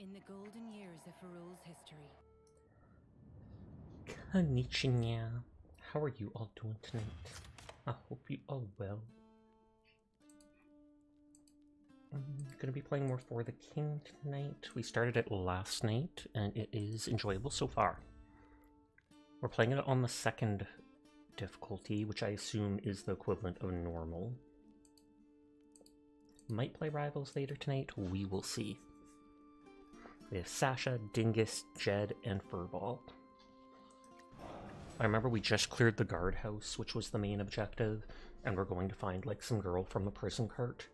In the golden years of Ferul's history. Konnichiwa. How are you all doing tonight? I hope you are well. I'm gonna be playing more For the King tonight. We started it last night, and it is enjoyable so far. We're playing it on the second difficulty, which I assume is the equivalent of normal. Might play Rivals later tonight, we will see. We have Sasha, Dingus, Jed, and Furball. I remember we just cleared the guardhouse, which was the main objective, and we're going to find like some girl from the prison cart.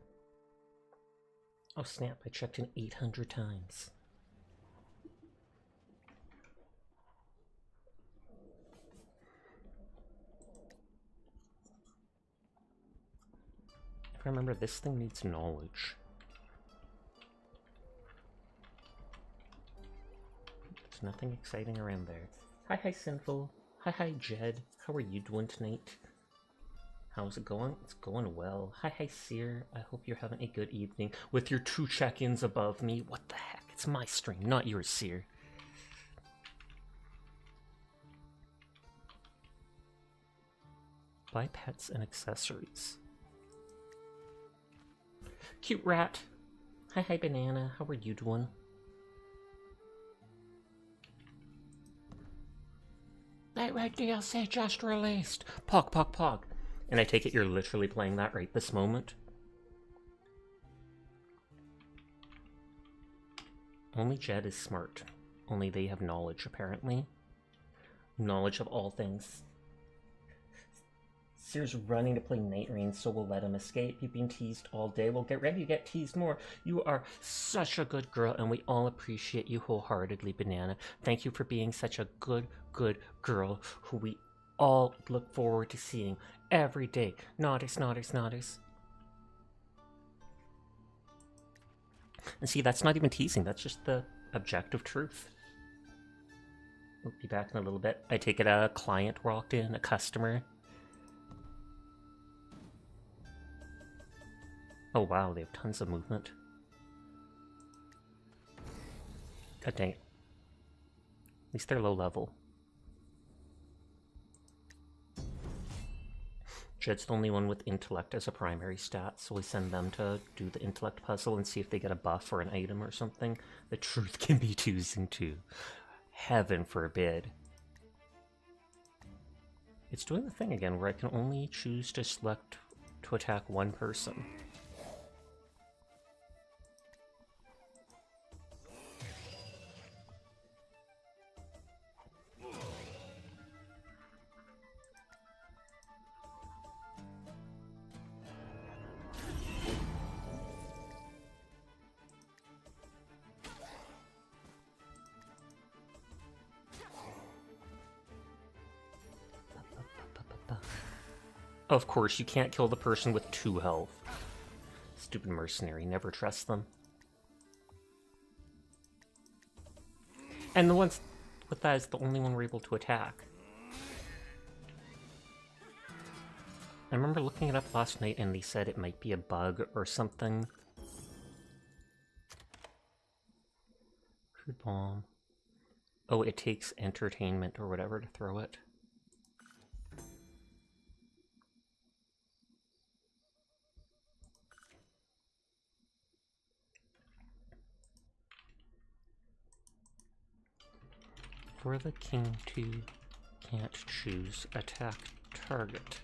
Oh snap, I checked in 800 times. If I remember, this thing needs knowledge. There's nothing exciting around there. Hi Sinful. Hi Jed. How are you doing tonight? How's it going? It's going well. Hi Seer. I hope you're having a good evening with your 2 check-ins above me. What the heck? It's my stream, not yours, Seer. Buy pets and accessories. Cute rat. Hi Banana. How are you doing? That red DLC just released. Pog. And I take it you're literally playing that right this moment? Only Jed is smart. Only they have knowledge, apparently. Knowledge of all things. Seer's running to play Night Rain, so we'll let him escape. You've been teased all day. Well, get ready to get teased more. You are such a good girl, and we all appreciate you wholeheartedly, Banana. Thank you for being such a good girl who we all look forward to seeing every day. Notice. And see, that's not even teasing. That's just the objective truth. We'll be back in a little bit. I take it a client walked in, a customer. Oh wow, they have tons of movement. God dang it. At least they're low level. Jed's the only one with intellect as a primary stat, so we send them to do the intellect puzzle and see if they get a buff or an item or something. The truth can be choosing too. Heaven forbid. It's doing the thing again where I can only choose to select to attack one person. Of course, you can't kill the person with 2 health. Stupid mercenary, never trust them. And the ones with that is the only one we're able to attack. I remember looking it up last night and they said it might be a bug or something. Crude bomb. Oh, it takes entertainment or whatever to throw it. For the king to can't choose attack target.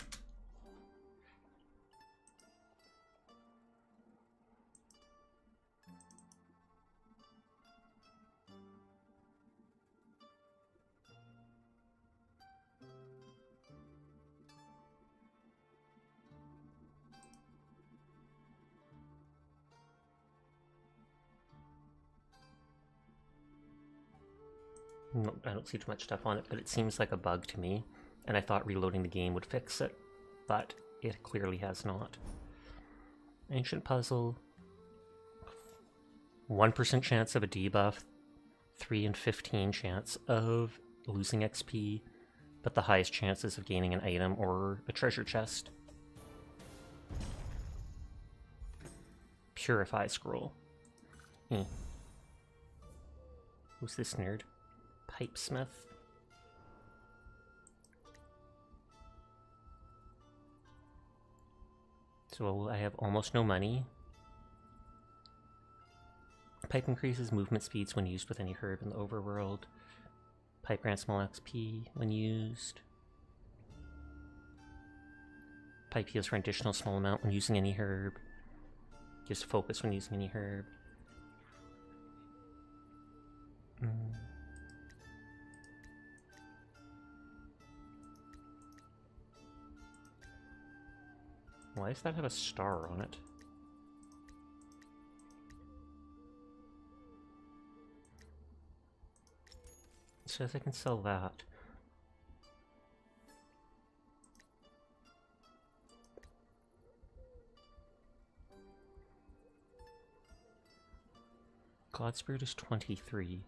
No, I don't see too much stuff on it, but it seems like a bug to me, and I thought reloading the game would fix it, but it clearly has not. Ancient puzzle. 1% chance of a debuff, 3 in 15 chance of losing XP, but the highest chances of gaining an item or a treasure chest. Purify scroll. Who's this nerd? Pipesmith. So I have almost no money. Pipe increases movement speeds when used with any herb in the overworld. Pipe grants small XP when used. Pipe heals for an additional small amount when using any herb. Gives focus when using any herb. Why does that have a star on it? It says I can sell that. God Spirit is 23.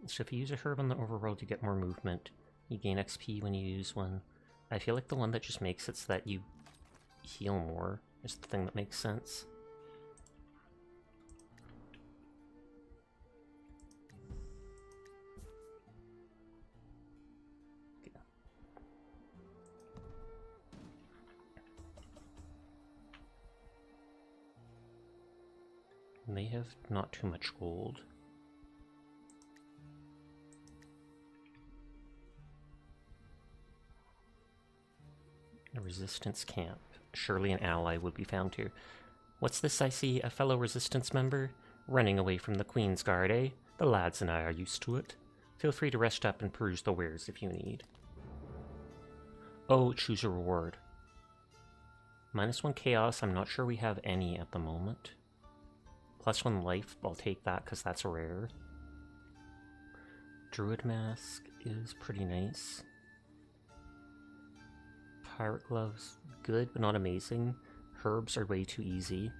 So if you use a herb on the overworld, you get more movement. You gain XP when you use one. I feel like the one that just makes it so that you heal more is the thing that makes sense. Okay. And they have not too much gold. A resistance camp. Surely an ally would be found here. What's this I see? A fellow resistance member? Running away from the Queen's Guard, eh? The lads and I are used to it. Feel free to rest up and peruse the wares if you need. Oh, choose a reward. -1 chaos, I'm not sure we have any at the moment. +1 life, I'll take that because that's rare. Druid mask is pretty nice. Pirate gloves, good but not amazing. Herbs are way too easy.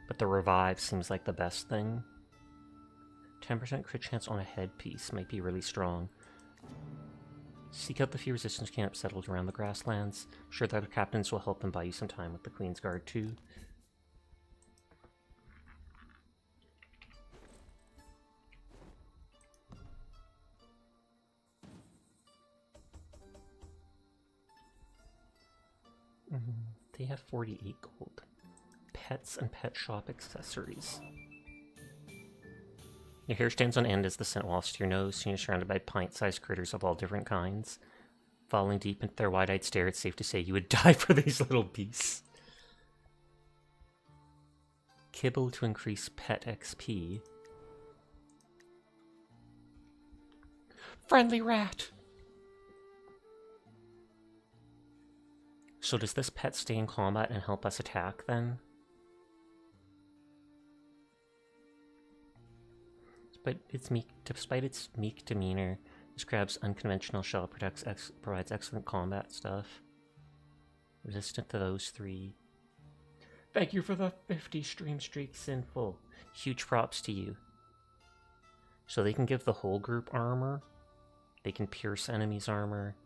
But the revive seems like the best thing. 10% crit chance on a headpiece might be really strong. Seek out the few resistance camps settled around the grasslands. Sure that the captains will help and buy you some time with the Queen's Guard too. They have 48 gold. Pets and pet shop accessories. Your hair stands on end as the scent wafts to your nose, and you're surrounded by pint-sized critters of all different kinds. Falling deep into their wide-eyed stare, it's safe to say you would die for these little beasts. Kibble to increase pet XP. Friendly rat! So does this pet stay in combat and help us attack then? Despite its meek demeanor, this crab's unconventional shell provides excellent combat stuff. Resistant to those 3. Thank you for the 50 stream streak, Sinful. Huge props to you. So they can give the whole group armor, they can pierce enemies' armor,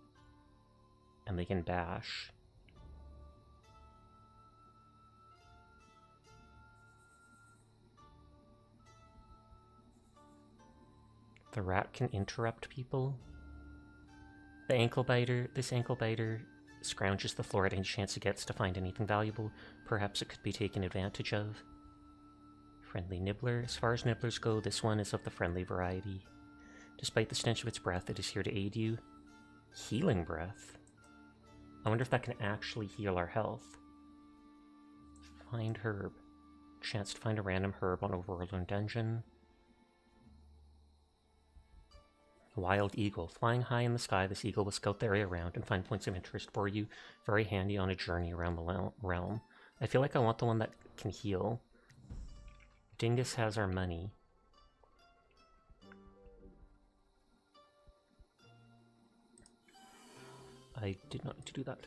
and they can bash. The rat can interrupt people. This ankle biter scrounges the floor at any chance it gets to find anything valuable. Perhaps it could be taken advantage of. Friendly nibbler. As far as nibblers go, this one is of the friendly variety. Despite the stench of its breath, it is here to aid you. Healing breath? I wonder if that can actually heal our health. Find herb. Chance to find a random herb on Overworld or Dungeon. Wild Eagle. Flying high in the sky, this eagle will scout the area around and find points of interest for you. Very handy on a journey around the realm. I feel like I want the one that can heal. Dingus has our money. I did not need to do that.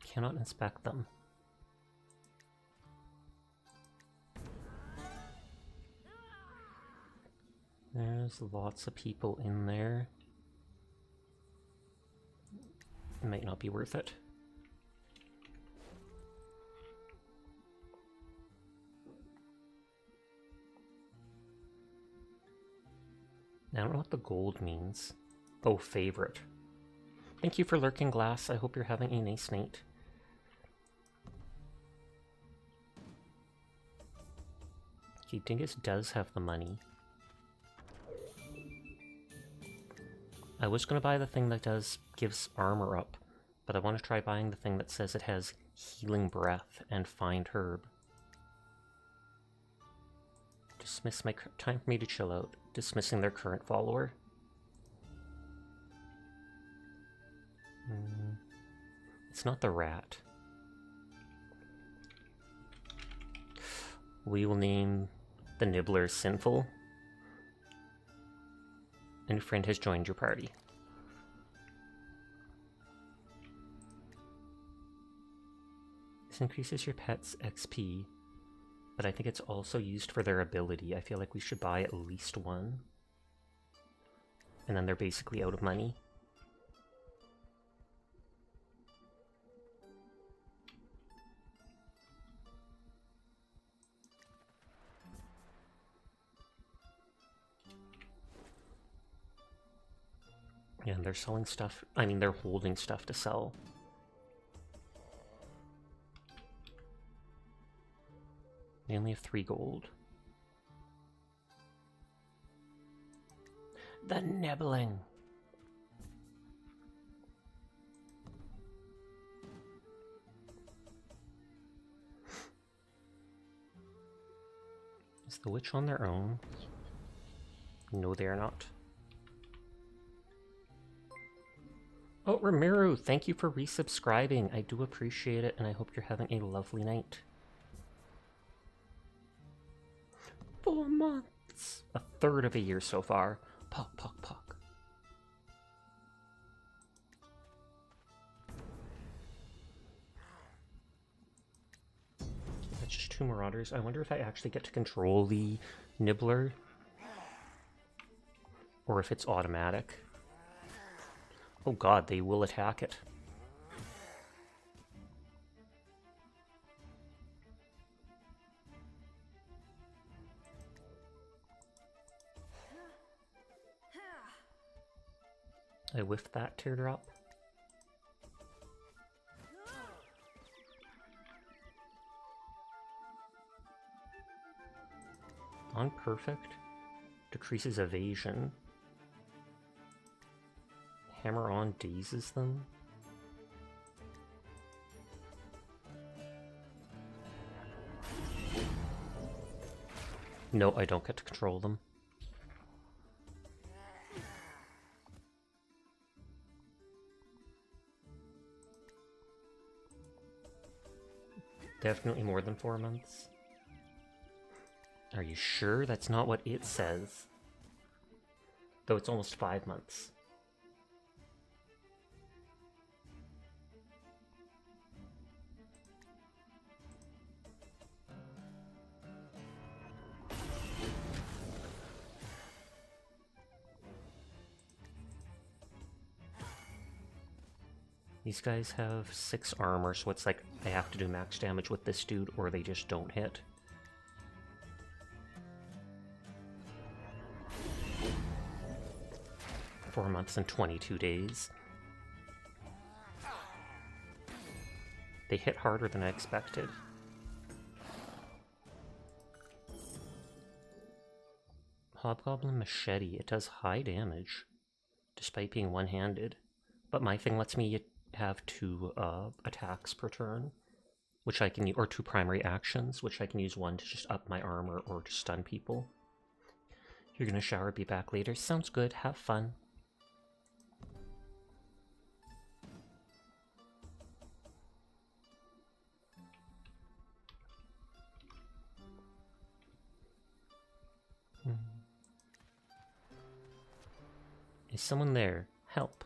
Cannot inspect them. There's lots of people in there. It might not be worth it. I don't know what the gold means. Oh, favorite. Thank you for lurking, Glass. I hope you're having a nice night. Okay, Dingus does have the money. I was going to buy the thing that gives armor up, but I want to try buying the thing that says it has healing breath and find herb. Dismiss my... Time for me to chill out. Dismissing their current follower. It's not the rat. We will name the Nibbler Sinful. A new friend has joined your party. This increases your pet's XP, but I think it's also used for their ability. I feel like we should buy at least one. And then they're basically out of money. Yeah, and they're selling stuff. I mean, they're holding stuff to sell. They only have 3 gold. The Nibbling. Is the witch on their own? No, they are not. Oh, Ramiro, thank you for resubscribing. I do appreciate it, and I hope you're having a lovely night. 4 months! A third of a year so far. Puck, puck, puck. That's just 2 Marauders. I wonder if I actually get to control the Nibbler. Or if it's automatic. Oh god, they will attack it. I whiffed that teardrop. On perfect. Decreases evasion. Hammer on dazes them. No, I don't get to control them. Definitely more than 4 months. Are you sure that's not what it says? Though it's almost 5 months. These guys have 6 armor, so it's like I have to do max damage with this dude or they just don't hit. Four months and 22 days. They hit harder than I expected. Hobgoblin Machete. It does high damage, despite being one-handed. But my thing lets me have 2 attacks per turn, which I can use, or 2 primary actions, which I can use one to just up my armor or to stun people. You're gonna shower, be back later. Sounds good. Have fun. Is someone there? Help.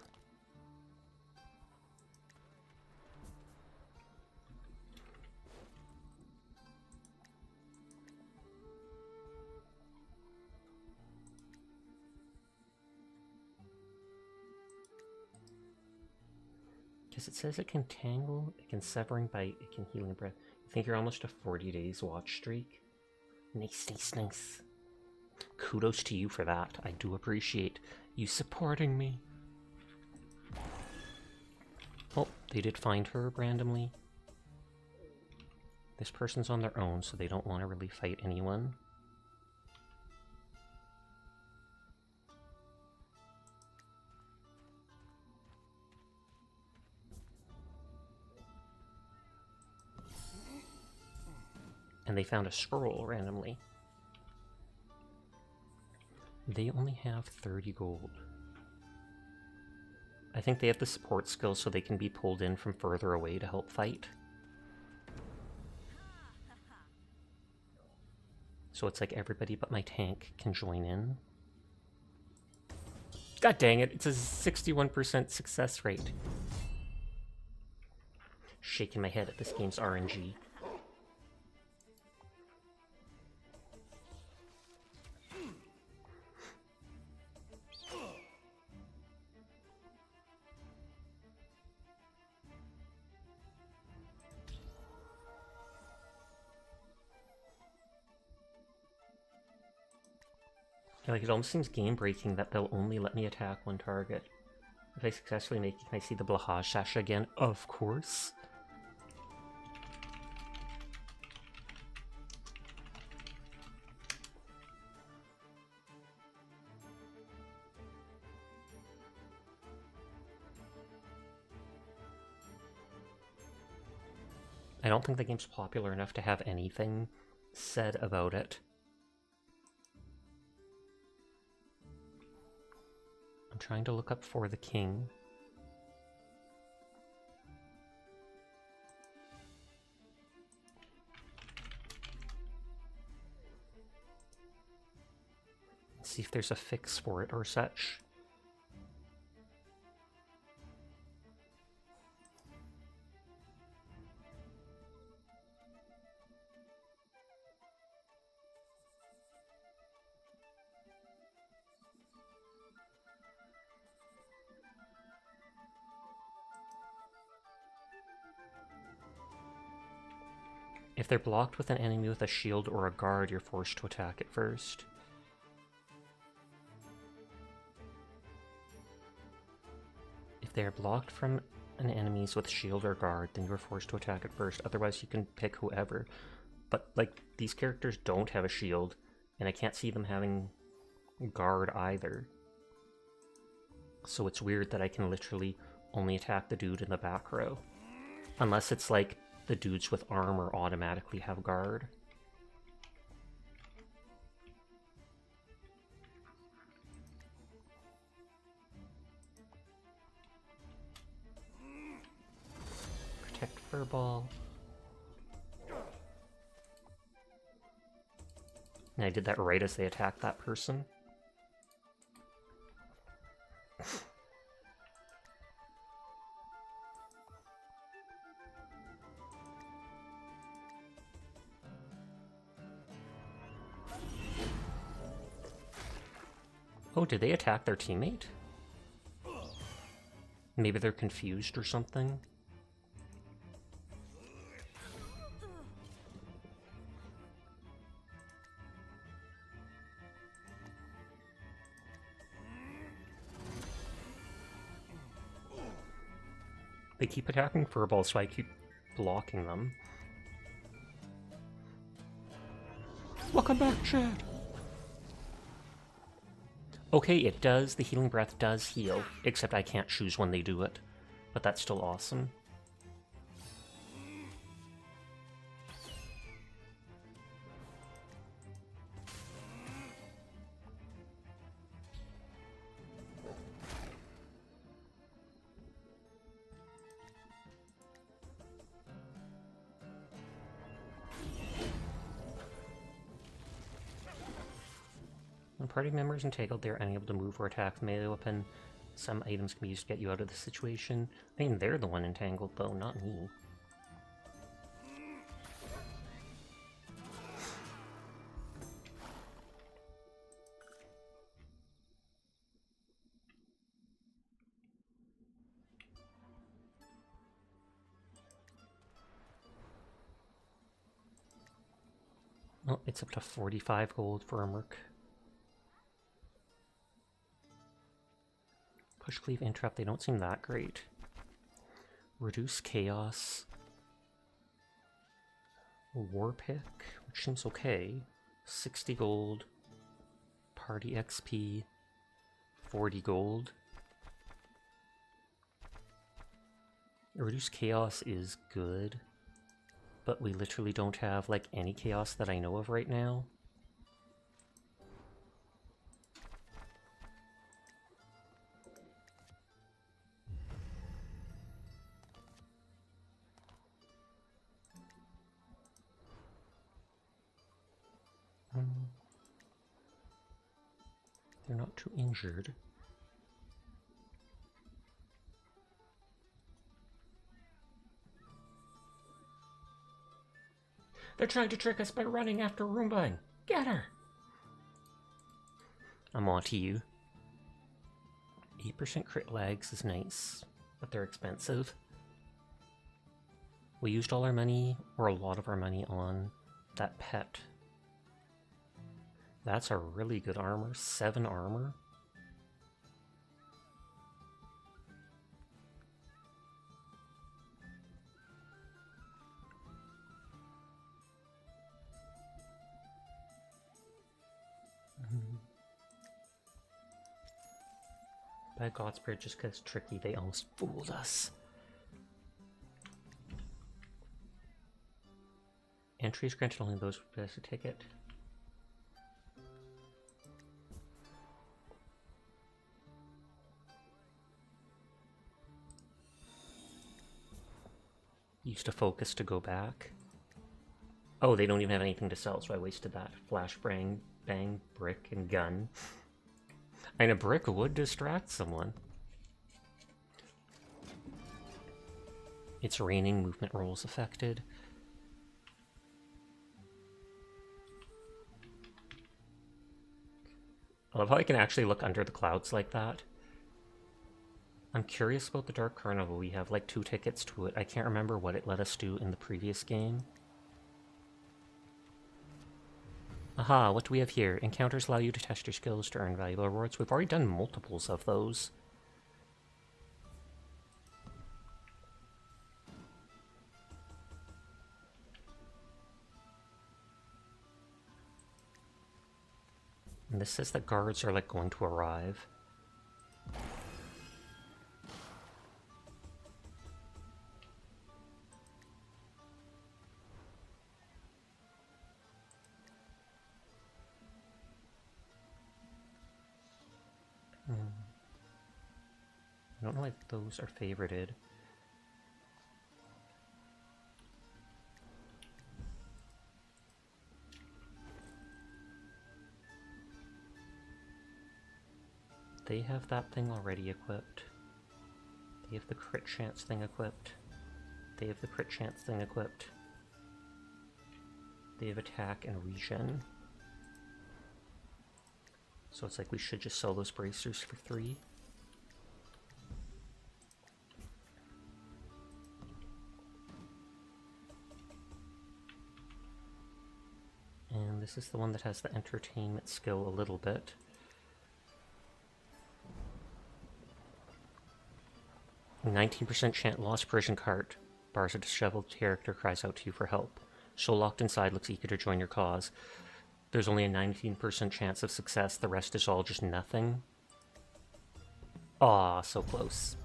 Because it says it can tangle, it can severing bite, it can healing breath. I think you're almost a 40 days watch streak. Nice, nice, nice. Kudos to you for that. I do appreciate you supporting me. Oh, they did find her randomly. This person's on their own, so they don't want to really fight anyone. And they found a scroll randomly. They only have 30 gold. I think they have the support skills so they can be pulled in from further away to help fight. So it's like everybody but my tank can join in. God dang it, it's a 61% success rate. Shaking my head at this game's RNG. Like, it almost seems game-breaking that they'll only let me attack one target. If I successfully make it, can I see the Blahaj Sasha again? Of course. I don't think the game's popular enough to have anything said about it. I'm trying to look up for the king. See if there's a fix for it or such. If they're blocked with an enemy with a shield or a guard, you're forced to attack it first. If they're blocked from an enemies with shield or guard, then you're forced to attack it first. Otherwise, you can pick whoever. But, like, these characters don't have a shield, and I can't see them having guard either. So it's weird that I can literally only attack the dude in the back row. Unless it's like the dudes with armor automatically have guard. Protect Furball. And I did that right as they attacked that person. Oh, did they attack their teammate? Maybe they're confused or something? They keep attacking Furball, so I keep blocking them. Welcome back, Chad! Okay, it does. The Healing Breath does heal, except I can't choose when they do it. But that's still awesome. When party members entangled, they are unable to move or attack the melee weapon. Some items can be used to get you out of the situation. I mean, they're the one entangled, though, not me. Oh, it's up to 45 gold for a merc. Push, cleave, interrupt, they don't seem that great. Reduce chaos. War pick, which seems okay. 60 gold. Party XP. 40 gold. Reduce chaos is good, but we literally don't have like any chaos that I know of right now. They're not too injured. They're trying to trick us by running after Roomba. Get her! I'm on to you. 8% crit lags is nice, but they're expensive. We used all our money, or a lot of our money, on that pet. That's a really good armor. 7 armor. By God's Spirit, just because tricky, they almost fooled us. Entries granted only those who possess a ticket. Used to focus to go back. Oh, they don't even have anything to sell, so I wasted that. Flashbang, bang, brick, and gun. And a brick would distract someone. It's raining, movement rolls affected. I love how I can actually look under the clouds like that. I'm curious about the Dark Carnival. We have like 2 tickets to it. I can't remember what it let us do in the previous game. Aha, what do we have here? Encounters allow you to test your skills to earn valuable rewards. We've already done multiples of those. And this says that guards are like going to arrive. I don't know if those are favorited. They have that thing already equipped. They have the crit chance thing equipped. They have the crit chance thing equipped. They have attack and regen. So it's like we should just sell those bracers for 3. And this is the one that has the entertainment skill a little bit. A 19% chance lost Persian cart. Bars a disheveled character cries out to you for help. Soul locked inside looks eager to join your cause. There's only a 19% chance of success. The rest is all just nothing. Aw, so close.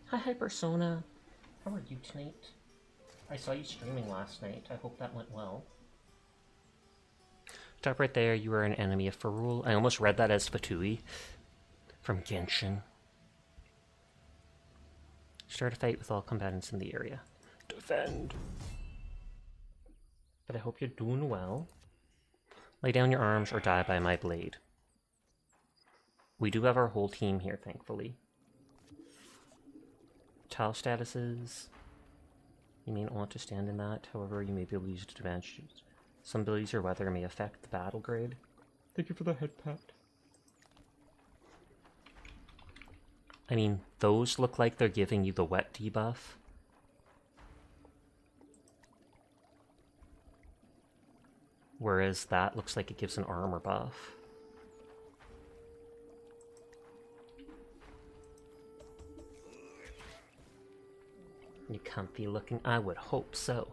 Hi, Persona. How are you tonight? I saw you streaming last night. I hope that went well. Top right there, you are an enemy of Ferul. I almost read that as Fatui from Genshin. Start a fight with all combatants in the area. Defend! But I hope you're doing well. Lay down your arms or die by my blade. We do have our whole team here, thankfully. Tile statuses. You may not want to stand in that, however, you may be able to use advantages. Some abilities or weather may affect the battle grade. Thank you for the head pat. I mean, those look like they're giving you the wet debuff. Whereas that looks like it gives an armor buff. You comfy looking? I would hope so.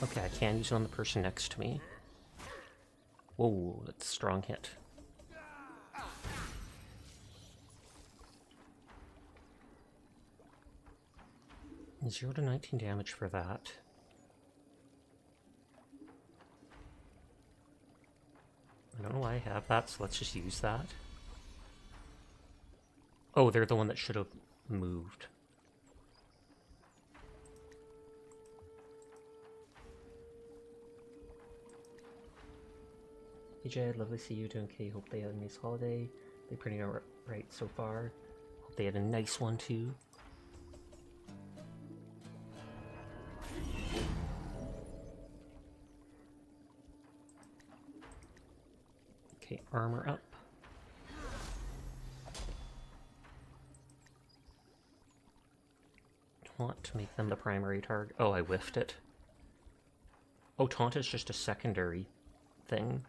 Okay, I can use it on the person next to me. Whoa, that's a strong hit. And 0 to 19 damage for that. I don't know why I have that, so let's just use that. Oh, they're the one that should have moved. Hey Jed, lovely to see you doing okay. Hope they had a nice holiday. They pretty alright so far. Hope they had a nice one too. Okay, armor up. Taunt to make them the primary target. Oh, I whiffed it. Oh, taunt is just a secondary thing.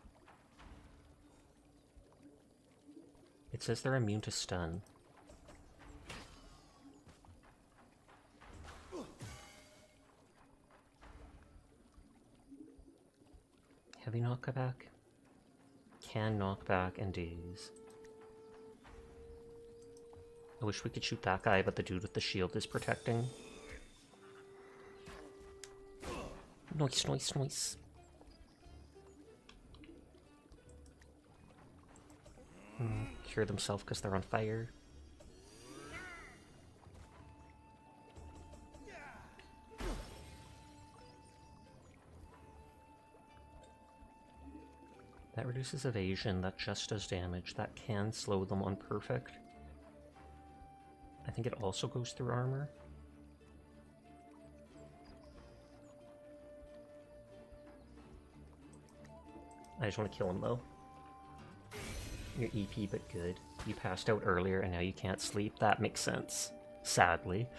It says they're immune to stun. Heavy knockback? Can knockback and daze. I wish we could shoot that guy, but the dude with the shield is protecting. Nice, nice, nice. Cure themselves because they're on fire. That reduces evasion, that just does damage. That can slow them on perfect. I think it also goes through armor. I just want to kill him though. You're EP but good. You passed out earlier and now you can't sleep. That makes sense. Sadly.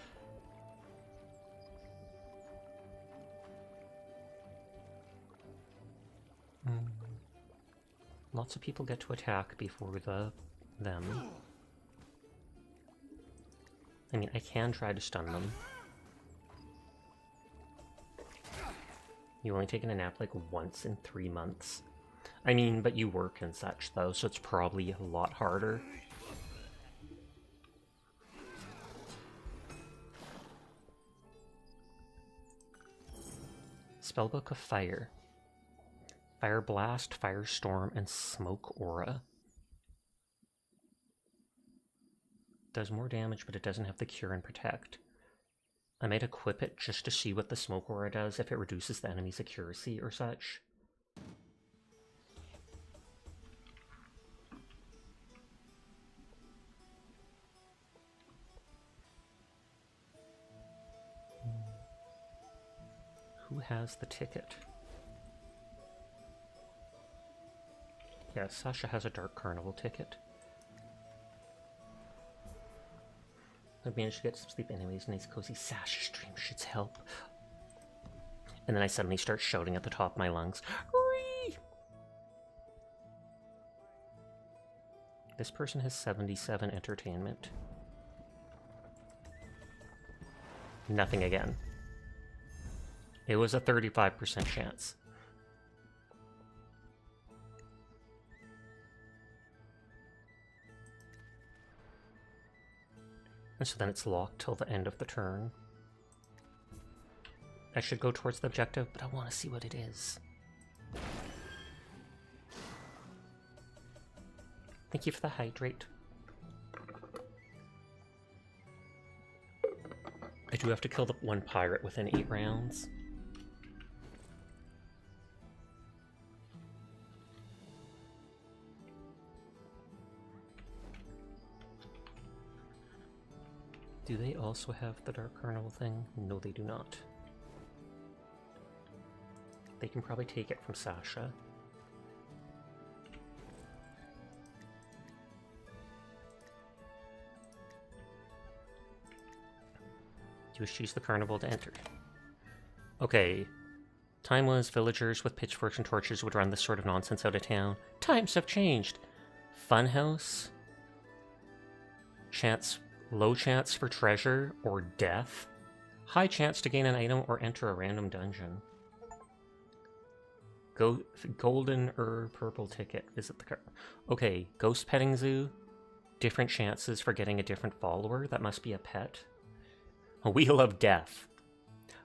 Lots of people get to attack before them. I mean, I can try to stun them. You only taken a nap like once in 3 months. I mean, but you work and such though, so it's probably a lot harder. Spellbook of Fire. Fire Blast, Firestorm, and Smoke Aura. Does more damage, but it doesn't have the Cure and Protect. I might equip it just to see what the Smoke Aura does, if it reduces the enemy's accuracy or such. Who has the ticket? Yeah, Sasha has a Dark Carnival ticket. I managed to get some sleep anyways. Nice cozy Sasha stream should help. And then I suddenly start shouting at the top of my lungs. Whee! This person has 77 entertainment. Nothing again. It was a 35% chance. And so then it's locked till the end of the turn. I should go towards the objective, but I want to see what it is. Thank you for the hydrate. I do have to kill the one pirate within 8 rounds. Do they also have the Dark Carnival thing? No, they do not. They can probably take it from Sasha. You wish to use the carnival to enter. Okay. Time was villagers with pitchforks and torches would run this sort of nonsense out of town. Times have changed. Funhouse. Chance, low chance for treasure or death. High chance to gain an item or enter a random dungeon. Golden or purple ticket. Visit the car. Okay, ghost petting zoo. Different chances for getting a different follower. That must be a pet. A wheel of death.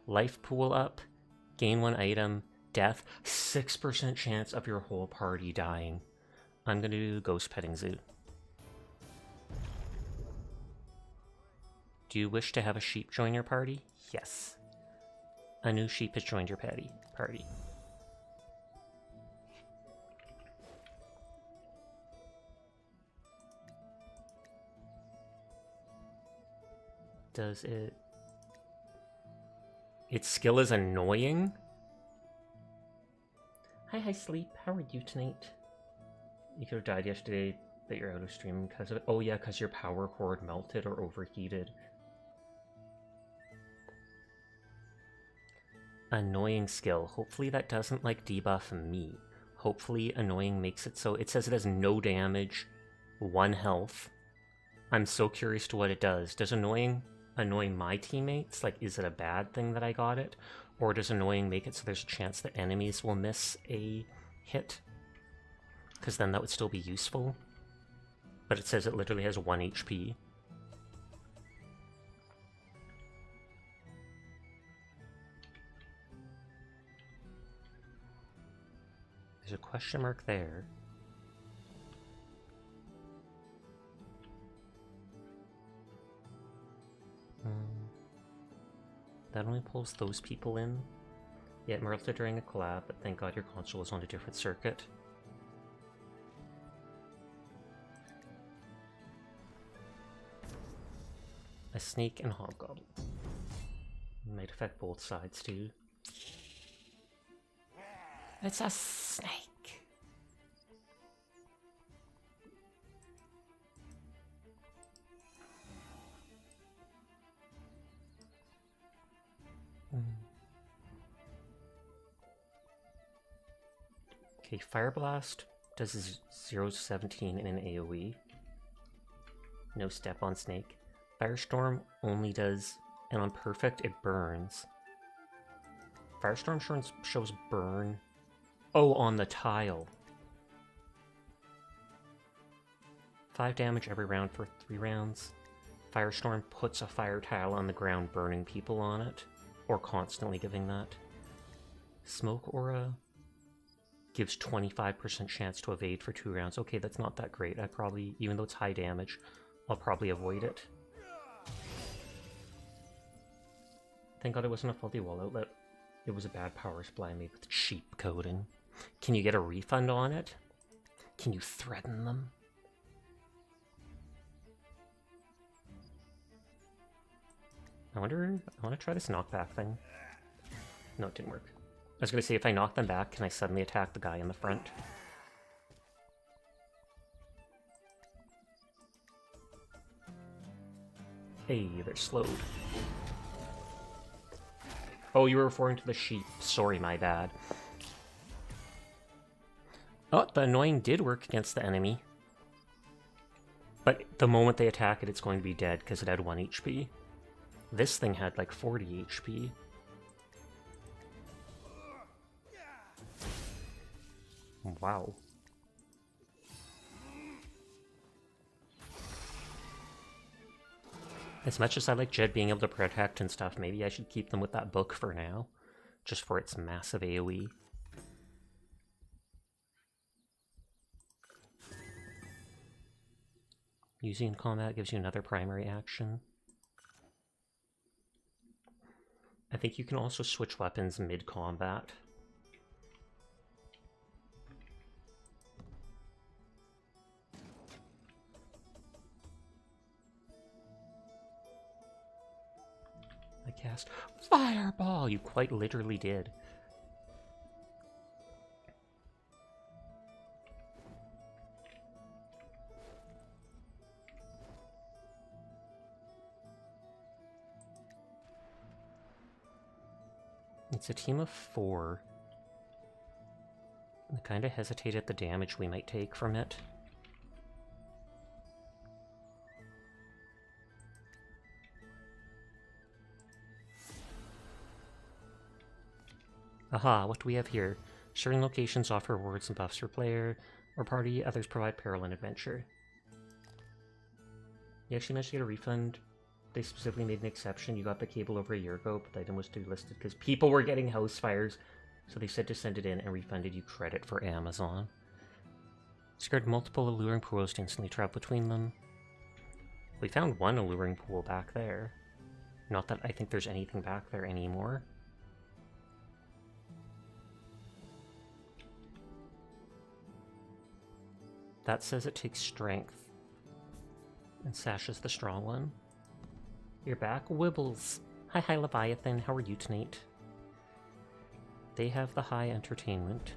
Life pool up. Gain one item. Death. 6% chance of your whole party dying. I'm gonna do ghost petting zoo. Do you wish to have a sheep join your party? Yes. A new sheep has joined your party. Does it... Its skill is annoying? Hi, Sleep. How are you tonight? You could have died yesterday, but you're out of stream because of it. Oh yeah, because your power cord melted or overheated. Annoying skill. Hopefully that doesn't like debuff me. Hopefully annoying makes it so it says it has no damage, 1 health. I'm so curious to what it does. Does annoying annoy my teammates? Like, is it a bad thing that I got it? Or does annoying make it so there's a chance that enemies will miss a hit? Because then that would still be useful. But it says it literally has 1 HP. There's a question mark there. That only pulls those people in. Yeah, it melted during a collab, but thank God your console is on a different circuit. A snake and hobgoblin. Might affect both sides too. It's a snake. Okay, Fire Blast does 0 to 17 in an AoE. No step on snake. Firestorm only does, and on perfect it burns. Firestorm shows burn. Oh, on the tile. 5 damage every round for 3 rounds. Firestorm puts a fire tile on the ground, burning people on it, or constantly giving that. Smoke Aura gives 25% chance to evade for 2 rounds. Okay, that's not that great. I probably, even though it's high damage, I'll probably avoid it. Thank God it wasn't a faulty wall outlet. It was a bad power supply made with cheap coding. Can you get a refund on it? Can you threaten them? I want to try this knockback thing. No, it didn't work. I was going to say, if I knock them back, can I suddenly attack the guy in the front? Hey, they're slowed. Oh, you were referring to the sheep. Sorry, my bad. Oh, the annoying did work against the enemy. But the moment they attack it, it's going to be dead because it had 1 HP. This thing had like 40 HP. Wow. As much as I like Jed being able to protect and stuff, maybe I should keep them with that book for now. Just for its massive AoE. Using in combat gives you another primary action. I think you can also switch weapons mid-combat. I cast Fireball! You quite literally did. It's a team of 4. I kind of hesitate at the damage we might take from it. Aha, what do we have here? Certain locations offer rewards and buffs for player or party, others provide peril and adventure. You actually managed to get a refund. They specifically made an exception. You got the cable over a year ago, but the item was delisted because people were getting house fires. So they said to send it in and refunded you credit for Amazon. Discard multiple alluring pools to instantly travel between them. We found one alluring pool back there. Not that I think there's anything back there anymore. That says it takes strength. And Sasha's the strong one. You're back, Wibbles. Hi, Leviathan. How are you tonight? They have the high entertainment.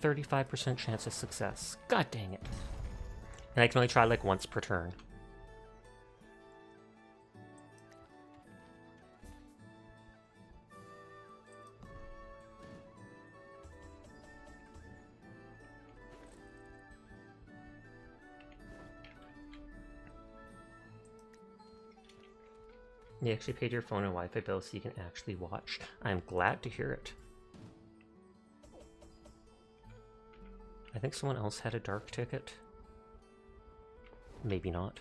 35% chance of success. God dang it. And I can only try like once per turn. You actually paid your phone and Wi-Fi bill so you can actually watch. I'm glad to hear it. I think someone else had a dark ticket. Maybe not.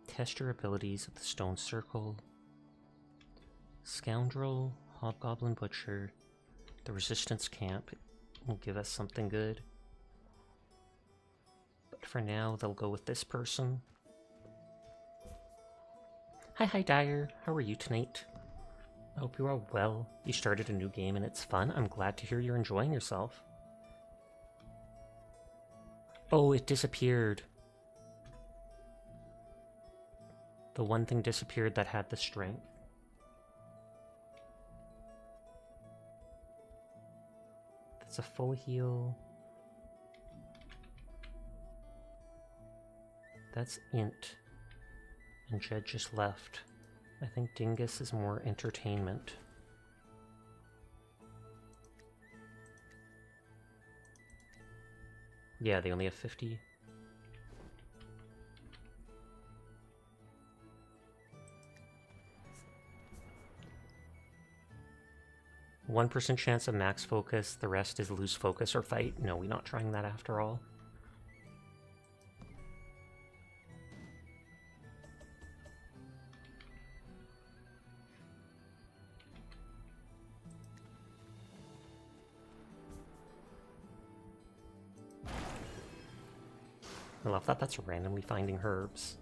Test your abilities at the Stone Circle. Scoundrel, Hobgoblin Butcher, the Resistance Camp will give us something good. But for now, they'll go with this person. Hi, Dyer. How are you tonight? I hope you are well. You started a new game and it's fun. I'm glad to hear you're enjoying yourself. Oh, it disappeared. The one thing disappeared that had the strength. That's a full heal. That's int. And Jed just left. I think Dingus is more entertainment. Yeah, they only have 50. %1 chance of max focus, the rest is lose focus or fight. No, we're not trying that after all. I love that that's randomly finding herbs.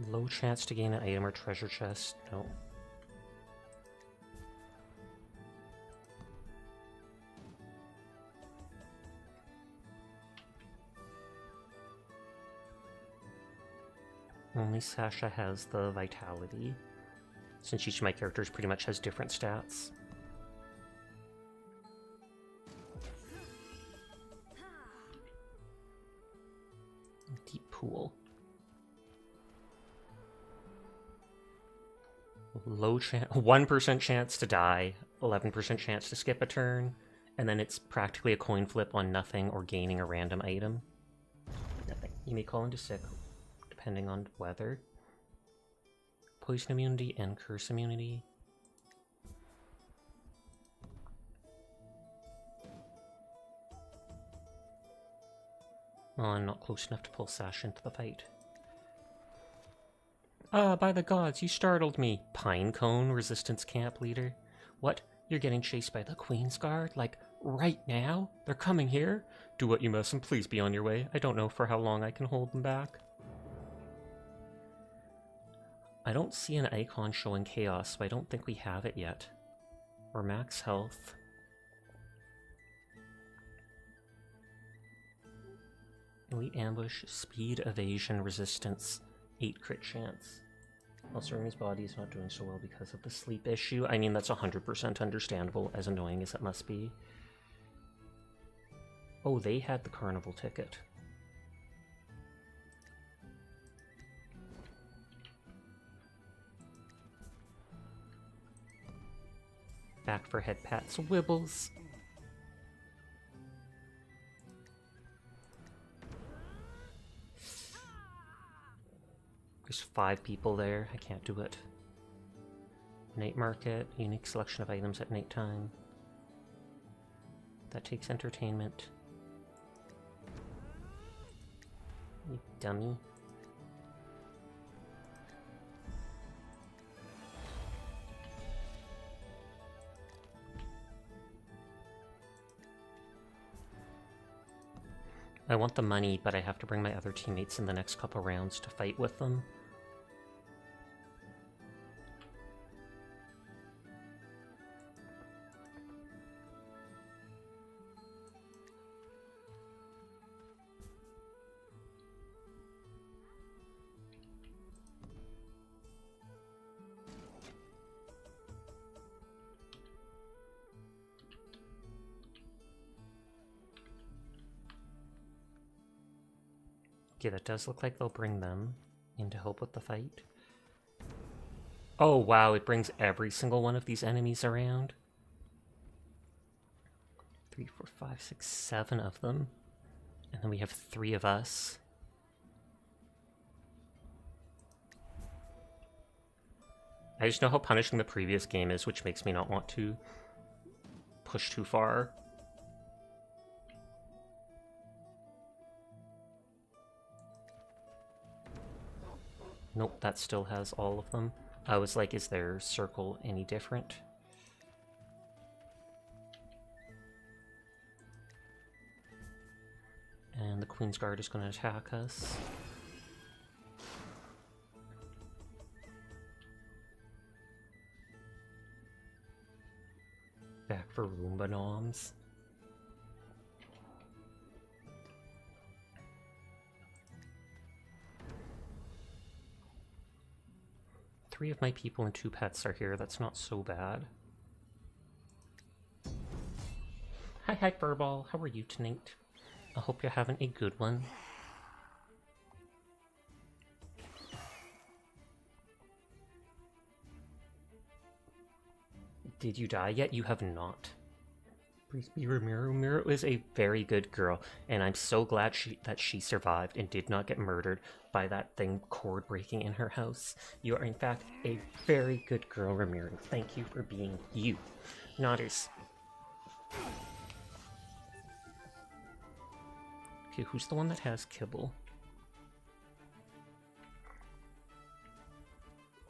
Low chance to gain an item or treasure chest. No. Only Sasha has the vitality, since each of my characters pretty much has different stats. Deep pool. Low chance, 1% chance to die, 11% chance to skip a turn, and then it's practically a coin flip on nothing or gaining a random item. Nothing. You may call into sick, depending on weather. Poison immunity and curse immunity. Oh, I'm not close enough to pull Sasha into the fight. Ah, by the gods, you startled me. Pinecone, Resistance Camp Leader. What? You're getting chased by the Queen's Guard? Like, right now? They're coming here? Do what you must and please be on your way. I don't know for how long I can hold them back. I don't see an icon showing chaos, so I don't think we have it yet. Or max health. Elite ambush, speed, evasion, resistance, 8 crit chance. Also, Remy's body is not doing so well because of the sleep issue. I mean, that's 100% understandable, as annoying as it must be. Oh, they had the carnival ticket. Back for head pats, wibbles. There's 5 people there. I can't do it. Night market, unique selection of items at nighttime. That takes entertainment. You dummy. I want the money, but I have to bring my other teammates in the next couple rounds to fight with them. Okay, that does look like they'll bring them in to help with the fight. Oh wow, it brings every single one of these enemies around. 3, 4, 5, 6, 7 of them. And then we have 3 of us. I just know how punishing the previous game is, which makes me not want to push too far. Nope, that still has all of them. I was like, is their circle any different? And the Queen's Guard is going to attack us. Back for Roomba Noms. Three of my people and 2 pets are here. That's not so bad. Hi, Furball. How are you tonight? I hope you're having a good one. Did you die yet? You have not. Please be Ramiro. Ramiro is a very good girl, and I'm so glad that she survived and did not get murdered by that thing cord breaking in her house. You are in fact a very good girl, Ramiro. Thank you for being you. Nodders. Okay, who's the one that has kibble?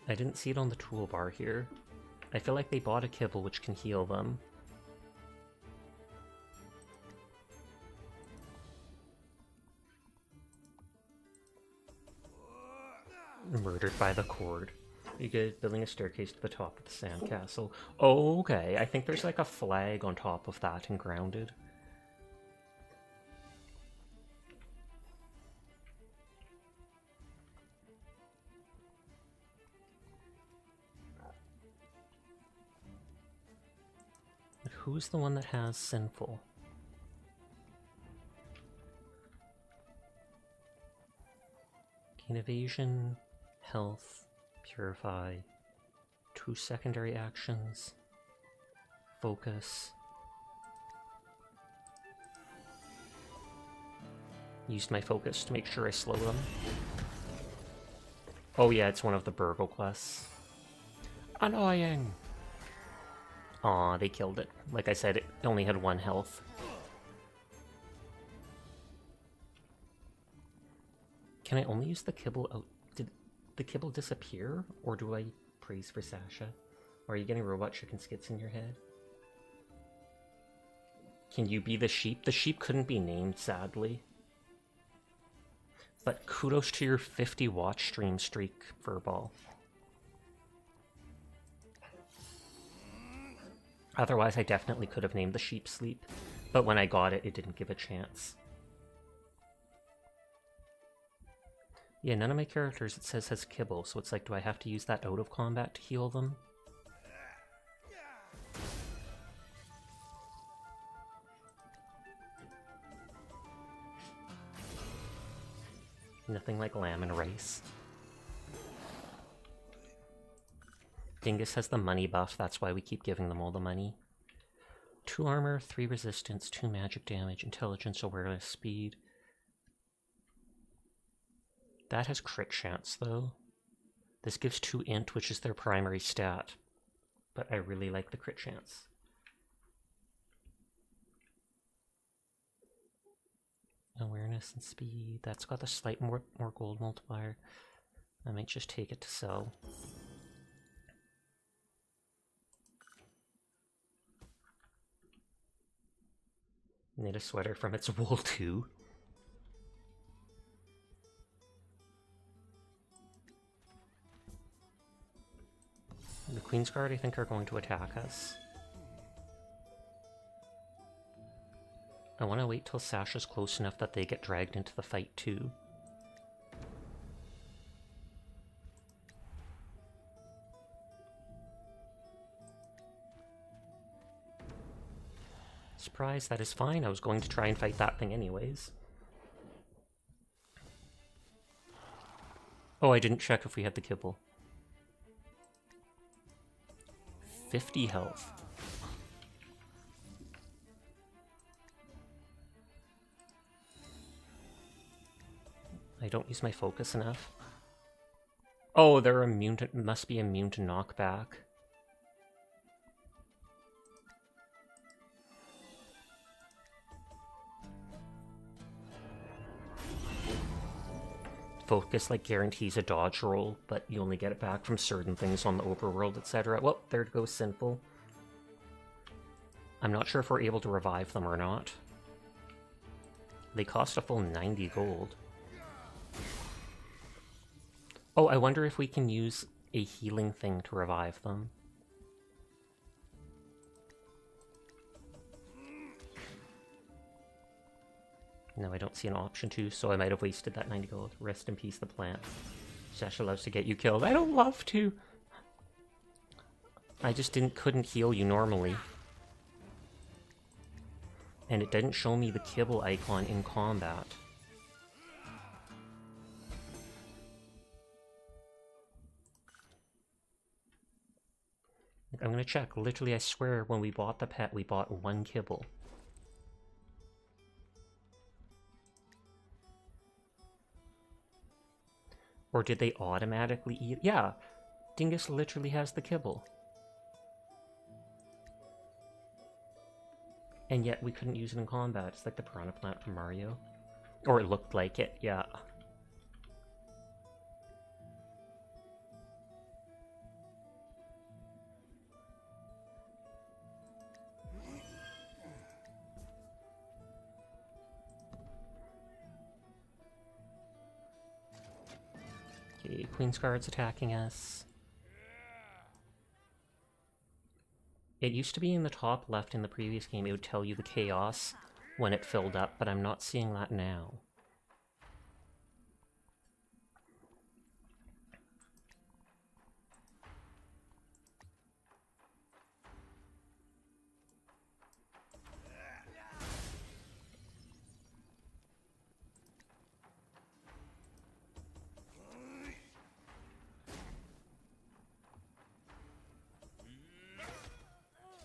I didn't see it on the toolbar here. I feel like they bought a kibble which can heal them. Murdered by the cord. You get building a staircase to the top of the sandcastle. Oh, okay. I think there's like a flag on top of that and grounded. But who's the one that has sinful? Gain evasion, health, purify, 2 secondary actions, focus. Used my focus to make sure I slow them. Oh yeah, it's one of the Burgle quests. Annoying! Aw, they killed it. Like I said, it only had 1 health. Can I only use the kibble out? Did the kibble disappear? Or do I praise for Sasha? Or are you getting robot chicken skits in your head? Can you be the sheep? The sheep couldn't be named, sadly. But kudos to your 50 watch stream streak, Furball. Otherwise, I definitely could have named the sheep Sleep. But when I got it, it didn't give a chance. Yeah, none of my characters, it says, has kibble, so it's like, do I have to use that out of combat to heal them? Nothing like lamb and rice. Dingus has the money buff, that's why we keep giving them all the money. 2 armor, 3 resistance, 2 magic damage, intelligence, awareness, speed. That has crit chance, though. This gives 2 int, which is their primary stat. But I really like the crit chance. Awareness and speed. That's got the slight more gold multiplier. I might just take it to sell. Knit a sweater from its wool too. The Queen's Guard, I think, are going to attack us. I want to wait till Sasha's close enough that they get dragged into the fight too. Surprise, that is fine. I was going to try and fight that thing anyways. Oh, I didn't check if we had the kibble. 50 health. I don't use my focus enough. Oh, they're immune to, must be immune to knockback. Focus like guarantees a dodge roll, but you only get it back from certain things on the overworld, etc. Well, there goes Sinful. I'm not sure if we're able to revive them or not. They cost a full 90 gold. Oh, I wonder if we can use a healing thing to revive them. No, I don't see an option to, so I might have wasted that 90 gold. Rest in peace, the plant. Sasha loves to get you killed. I don't love to! I just couldn't heal you normally. And it didn't show me the kibble icon in combat. I'm gonna check. Literally, I swear, when we bought the pet, we bought 1 kibble. Or did they automatically eat? Yeah, Dingus literally has the kibble. And yet we couldn't use it in combat. It's like the piranha plant from Mario. Or it looked like it, yeah. Okay, Queen's Guard's attacking us. It used to be in the top left in the previous game, it would tell you the chaos when it filled up, but I'm not seeing that now.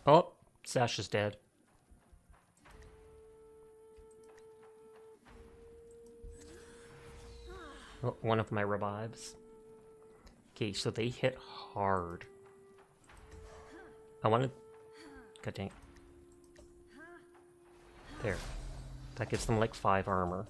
Oh, Sasha's dead. Oh, one of my revives. Okay, so they hit hard. I want to... God dang. There. That gives them like 5 armor.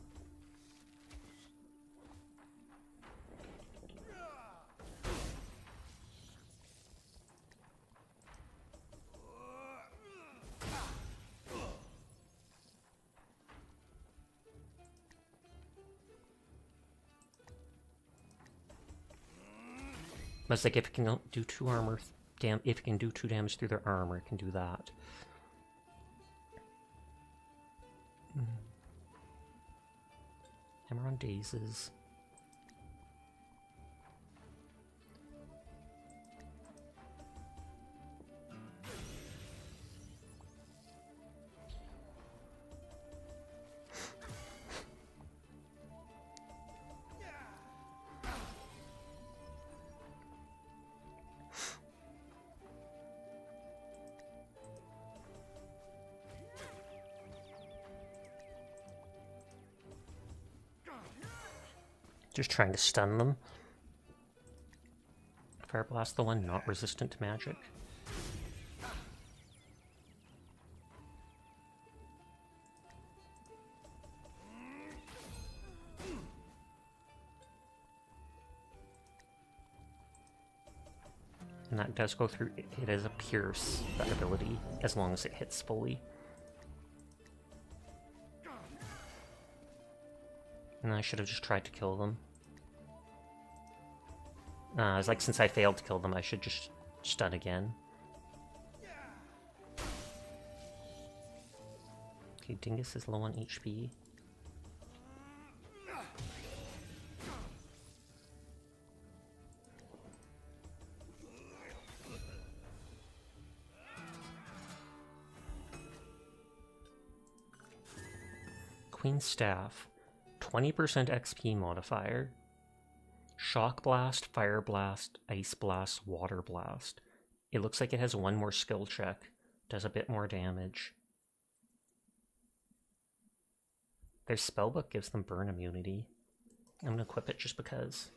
But it's like if it can do 2 armor, if it can do 2 damage through their armor, it can do that. Hammer on Dazes. Just trying to stun them. Fire Blast, the one not resistant to magic. And that does go through, it is a pierce, that ability, as long as it hits fully. And I should have just tried to kill them. I was like, since I failed to kill them, I should just stun again. Okay, Dingus is low on HP. Queen's Staff, 20% XP modifier. Shock Blast, Fire Blast, Ice Blast, Water Blast. It looks like it has one more skill check. Does a bit more damage. Their spellbook gives them burn immunity. I'm gonna equip it just because.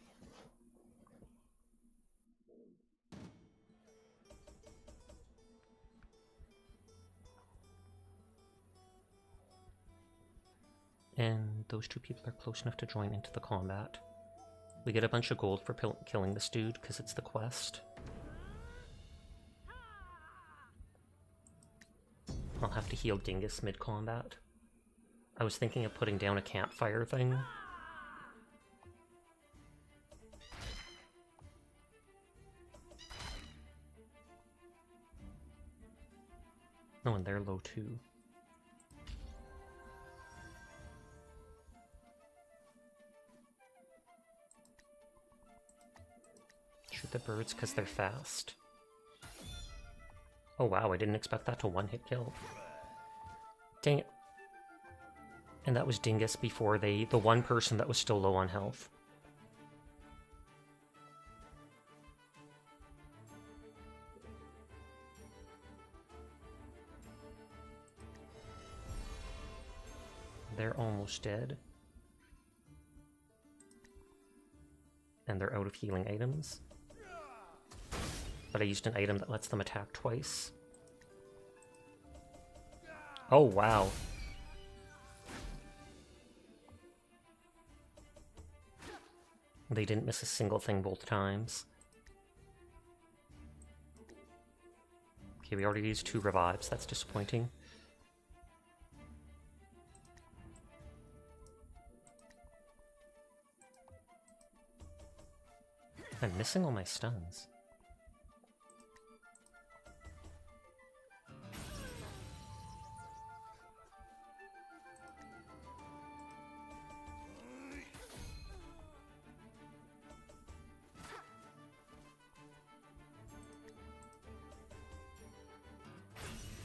And those two people are close enough to join into the combat. We get a bunch of gold for killing this dude, because it's the quest. I'll have to heal Dingus mid-combat. I was thinking of putting down a campfire thing. Oh, and they're low too. Shoot the birds because they're fast. Oh wow, I didn't expect that to one-hit kill. Dang it. And that was Dingus before the one person that was still low on health. They're almost dead. And they're out of healing items. But I used an item that lets them attack twice. Oh, wow. They didn't miss a single thing both times. Okay, we already used 2 revives. That's disappointing. I'm missing all my stuns.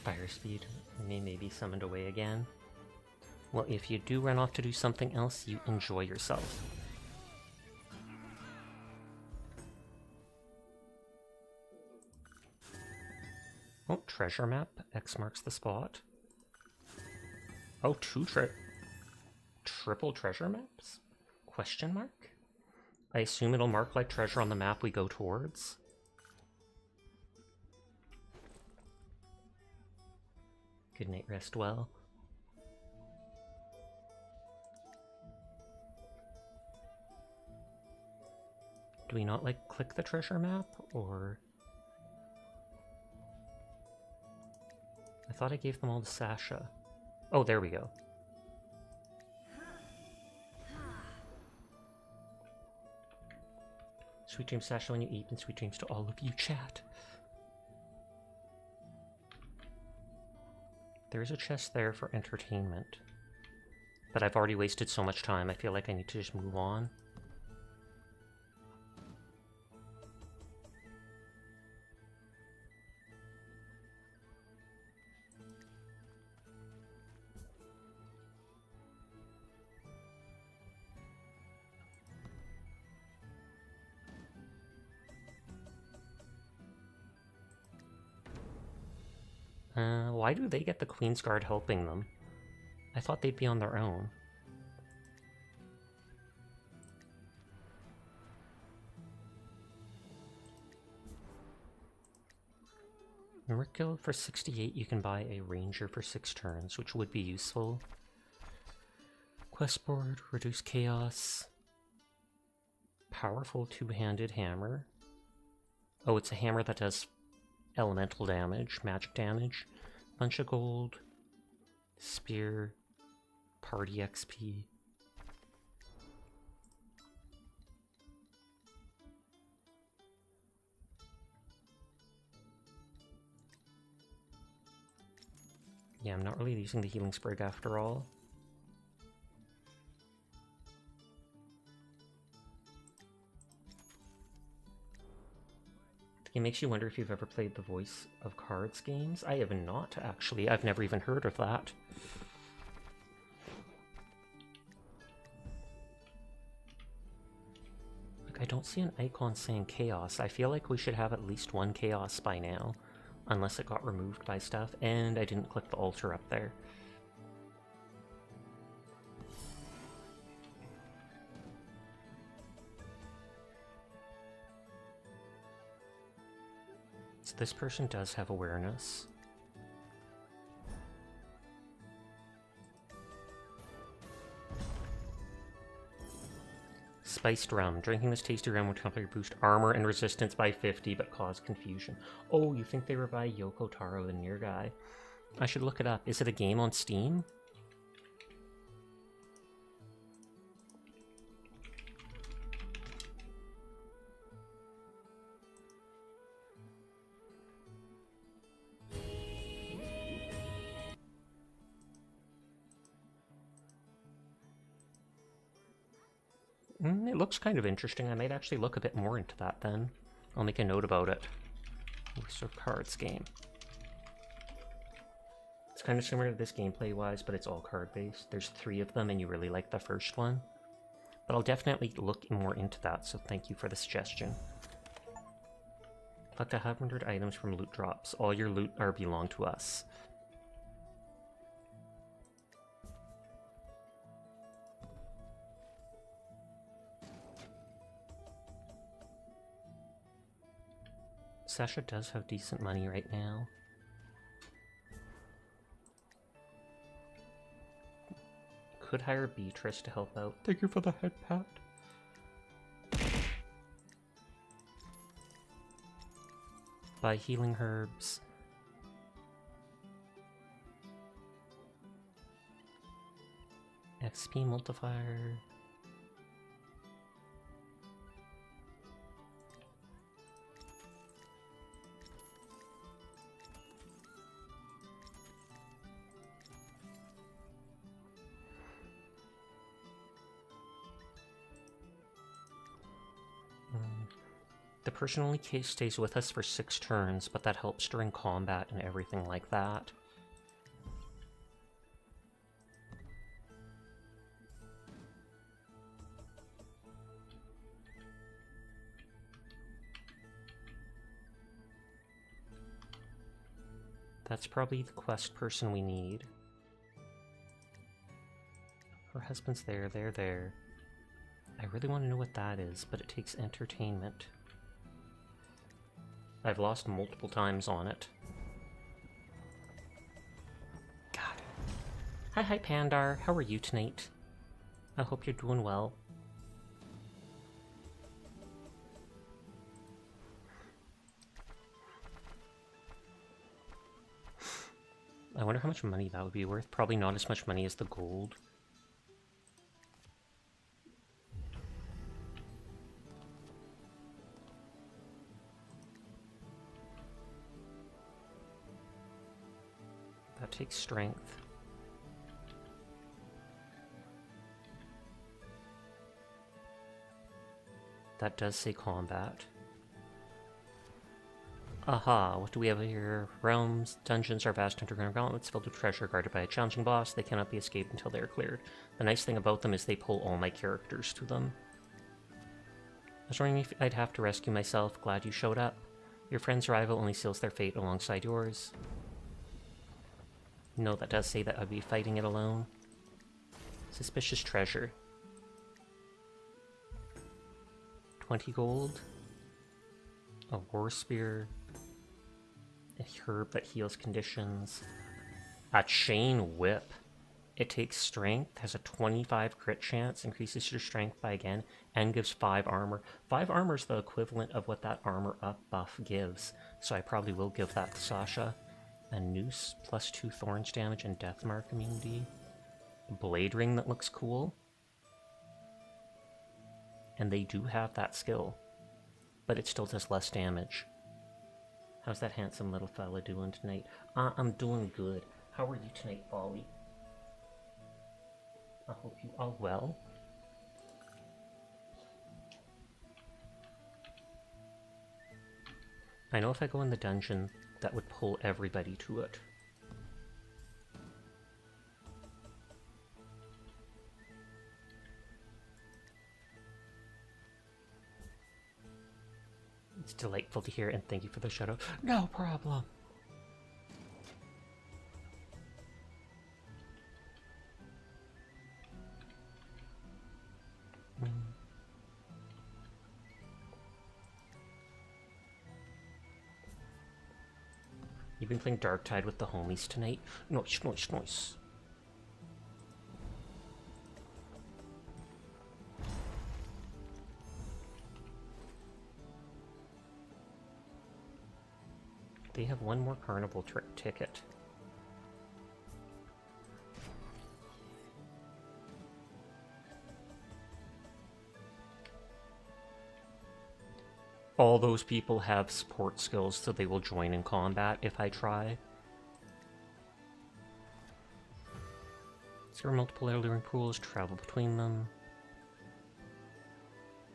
Fire speed may be summoned away again. Well, if you do run off to do something else, you enjoy yourself. Oh, treasure map. X marks the spot. Oh, 2 triple treasure maps? Question mark? I assume it'll mark like treasure on the map we go towards. Good night, rest well. Do we not, like, click the treasure map, or... I thought I gave them all to Sasha. Oh, there we go. Sweet dreams, Sasha, when you eat, and sweet dreams to all of you, chat. There is a chest there for entertainment. But I've already wasted so much time, I feel like I need to just move on. Why do they get the Queen's Guard helping them? I thought they'd be on their own. In Rick Guild for 68, you can buy a ranger for 6 turns, which would be useful. Quest board, reduce chaos. Powerful two-handed hammer. Oh, it's a hammer that does elemental damage, magic damage. Bunch of gold. Spear. Party XP. Yeah, I'm not really using the healing sprig after all. It makes you wonder if you've ever played the Voice of Cards games. I have not, actually. I've never even heard of that. Like, I don't see an icon saying Chaos. I feel like we should have at least one Chaos by now. Unless it got removed by stuff, and I didn't click the altar up there. So this person does have awareness. Spiced rum. Drinking this tasty rum would temporarily boost armor and resistance by 50, but cause confusion. Oh, you think they were by Yoko Taro, the near guy? I should look it up. Is it a game on Steam? It looks kind of interesting. I might actually look a bit more into that then. I'll make a note about it. Voice of Cards game. It's kind of similar to this gameplay-wise, but it's all card-based. There's 3 of them, and you really like the first one. But I'll definitely look more into that, so thank you for the suggestion. Collect 100 items from loot drops. All your loot belong to us. Sasha does have decent money right now. Could hire Beatrice to help out. Thank you for the head pat. Buy healing herbs. XP multiplier. The person only stays with us for 6 turns, but that helps during combat and everything like that. That's probably the quest person we need. Her husband's there, they're there. I really want to know what that is, but it takes entertainment. I've lost multiple times on it. God. Hi Pandar, how are you tonight? I hope you're doing well. I wonder how much money that would be worth. Probably not as much money as the gold. That takes strength. That does say combat. Aha, what do we have here? Realms, dungeons are vast underground gauntlets filled with treasure guarded by a challenging boss. They cannot be escaped until they are cleared. The nice thing about them is they pull all my characters to them. I was wondering if I'd have to rescue myself. Glad you showed up. Your friend's arrival only seals their fate alongside yours. No, that does say that I'd be fighting it alone. Suspicious treasure. 20 gold. A war spear. A herb that heals conditions. A chain whip. It takes strength, has a 25 crit chance, increases your strength by again, and gives 5 armor. 5 armor is the equivalent of what that armor up buff gives, so I probably will give that to Sasha. A noose, plus 2 thorns damage and death mark immunity. A blade ring that looks cool. And they do have that skill, but it still does less damage. How's that handsome little fella doing tonight? I'm doing good. How are you tonight, Folly? I hope you are well. I know if I go in the dungeon, that would pull everybody to it. It's delightful to hear, and thank you for the shout out. No problem. You've been playing Darktide with the homies tonight? Nice, nice, nice. They have one more carnival ticket. All those people have support skills, so they will join in combat if I try. Is there multiple alluring pools? Travel between them.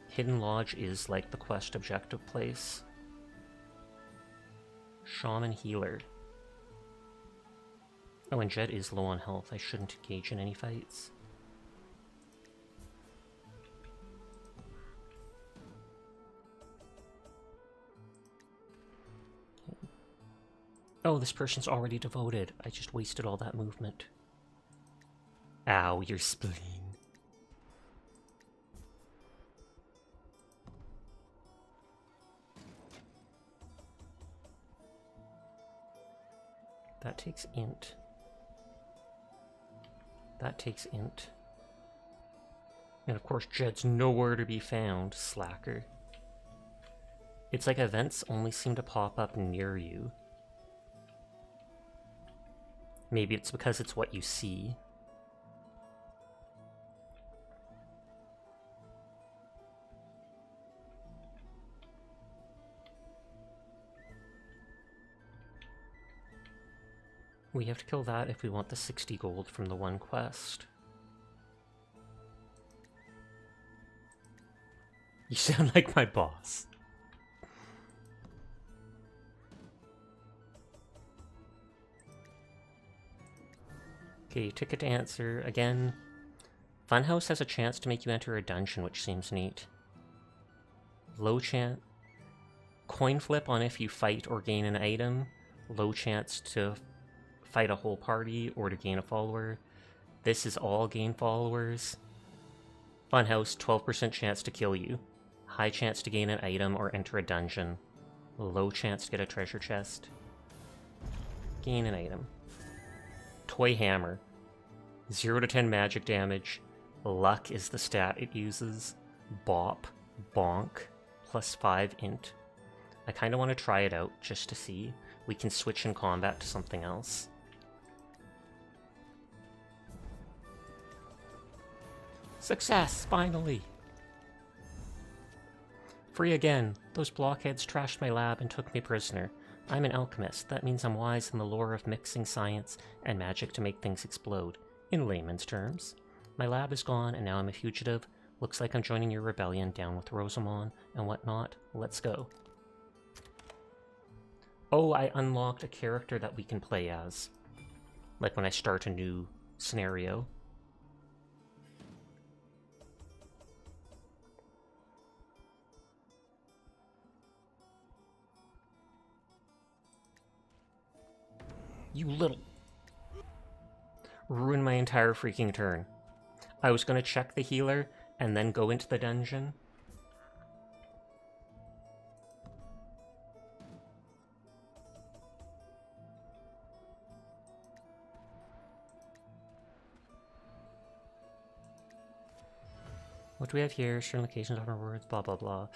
Hidden Lodge is like the quest objective place. Shaman Healer. Oh, and Jed is low on health. I shouldn't engage in any fights. Oh, this person's already devoted. I just wasted all that movement. Ow, your spleen. That takes int. That takes int. And of course, Jed's nowhere to be found, slacker. It's like events only seem to pop up near you. Maybe it's because it's what you see. We have to kill that if we want the 60 gold from the one quest. You sound like my boss. Okay, ticket to answer. Again, Funhouse has a chance to make you enter a dungeon, which seems neat. Low chance. Coin flip on if you fight or gain an item. Low chance to fight a whole party or to gain a follower. This is all gain followers. Funhouse, 12% chance to kill you. High chance to gain an item or enter a dungeon. Low chance to get a treasure chest. Gain an item. Toy Hammer. 0 to 10 magic damage. Luck is the stat it uses. Bop. Bonk. Plus 5 int. I kind of want to try it out just to see. We can switch in combat to something else. Success! Finally! Free again. Those blockheads trashed my lab and took me prisoner. I'm an alchemist. That means I'm wise in the lore of mixing science and magic to make things explode, in layman's terms. My lab is gone, and now I'm a fugitive. Looks like I'm joining your rebellion down with Rosamond and whatnot. Let's go. Oh, I unlocked a character that we can play as. Like when I start a new scenario. You little... Ruined my entire freaking turn. I was gonna check the healer and then go into the dungeon. What do we have here? Certain locations offer words, blah blah blah.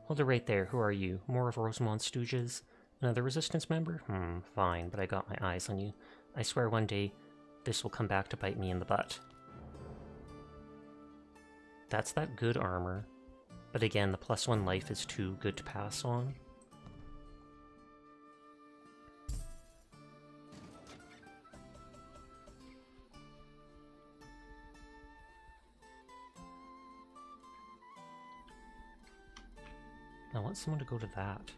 Hold it right there. Who are you? More of Rosamond's stooges? Another resistance member? Fine, but I got my eyes on you. I swear one day this will come back to bite me in the butt. That's that good armor. But again, the +1 life is too good to pass on. I want someone to go to that.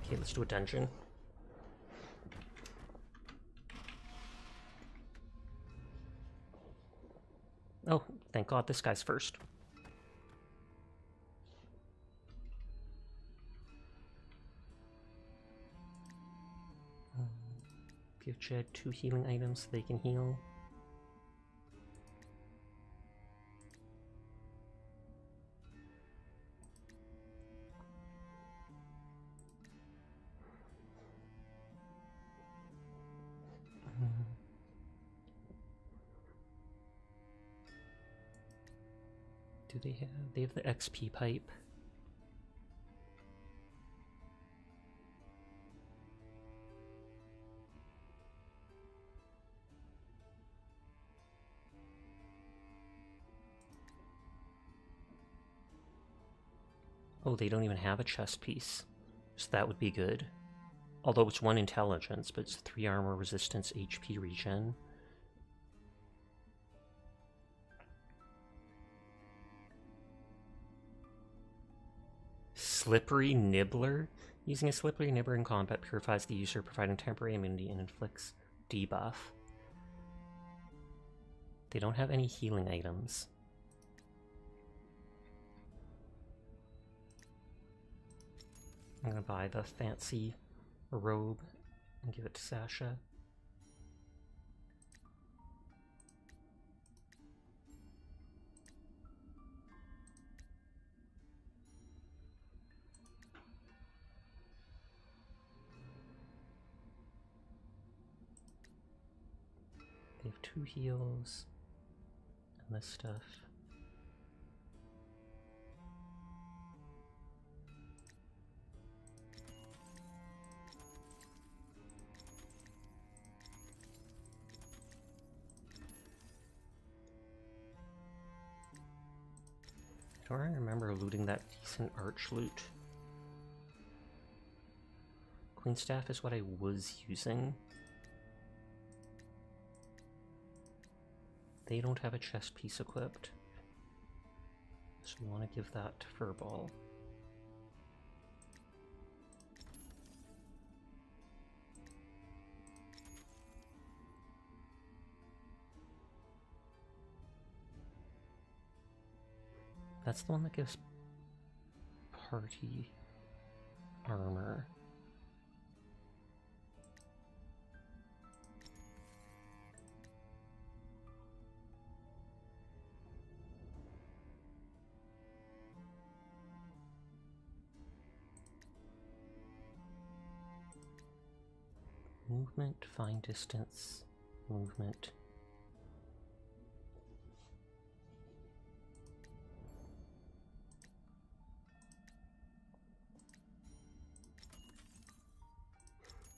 Okay, let's do a dungeon. Oh, thank God this guy's first. Give Jed 2 healing items so they can heal. Do they have? They have the XP pipe. Oh, they don't even have a chest piece. So that would be good. Although it's 1 intelligence, but it's 3 armor resistance, HP regen. Slippery Nibbler? Using a Slippery Nibbler in combat purifies the user, providing temporary immunity and inflicts debuff. They don't have any healing items. I'm gonna buy the fancy robe and give it to Sasha. They have 2 heals and this stuff. I don't remember looting that decent arch loot. Queen Staff is what I was using. They don't have a chest piece equipped. So we want to give that to Furball. That's the one that gives party armor. Movement, find distance, movement.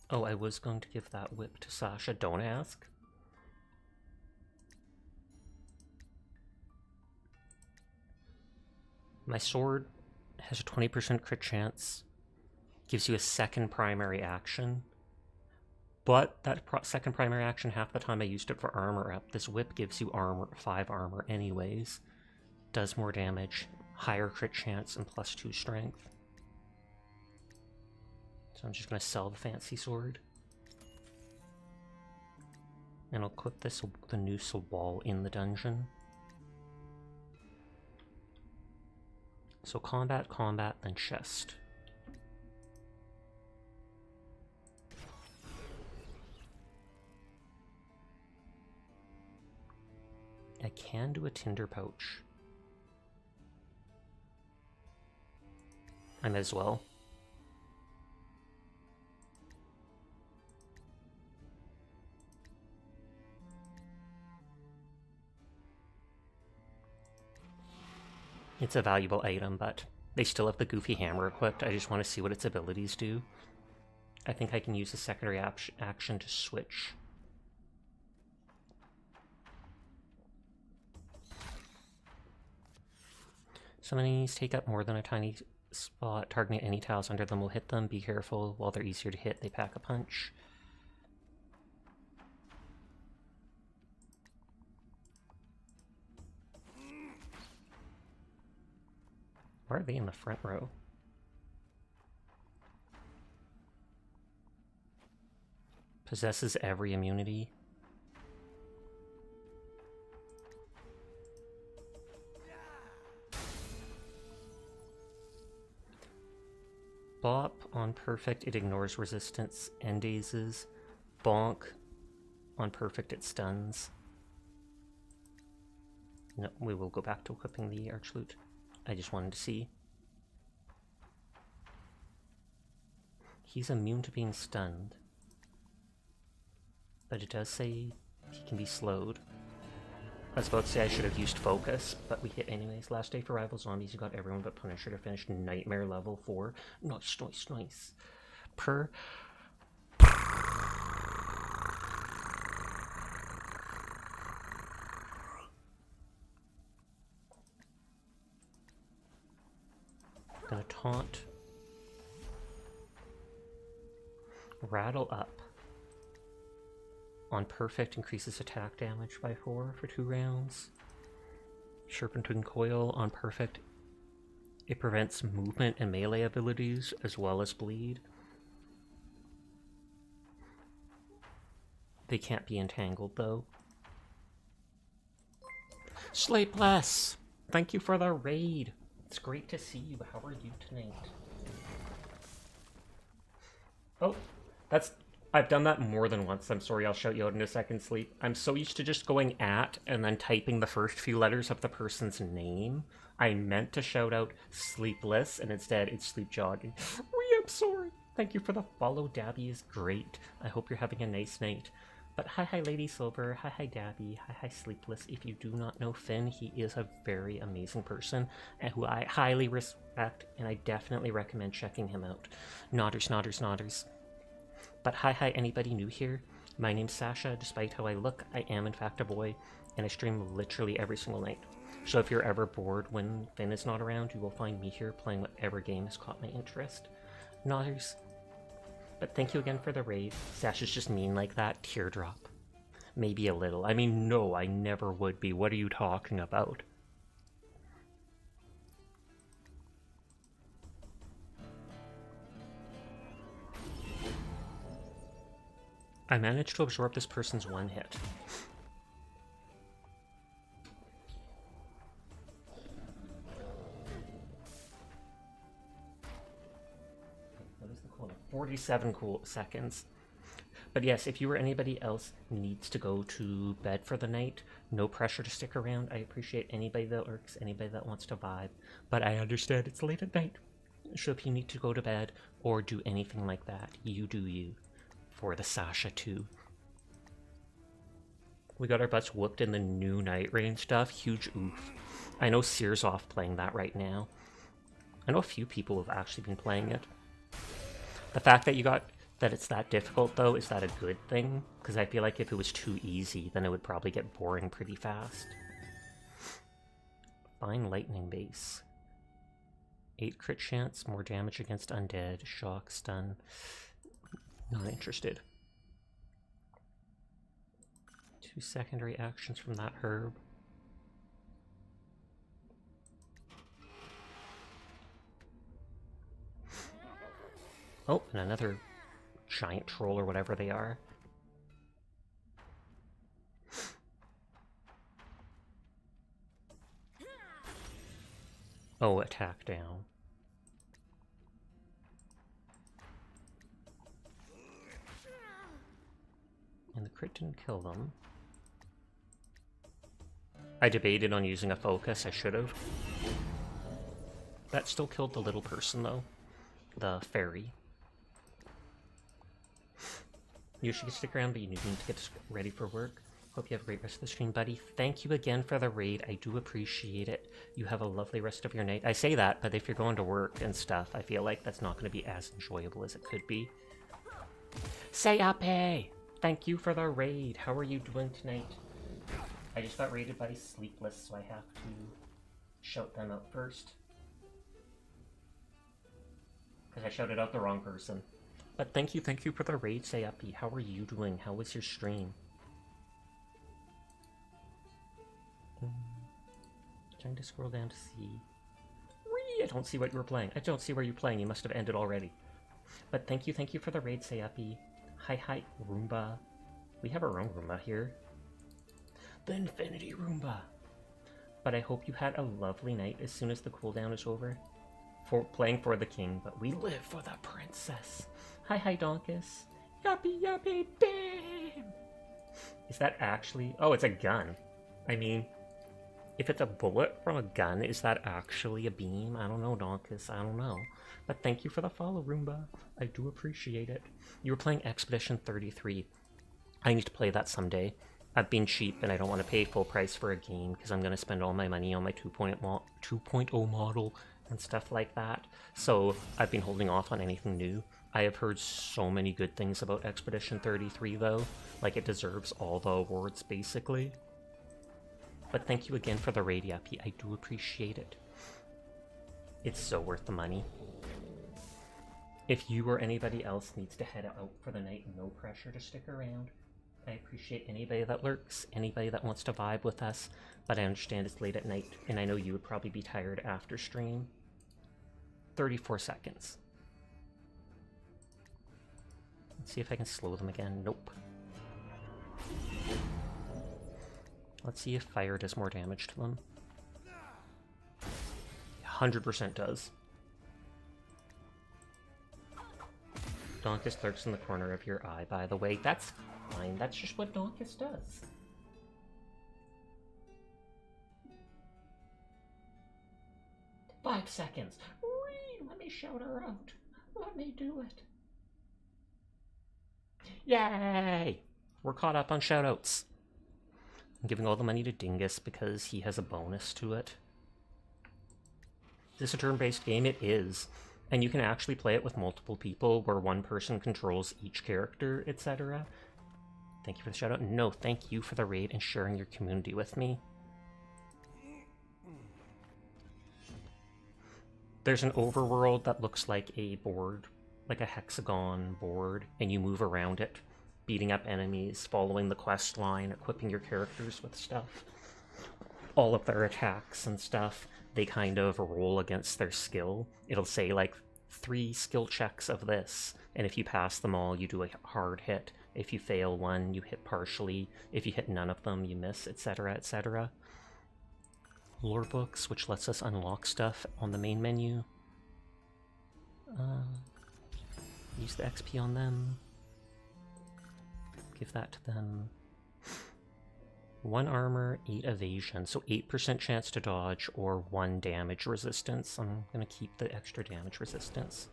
Oh, I was going to give that whip to Sasha, don't ask. My sword has a 20% crit chance, gives you a second primary action, but that second primary action, half the time I used it for armor up. This whip gives you armor, 5 armor anyways, does more damage, higher crit chance, and +2 strength. So I'm just going to sell the fancy sword. And I'll equip this, the new wall in the dungeon. So combat, combat, then chest. I can do a tinder pouch. I might as well. It's a valuable item, but they still have the goofy hammer equipped. I just want to see what its abilities do. I think I can use a secondary action to switch. Some enemies take up more than a tiny spot. Targeting any tiles under them will hit them. Be careful. While they're easier to hit, they pack a punch. Why are they in the front row? Possesses every immunity. Bop on perfect, it ignores resistance and dazes. Bonk on perfect, it stuns. No, we will go back to equipping the Archloot. I just wanted to see. He's immune to being stunned. But it does say he can be slowed. I was about to say I should have used focus, but we hit anyways. Last day for rival zombies, you got everyone but Punisher to finish Nightmare level 4. Nice, nice, nice. Gonna taunt. Rattle up. On perfect, increases attack damage by 4 for 2 rounds. Serpentine Coil on perfect. It prevents movement and melee abilities as well as bleed. They can't be entangled though. Sleepless! Thank you for the raid. It's great to see you. How are you tonight? Oh, I've done that more than once. I'm sorry, I'll shout you out in a second, Sleep. I'm so used to just going at and then typing the first few letters of the person's name. I meant to shout out Sleepless, and instead it's Sleep Jogging. I'm sorry. Thank you for the follow. Dabby is great. I hope you're having a nice night. But hi Lady Silver, hi Dabby, hi Sleepless. If you do not know Finn, he is a very amazing person and who I highly respect, and I definitely recommend checking him out. Nodders, nodders, nodders. But hi anybody new here. My name's Sasha. Despite how I look, I am in fact a boy, and I stream literally every single night. So if you're ever bored when Finn is not around, you will find me here playing whatever game has caught my interest. Nodders. But thank you again for the raid. Sasha's just mean like that. Teardrop. Maybe a little. I mean, no, I never would be. What are you talking about? I managed to absorb this person's one hit. What is the cooldown? 47 seconds. But yes, if you or anybody else needs to go to bed for the night, no pressure to stick around. I appreciate anybody that lurks, anybody that wants to vibe. But I understand it's late at night. So if you need to go to bed or do anything like that, you do you. For the Sasha too. We got our butts whooped in the new Night Rain stuff. Huge oof. I know Sear's off playing that right now. I know a few people have actually been playing it. The fact that it's that difficult though, is that a good thing? Because I feel like if it was too easy, then it would probably get boring pretty fast. Fine Lightning Base. 8 crit chance, more damage against undead, shock, stun. Not interested. 2 secondary actions from that herb. Oh, and another giant troll or whatever they are. Oh, attack down. And the crit didn't kill them. I debated on using a focus, I should have. That still killed the little person though. The fairy. You should stick around, but you need to get ready for work. Hope you have a great rest of the stream, buddy. Thank you again for the raid. I do appreciate it. You have a lovely rest of your night. I say that, but if you're going to work and stuff, I feel like that's not going to be as enjoyable as it could be. Sayape! Thank you for the raid. How are you doing tonight? I just got raided by Sleepless, so I have to shout them out first. Because I shouted out the wrong person. But thank you for the raid, Sayapi. How are you doing? How was your stream? Trying to scroll down to see. Whee! I don't see what you were playing. I don't see where you're playing. You must have ended already. But thank you for the raid, Sayapi. Hi, Roomba. We have our own Roomba here. The Infinity Roomba. But I hope you had a lovely night as soon as the cooldown is over. For playing for the king, but we live for the princess. Hi, Donkus. Yuppie, bam! Is that actually... Oh, it's a gun. I mean... If it's a bullet from a gun, is that actually a beam? I don't know, Donkus. I don't know. But thank you for the follow, Roomba. I do appreciate it. You were playing Expedition 33. I need to play that someday. I've been cheap and I don't want to pay full price for a game because I'm going to spend all my money on my 2.0 model and stuff like that. So I've been holding off on anything new. I have heard so many good things about Expedition 33 though. Like it deserves all the awards basically. But thank you again for the raid, Yappy. I do appreciate it. It's so worth the money. If you or anybody else needs to head out for the night, no pressure to stick around. I appreciate anybody that lurks, anybody that wants to vibe with us, but I understand it's late at night, and I know you would probably be tired after stream. 34 seconds. Let's see if I can slow them again. Nope. Let's see if fire does more damage to them. 100% does. Donkus lurks in the corner of your eye, by the way. That's fine. That's just what Donkus does. Five seconds. Whee! Let me shout her out. Let me do it. Yay! We're caught up on shoutouts. I'm giving all the money to Dingus because he has a bonus to it. Is this a turn-based game? It is. And you can actually play it with multiple people where one person controls each character, etc. Thank you for the shout-out. No, thank you for the raid and sharing your community with me. There's an overworld that looks like a board, like a hexagon board, and you move around it, beating up enemies, following the quest line, equipping your characters with stuff. All of their attacks and stuff, they kind of roll against their skill. It'll say like 3 skill checks of this, and if you pass them all, you do a hard hit. If you fail one, you hit partially. If you hit none of them, you miss, etc., etc. Lore books, which lets us unlock stuff on the main menu. Use the XP on them. Give that to them. 1 armor, 8 evasion, so 8% chance to dodge or 1 damage resistance. I'm gonna keep the extra damage resistance.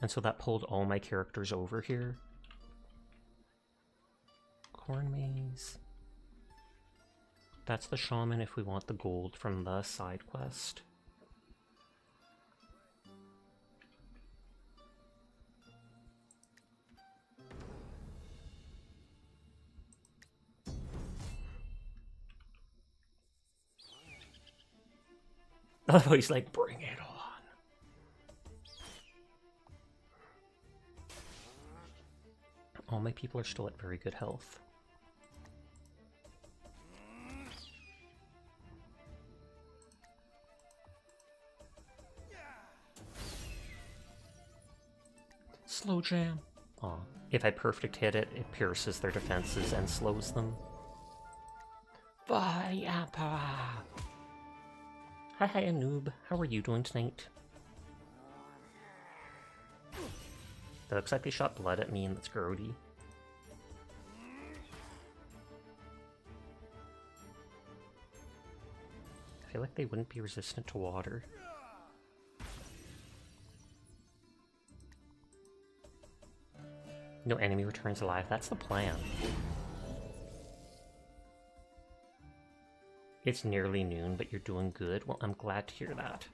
And so that pulled all my characters over here. Corn maze. That's the shaman if we want the gold from the side quest. Oh, he's like, bring it on. All my people are still at very good health. Slow jam. Aw. If I perfect hit it, it pierces their defenses and slows them. Vayapa! Hi, Anoob. How are you doing tonight? That looks like they shot blood at me and that's grody. I feel like they wouldn't be resistant to water. No enemy returns alive. That's the plan. It's nearly noon, but you're doing good. Well, I'm glad to hear that.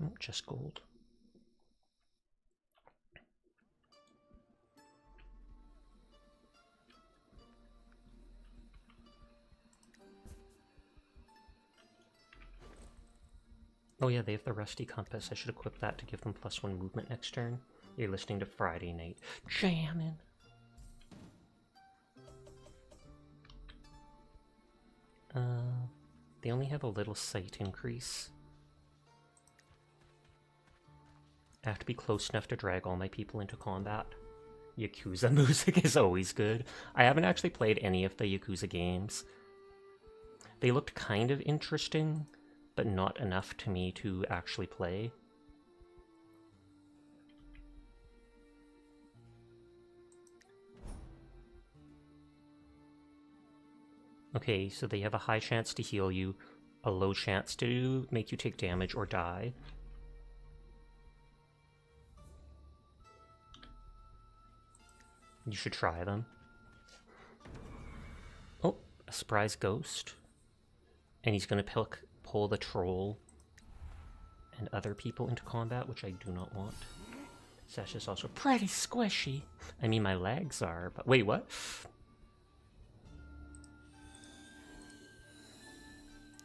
Oh, just gold. Oh yeah, they have the Rusty Compass. I should equip that to give them +1 movement next turn. You're listening to Friday Night Jammin'. They only have a little sight increase. I have to be close enough to drag all my people into combat. Yakuza music is always good. I haven't actually played any of the Yakuza games. They looked kind of interesting, but not enough to me to actually play. Okay, so they have a high chance to heal you, a low chance to make you take damage or die. You should try them. Oh, a surprise ghost. And he's going to pull the troll and other people into combat, which I do not want. Sasha's also pretty squishy. I mean, my legs are, but wait, what?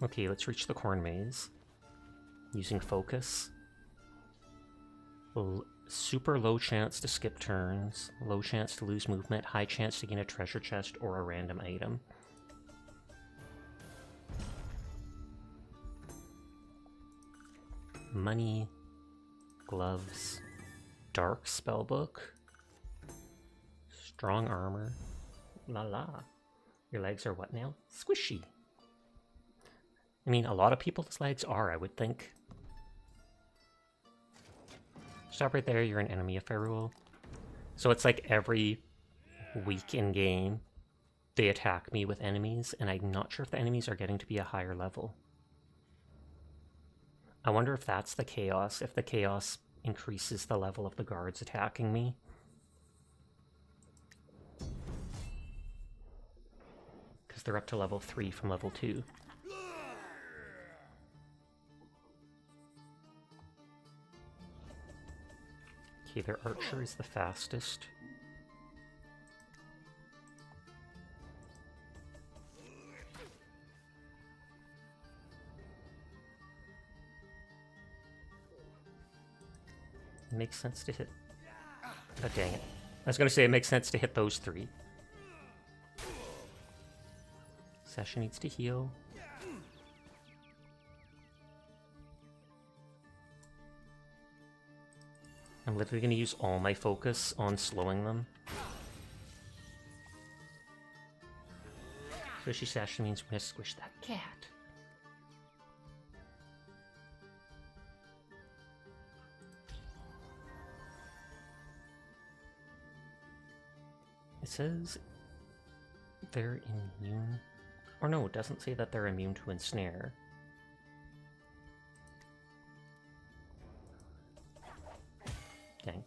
Okay, let's reach the corn maze. Using focus. Super low chance to skip turns, low chance to lose movement, high chance to gain a treasure chest or a random item. Money, gloves, dark spellbook, strong armor, la la. Your legs are what now? Squishy. I mean, a lot of people's legs are, I would think. Stop right there, you're an enemy of Ferrule. So it's like every week in game, they attack me with enemies, and I'm not sure if the enemies are getting to be a higher level. I wonder if that's the chaos, if the chaos increases the level of the guards attacking me. Because they're up to level 3 from level 2. Okay, their archer is the fastest. It makes sense to hit... Oh, dang it. I was gonna say it makes sense to hit those 3. Sasha needs to heal. I'm literally going to use all my focus on slowing them. Squishy Sasha means we're going to squish that cat. It says they're immune. Or no, it doesn't say that they're immune to ensnare. Dang.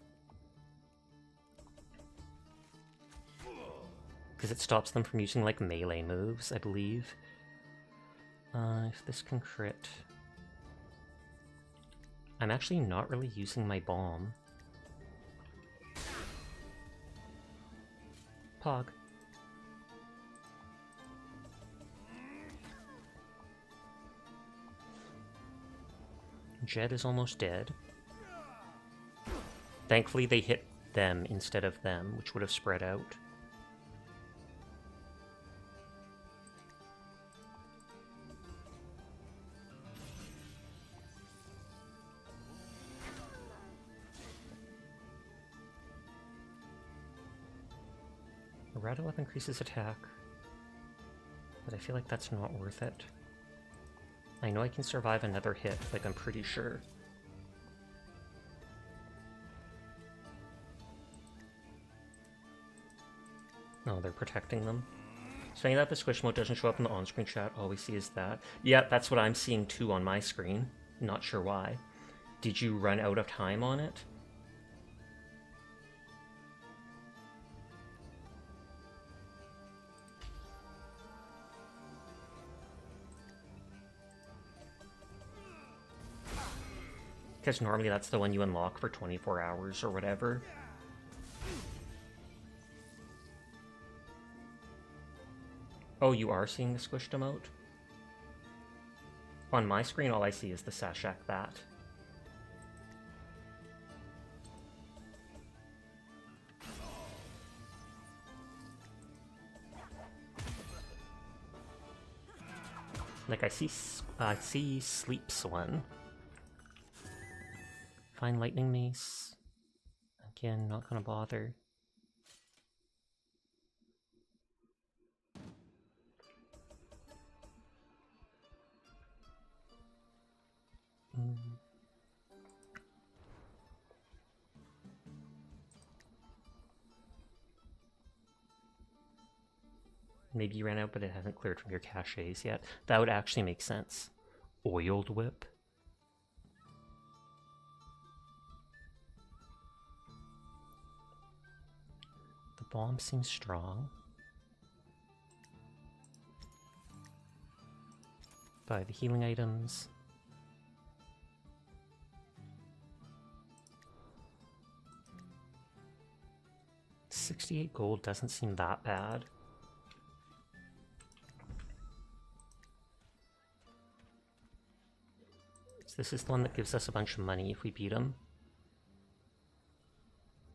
Because it stops them from using, like, melee moves, I believe. If this can crit... I'm actually not really using my bomb. Pog. Jed is almost dead. Thankfully they hit them instead of them, which would have spread out. The Rattle Up increases attack, but I feel like that's not worth it. I know I can survive another hit, like I'm pretty sure. Oh, they're protecting them. Saying that the squish mode doesn't show up in the on-screen chat, all we see is that. Yeah, that's what I'm seeing too on my screen. Not sure why. Did you run out of time on it? Because normally that's the one you unlock for 24 hours or whatever. Oh, you are seeing the squished emote? On my screen, all I see is the Sashak Bat. Like, I see Sleeps one. Fine Lightning Mace. Again, not gonna bother. Maybe you ran out, but it hasn't cleared from your caches yet. That would actually make sense. Oiled Whip. The bomb seems strong. Buy the healing items. $68 gold doesn't seem that bad. This is the one that gives us a bunch of money if we beat them.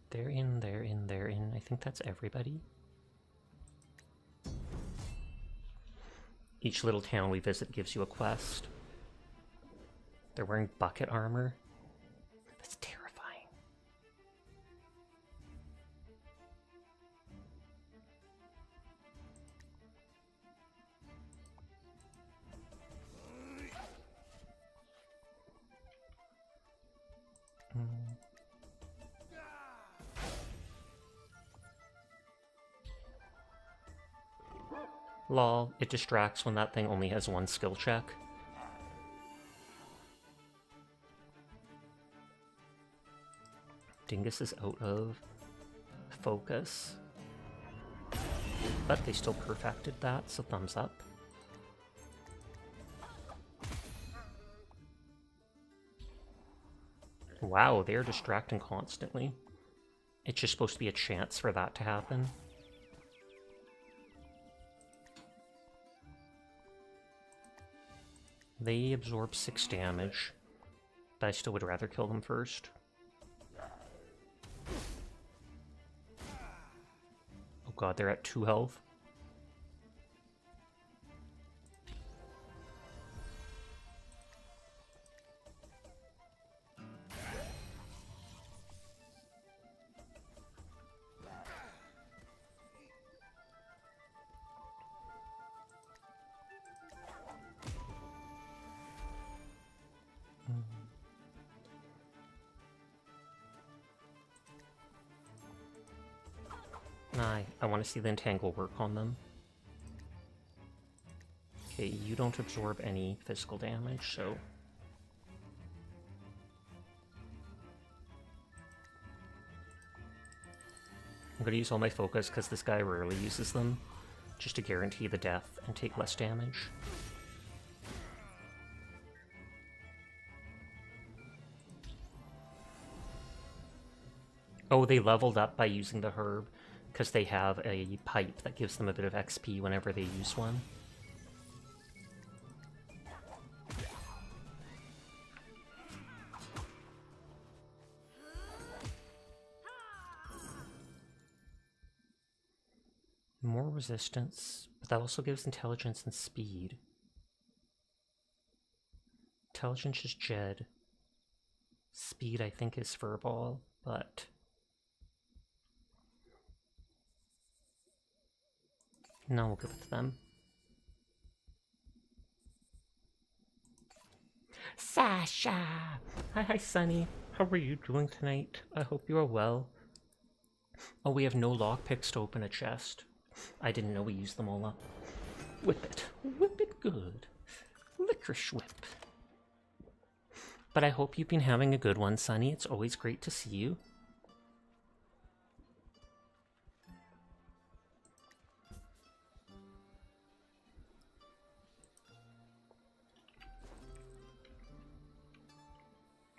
They're in, they're in, they're in. I think that's everybody. Each little town we visit gives you a quest. They're wearing bucket armor. That's terrifying. Lol, it distracts when that thing only has one skill check. Dingus is out of focus. But they still perfected that, so thumbs up. Wow, they're distracting constantly. It's just supposed to be a chance for that to happen. They absorb 6 damage, but I still would rather kill them first. Oh god, they're at 2 health. I want to see the entangle work on them. Okay, you don't absorb any physical damage, so... I'm gonna use all my focus because this guy rarely uses them, just to guarantee the death and take less damage. Oh, they leveled up by using the herb, because they have a pipe that gives them a bit of XP whenever they use one. More resistance, but that also gives intelligence and speed. Intelligence is Jed. Speed, I think, is Furball, but... no, we'll give it to them. Sasha! Hi, Sunny. How are you doing tonight? I hope you are well. Oh, we have no lockpicks to open a chest. I didn't know we used them all up. Whip it. Whip it good. Licorice whip. But I hope you've been having a good one, Sunny. It's always great to see you.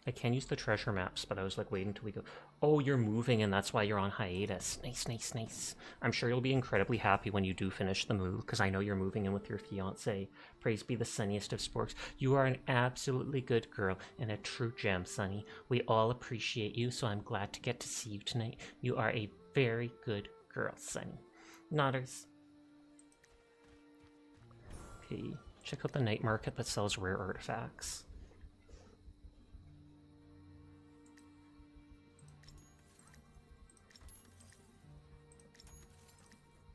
I can use the treasure maps, but I was like waiting until we go. Oh, you're moving and that's why you're on hiatus. Nice, nice, nice. I'm sure you'll be incredibly happy when you do finish the move, because I know you're moving in with your fiance. Praise be the sunniest of sporks. You are an absolutely good girl and a true gem, Sunny. We all appreciate you, so I'm glad to get to see you tonight. You are a very good girl, Sunny. Nodders. Okay, check out the night market that sells rare artifacts.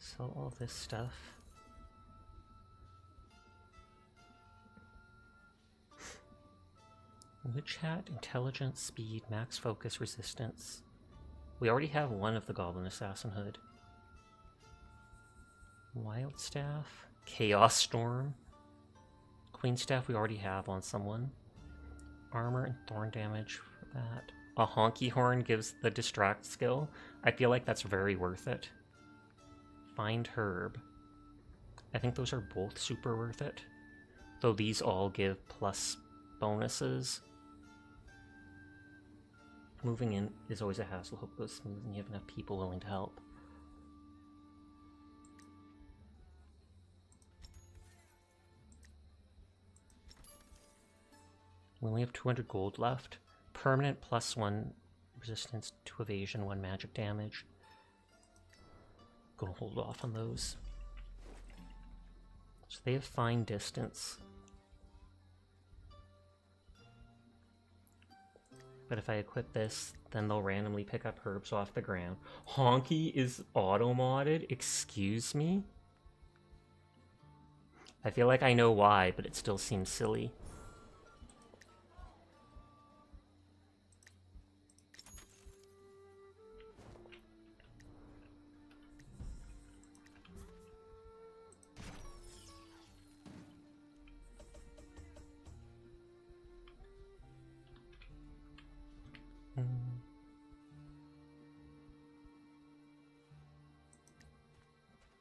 Sell all this stuff. Witch hat, intelligence, speed, max focus, resistance. We already have one of the Goblin Assassin Hood. Wild Staff, Chaos Storm. Queen Staff we already have on someone. Armor and thorn damage for that. A Honky Horn gives the distract skill. I feel like that's very worth it. Find Herb. I think those are both super worth it. Though these all give plus bonuses. Moving in is always a hassle. Hope it goes smooth and you have enough people willing to help. We only have 200 gold left. Permanent +1 resistance to evasion, 1 magic damage. Gonna hold off on those. So they have fine distance. But if I equip this, then they'll randomly pick up herbs off the ground. Honky is auto-modded? Excuse me? I feel like I know why, but it still seems silly.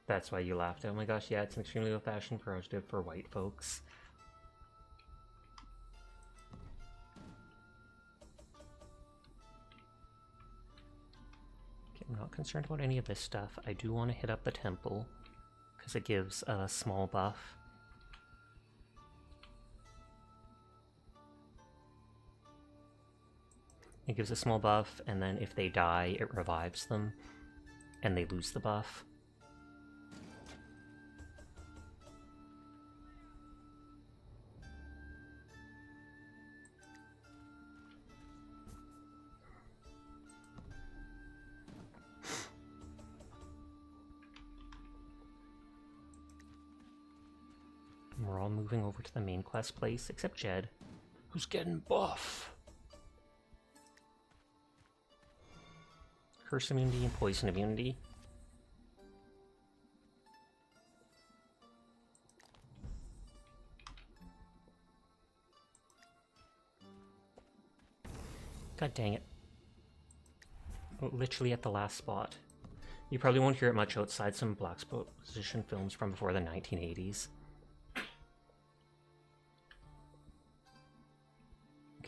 That's why you laughed. Oh my gosh, yeah, it's an extremely old-fashioned prerogative for white folks. Okay, I'm not concerned about any of this stuff. I do want to hit up the temple, because it gives a small buff. It gives a small buff, and then if they die, it revives them, and they lose the buff. We're all moving over to the main quest place, except Jed, who's getting buff. Curse immunity and poison immunity. God dang it. Literally at the last spot. You probably won't hear it much outside some blaxposition films from before the 1980s.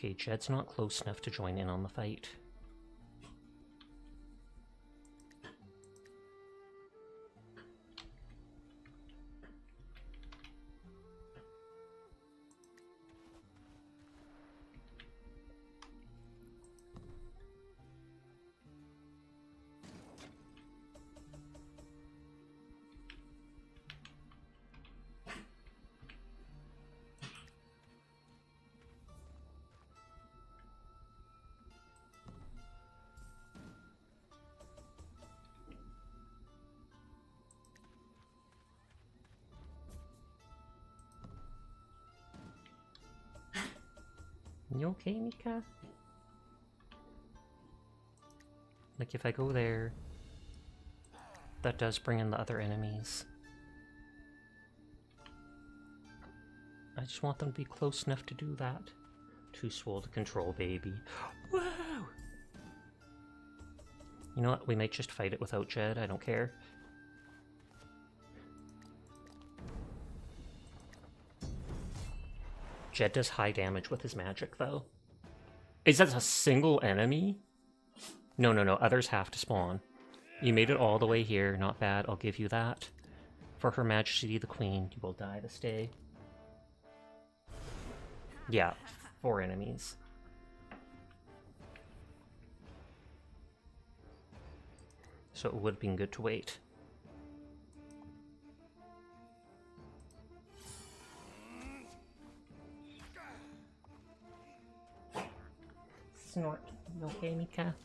Okay, Jed's not close enough to join in on the fight. You okay, Mika? Like, if I go there, that does bring in the other enemies. I just want them to be close enough to do that. too swole to control, baby. Whoa! You know what? We might just fight it without Jed. I don't care. Jed does high damage with his magic, though. Is that a single enemy? No, no, no. Others have to spawn. You made it all the way here. Not bad. I'll give you that. For Her Majesty the Queen, you will die this day. Yeah, 4 enemies. So it would have been good to wait. Snort. You okay, Mika?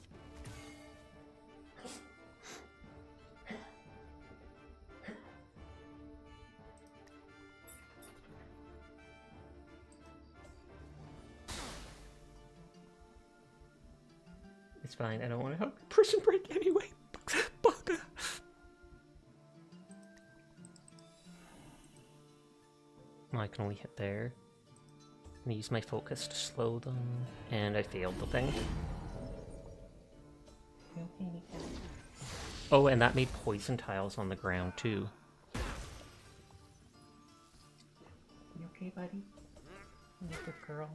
It's fine, I don't want to help Prison Break anyway. Bugger. Oh, I can only hit there. I'm gonna use my focus to slow them, and I failed the thing. Oh, and that made poison tiles on the ground too. You okay, buddy? You're a good girl.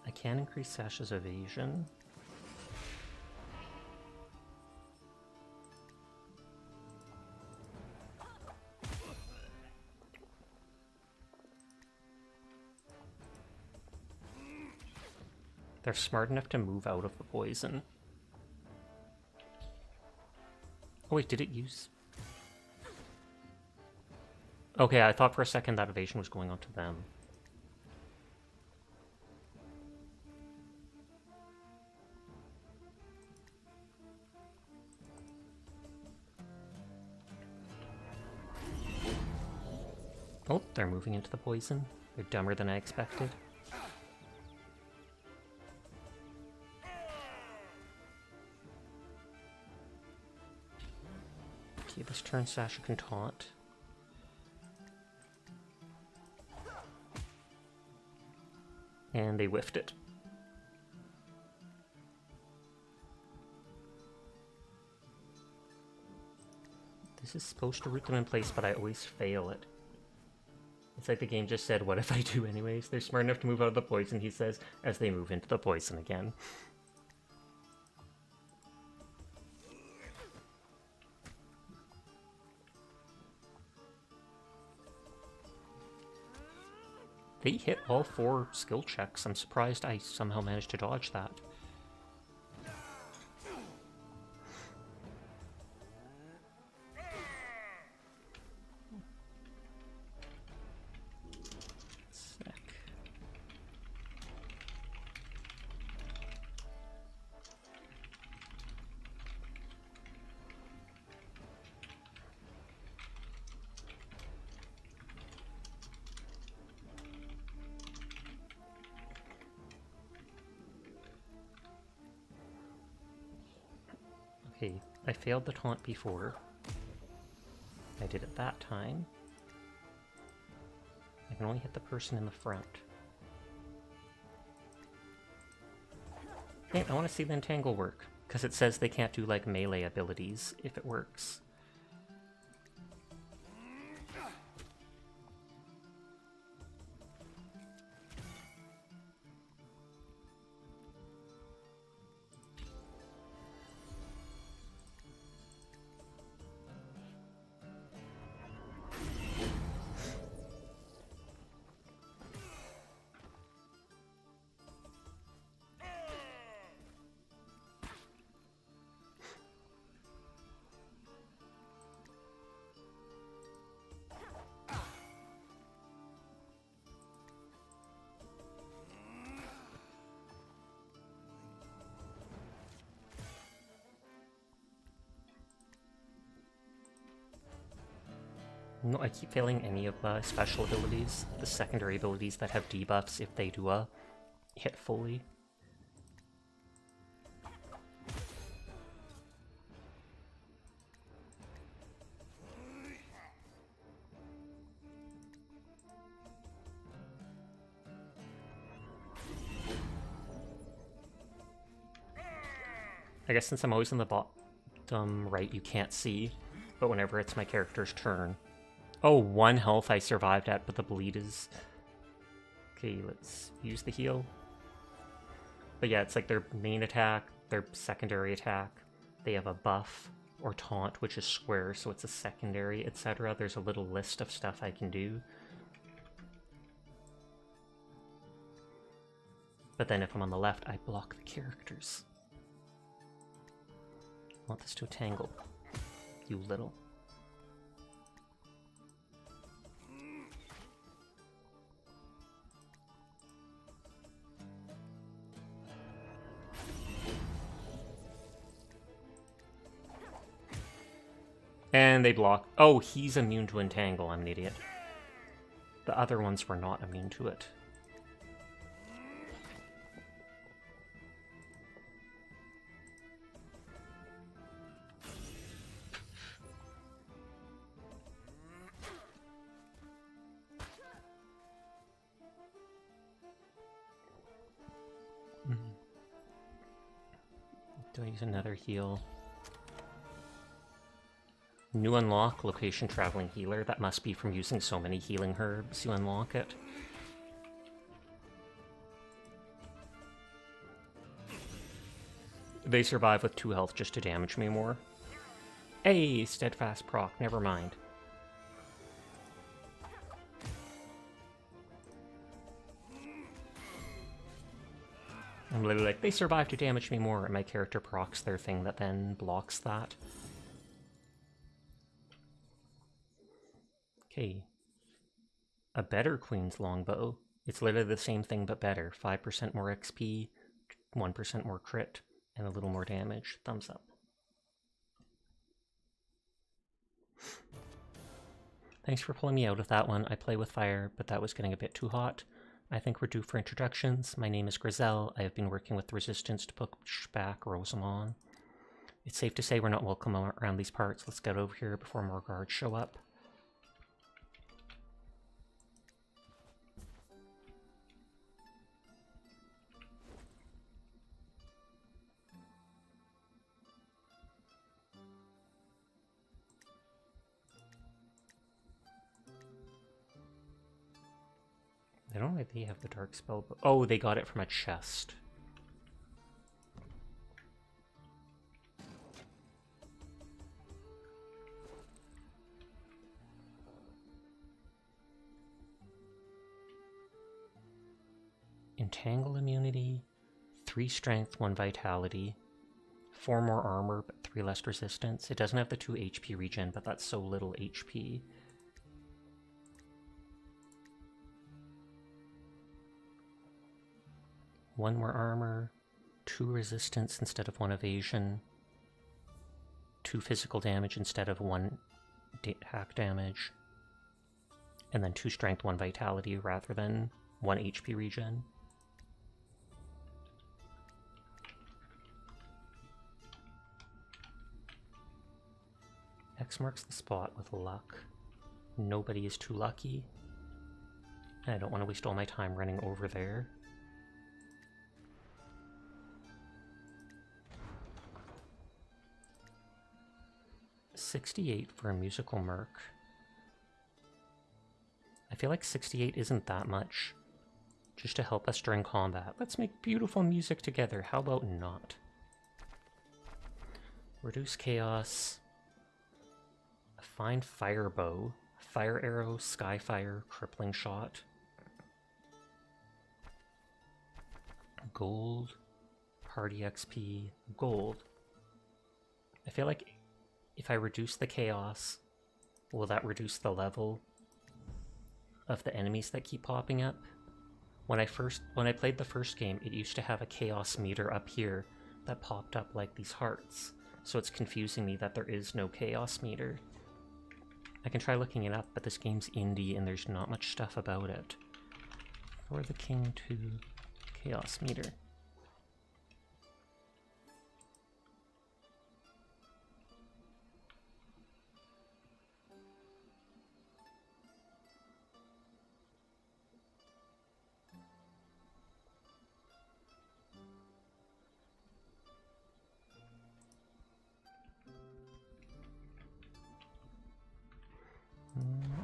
I can increase Sasha's evasion. They're smart enough to move out of the poison. Oh wait, did it use... Okay, I thought for a second that evasion was going on to them. Oh, they're moving into the poison. They're dumber than I expected. Okay, this turn Sasha can taunt. And they whiffed it. This is supposed to root them in place, but I always fail it. It's like the game just said, what if I do anyways? They're smart enough to move out of the poison, he says, as they move into the poison again. They hit all 4 skill checks. I'm surprised I somehow managed to dodge that. Okay, I failed the taunt before. I did it that time. I can only hit the person in the front. Hey, I want to see the entangle work, because it says they can't do like melee abilities if it works. No, I keep failing any of the special abilities, the secondary abilities that have debuffs if they do a hit fully. I guess since I'm always in the bottom right, you can't see. But whenever it's my character's turn... Oh, 1 health I survived at, but the bleed is... Okay, let's use the heal. But yeah, it's like their main attack, their secondary attack. They have a buff or taunt, which is square, so it's a secondary, etc. There's a little list of stuff I can do. But then if I'm on the left, I block the characters. I want this to tangle, you little. And they block. Oh, he's immune to entangle. I'm an idiot. The other ones were not immune to it. Do I use another heal? New unlock, location traveling healer. That must be from using so many healing herbs you unlock it. They survive with 2 health just to damage me more. Hey, steadfast proc, never mind. I'm literally like, they survive to damage me more, and my character procs their thing that then blocks that. Okay. A better Queen's Longbow. It's literally the same thing but better. 5% more XP, 1% more crit, and a little more damage. Thumbs up. Thanks for pulling me out of that one. I play with fire, but that was getting a bit too hot. I think we're due for introductions. My name is Grizel. I have been working with Resistance to push back Rosamon. It's safe to say we're not welcome around these parts. Let's get over here before more guards show up. I don't know if they have the dark spell, but oh, they got it from a chest. Entangle immunity, 3 strength, 1 vitality, 4 more armor, but 3 less resistance. It doesn't have the 2 HP regen, but that's so little HP. One more armor, 2 resistance instead of 1 evasion, 2 physical damage instead of 1 hack damage, and then 2 strength, 1 vitality rather than 1 HP regen. X marks the spot with luck. Nobody is too lucky. I don't want to waste all my time running over there. $68 for a musical merc. I feel like 68 isn't that much. Just to help us during combat. Let's make beautiful music together. How about not? Reduce chaos. A fine fire bow. Fire arrow, skyfire, crippling shot. Gold. Party XP. Gold. I feel like if I reduce the chaos, will that reduce the level of the enemies that keep popping up? When I played the first game, it used to have a chaos meter up here that popped up like these hearts. So it's confusing me that there is no chaos meter. I can try looking it up, but this game's indie and there's not much stuff about it. For the King 2 chaos meter.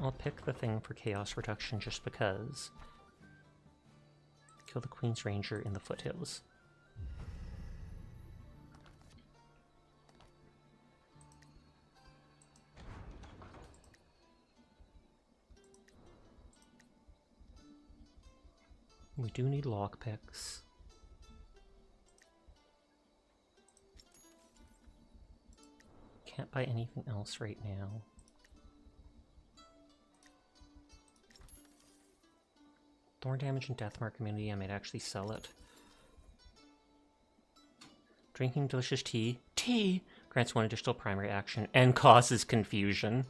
I'll pick the thing for chaos reduction just because. Kill the Queen's Ranger in the foothills. We do need lockpicks. Can't buy anything else right now. Thorn damage and Deathmark immunity, I might actually sell it. Drinking delicious tea. Tea! Grants 1 additional primary action and causes confusion.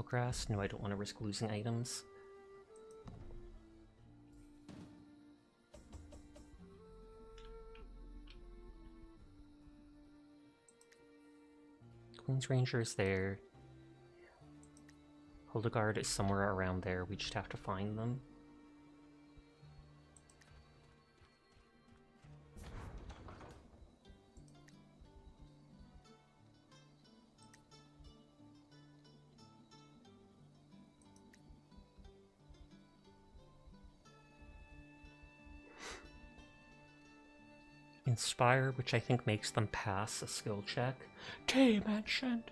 Grass? No, I don't want to risk losing items. Queen's Ranger is there. Hildegard is somewhere around there. We just have to find them. Inspire, which I think makes them pass a skill check. T mentioned.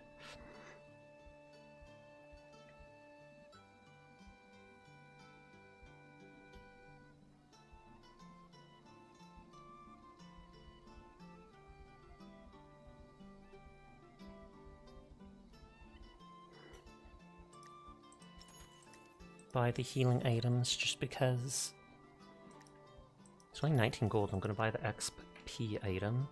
Buy the healing items just because. It's only 19 gold. I'm going to buy the XP item.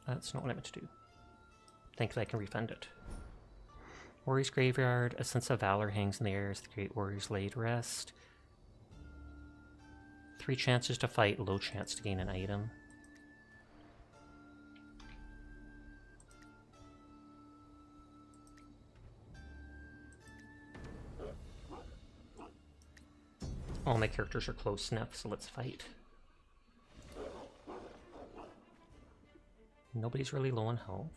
That's not what I meant to do. Thankfully, I can refund it. Warrior's Graveyard. A sense of valor hangs in the air as the great warriors lay to rest. 3 chances to fight, low chance to gain an item. All my characters are close enough, so let's fight. Nobody's really low on health.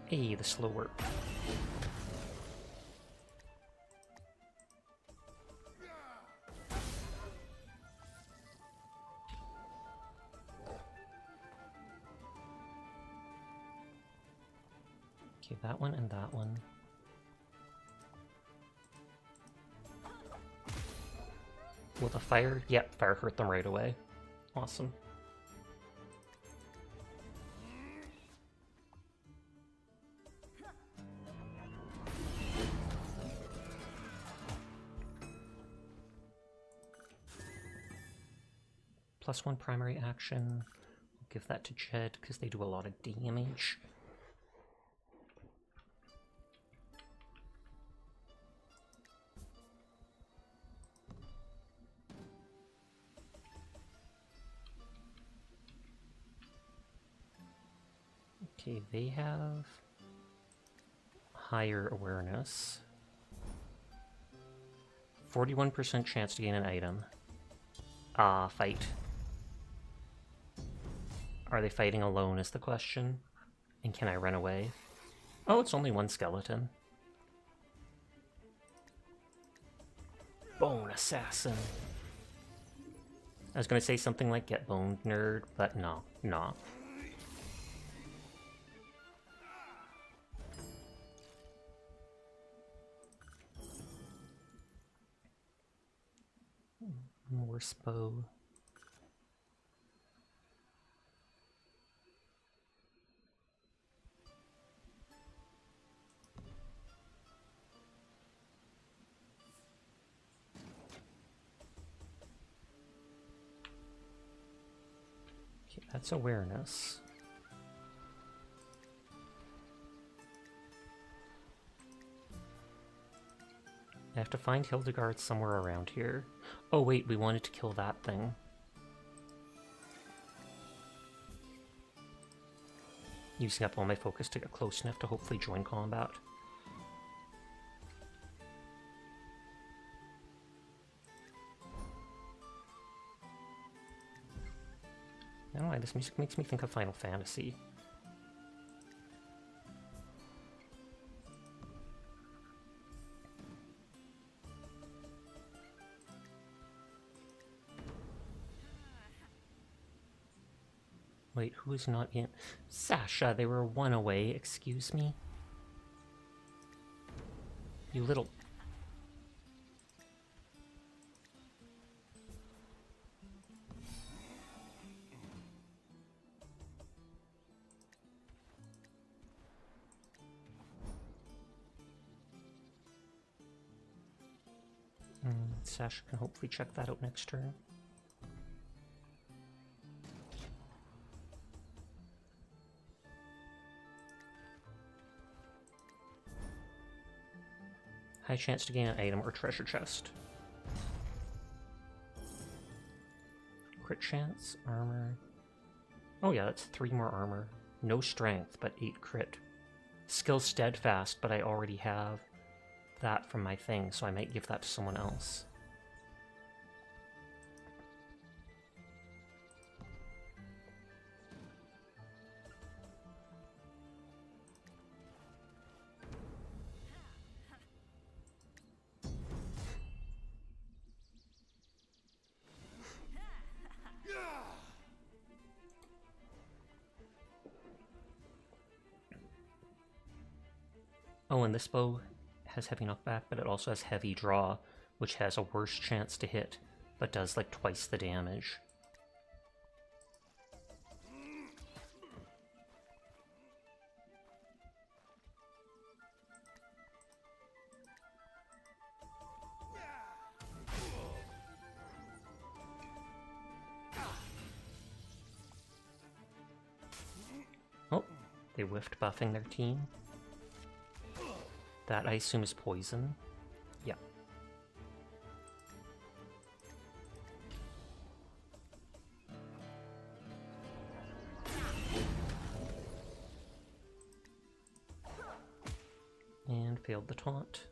Hey, the slow work. Okay, that one and that one. Will the fire? Yep, fire hurt them right away. Awesome. +1 primary action. I'll give that to Jed because they do a lot of damage. Okay, they have higher awareness. 41% chance to gain an item. Fight. Are they fighting alone is the question. And can I run away? Oh, it's only 1 skeleton. Bone Assassin. I was gonna say something like get boned, nerd, but no, nah. Morse bow. Okay, that's awareness. have to find Hildegard somewhere around here. Oh wait, we wanted to kill that thing. Using up all my focus to get close enough to hopefully join combat. I don't know why this music makes me think of Final Fantasy. Wait, who is not in? Sasha, they were one away, excuse me? You little... Sasha can hopefully check that out next turn. High chance to gain an item or treasure chest. Crit chance, armor. Oh yeah, that's 3 more armor. No strength, but 8 crit. Skill steadfast, but I already have that from my thing, so I might give that to someone else. Oh, and this bow has heavy knockback, but it also has heavy draw, which has a worse chance to hit, but does like twice the damage. Oh, they whiffed buffing their team. That, I assume, is poison. Yeah. And failed the taunt.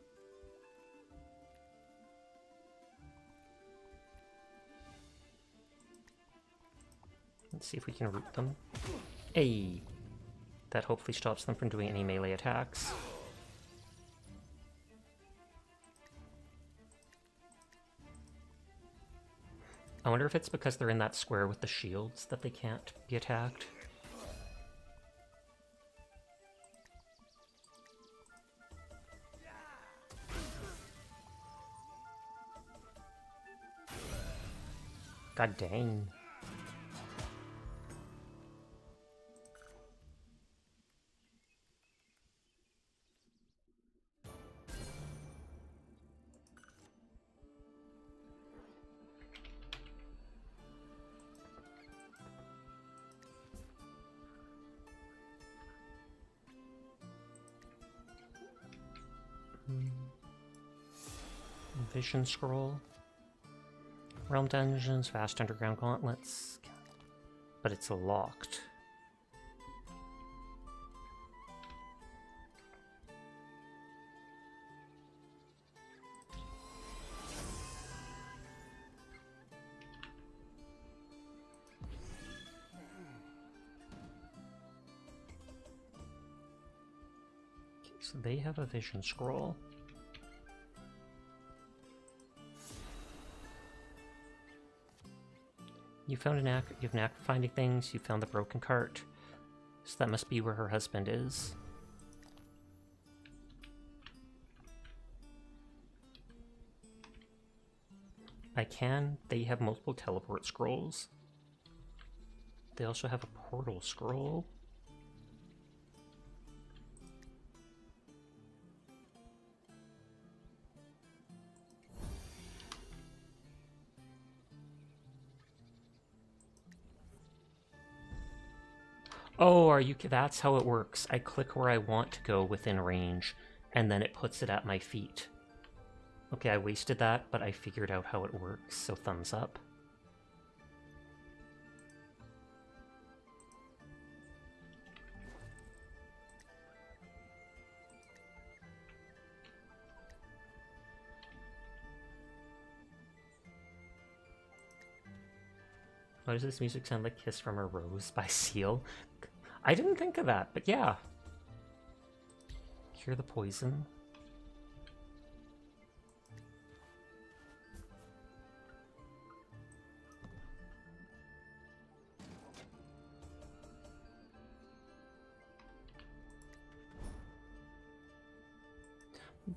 Let's see if we can root them. Hey! That hopefully stops them from doing any melee attacks. I wonder if it's because they're in that square with the shields that they can't be attacked. God dang. Vision Scroll. Realm Dungeons, Vast Underground Gauntlets. But it's locked. Okay, so they have a Vision Scroll. You found a knack. You have knack for finding things. You found the broken cart. So that must be where her husband is. They have multiple teleport scrolls. They also have a portal scroll. Oh, that's how it works. I click where I want to go within range, and then it puts it at my feet. Okay, I wasted that, but I figured out how it works, so thumbs up. Why does this music sound like Kiss from a Rose by Seal? I didn't think of that, but yeah. Cure the poison.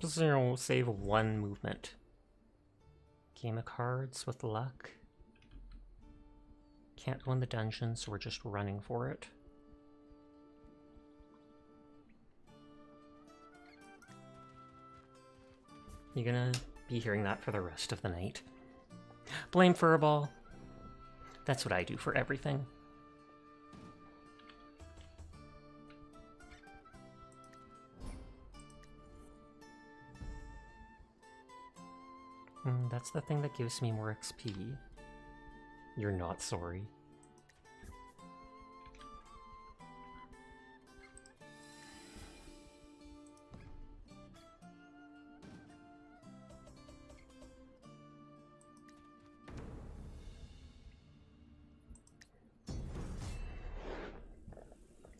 Zero, save one movement. Game of cards with luck. Can't go in the dungeon, so we're just running for it. You're gonna be hearing that for the rest of the night. Blame Furball. That's what I do for everything. That's the thing that gives me more XP. You're not sorry.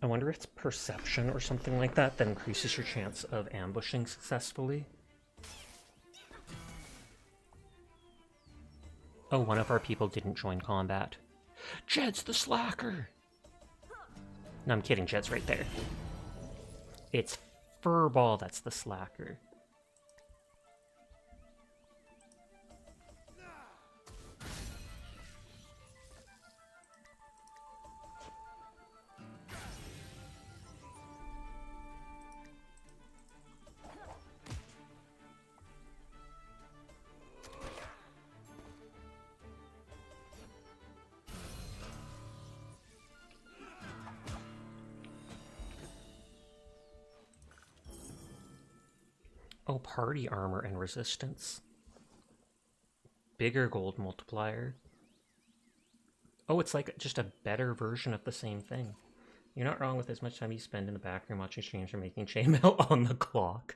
I wonder if it's perception or something like that that increases your chance of ambushing successfully. Oh, one of our people didn't join combat. Jed's the slacker! No, I'm kidding, Jed's right there. It's Furball that's the slacker. Oh, party armor and resistance. Bigger gold multiplier. Oh, it's like just a better version of the same thing. You're not wrong with as much time you spend in the back room watching streams or making chainmail on the clock.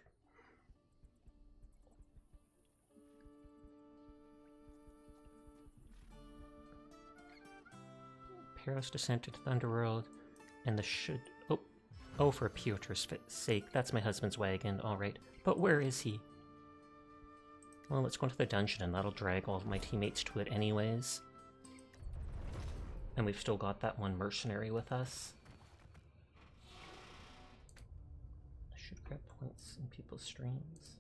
Peril's descent into the underworld and the should... Oh, for Piotr's sake, that's my husband's wagon, alright. But where is he? Well, let's go into the dungeon and that'll drag all of my teammates to it anyways. And we've still got that one mercenary with us. I should grab points in people's streams.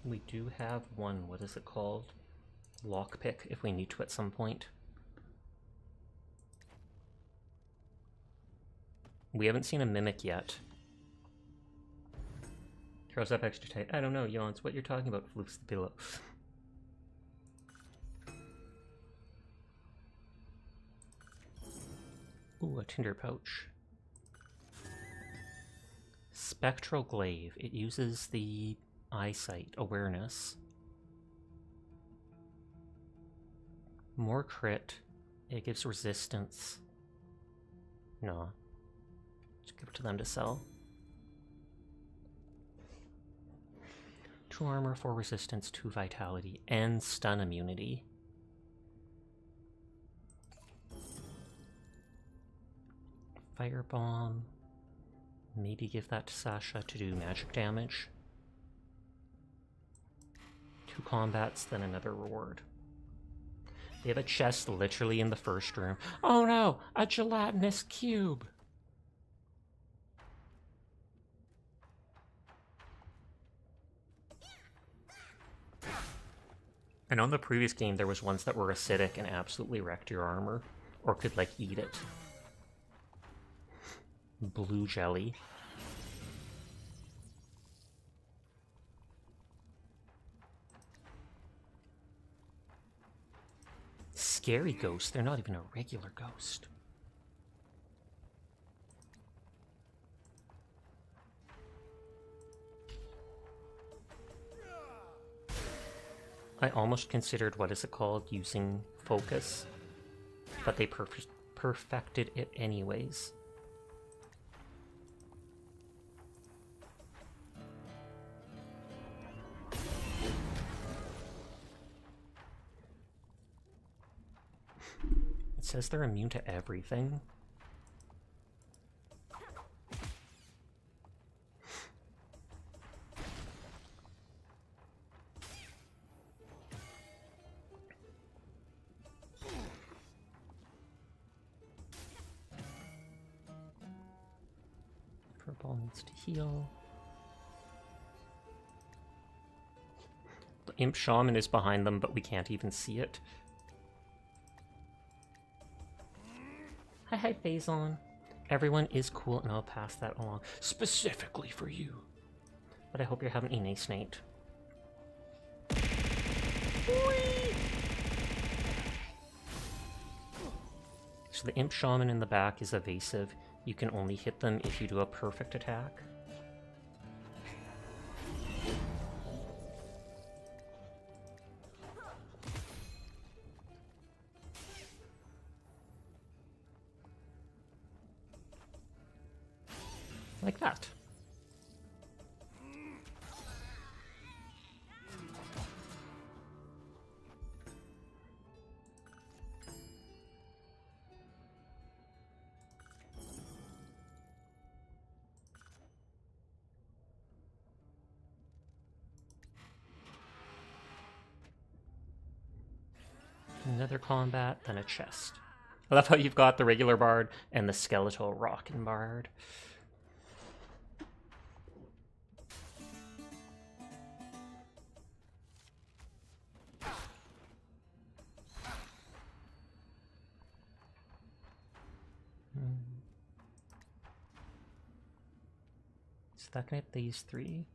We do have one, what is it called? Lockpick, if we need to at some point. We haven't seen a mimic yet. Curls up extra tight. I don't know, yawns. What you're talking about floofs the pillow. Ooh, a tinder pouch. Spectral Glaive. It uses the eyesight awareness. More crit. It gives resistance. No. Just give it to them to sell. 2 armor, 4 resistance, 2 vitality, and stun immunity. Firebomb. Maybe give that to Sasha to do magic damage. 2 combats, then another reward. They have a chest literally in the first room. Oh no! A gelatinous cube! And on the previous game, there was ones that were acidic and absolutely wrecked your armor. Or could, like, eat it. Blue jelly. Scary ghost. They're not even a regular ghost. I almost considered, what is it called, using focus, but they perfected it anyways. It says they're immune to everything. Furball needs to heal. The Imp Shaman is behind them, but we can't even see it. Hi, Phazon. Everyone is cool, and I'll pass that along specifically for you. But I hope you're having a nice night. So the Imp Shaman in the back is evasive. You can only hit them if you do a perfect attack. Like that. Another combat, then a chest. I love how you've got the regular bard and the skeletal rockin' bard. So that can hit these three.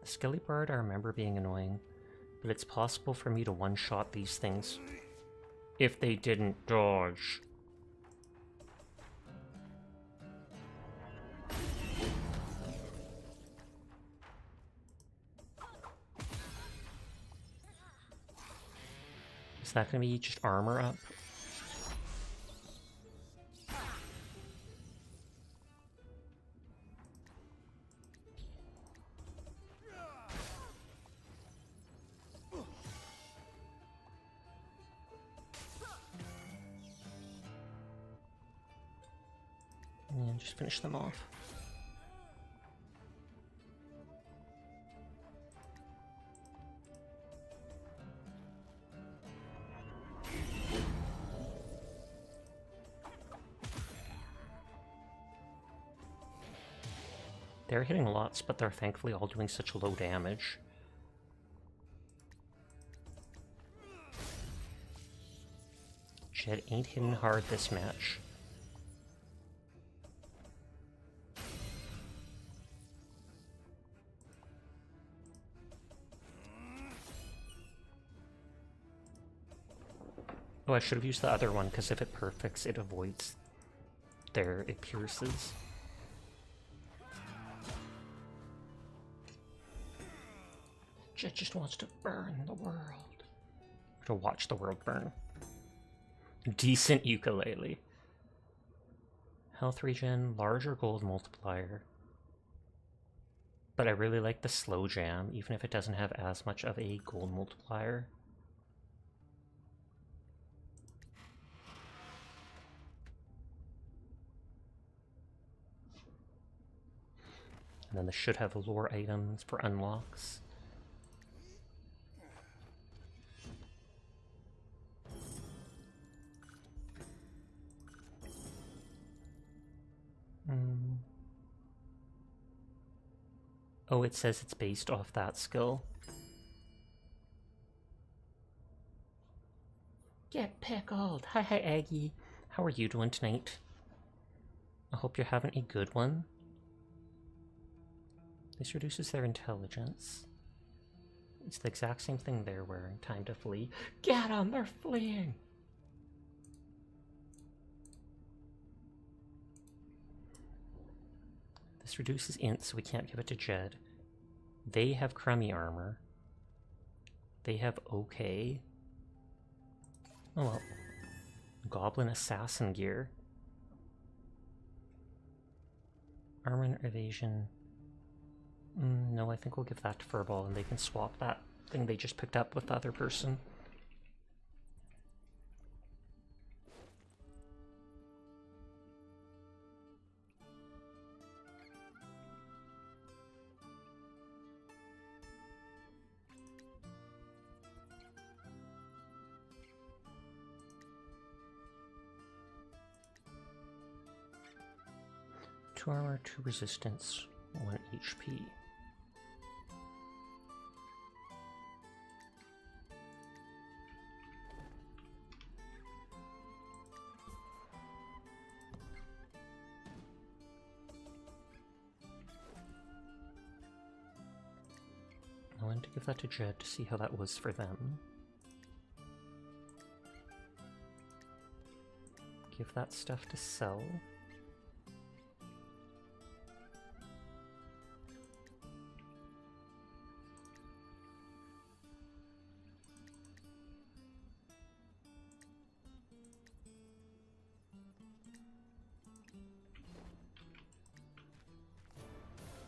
The Skelly Bard I remember being annoying, but it's possible for me to one-shot these things if they didn't dodge. Is that going to be just armor up? And just finish them off. They're hitting lots, but they're thankfully all doing such low damage. Jed ain't hitting hard this match. Oh, I should have used the other one, because if it perfects, it avoids it pierces. Jed just wants to burn the world. To watch the world burn. Decent ukulele. Health regen, larger gold multiplier. But I really like the slow jam, even if it doesn't have as much of a gold multiplier. And then this should have lore items for unlocks. Oh, it says it's based off that skill. Get pickled! Hi, Aggie. How are you doing tonight? I hope you're having a good one. This reduces their intelligence. It's the exact same thing they're wearing. Time to flee. Get them! They're fleeing! This reduces int, so we can't give it to Jed. They have crummy armor. They have okay. Oh well. Goblin assassin gear. Armor and evasion. No, I think we'll give that to Furball and they can swap that thing they just picked up with the other person. Two armor, 2 resistance, 1 HP. I wanted to give that to Jed to see how that was for them. Give that stuff to sell.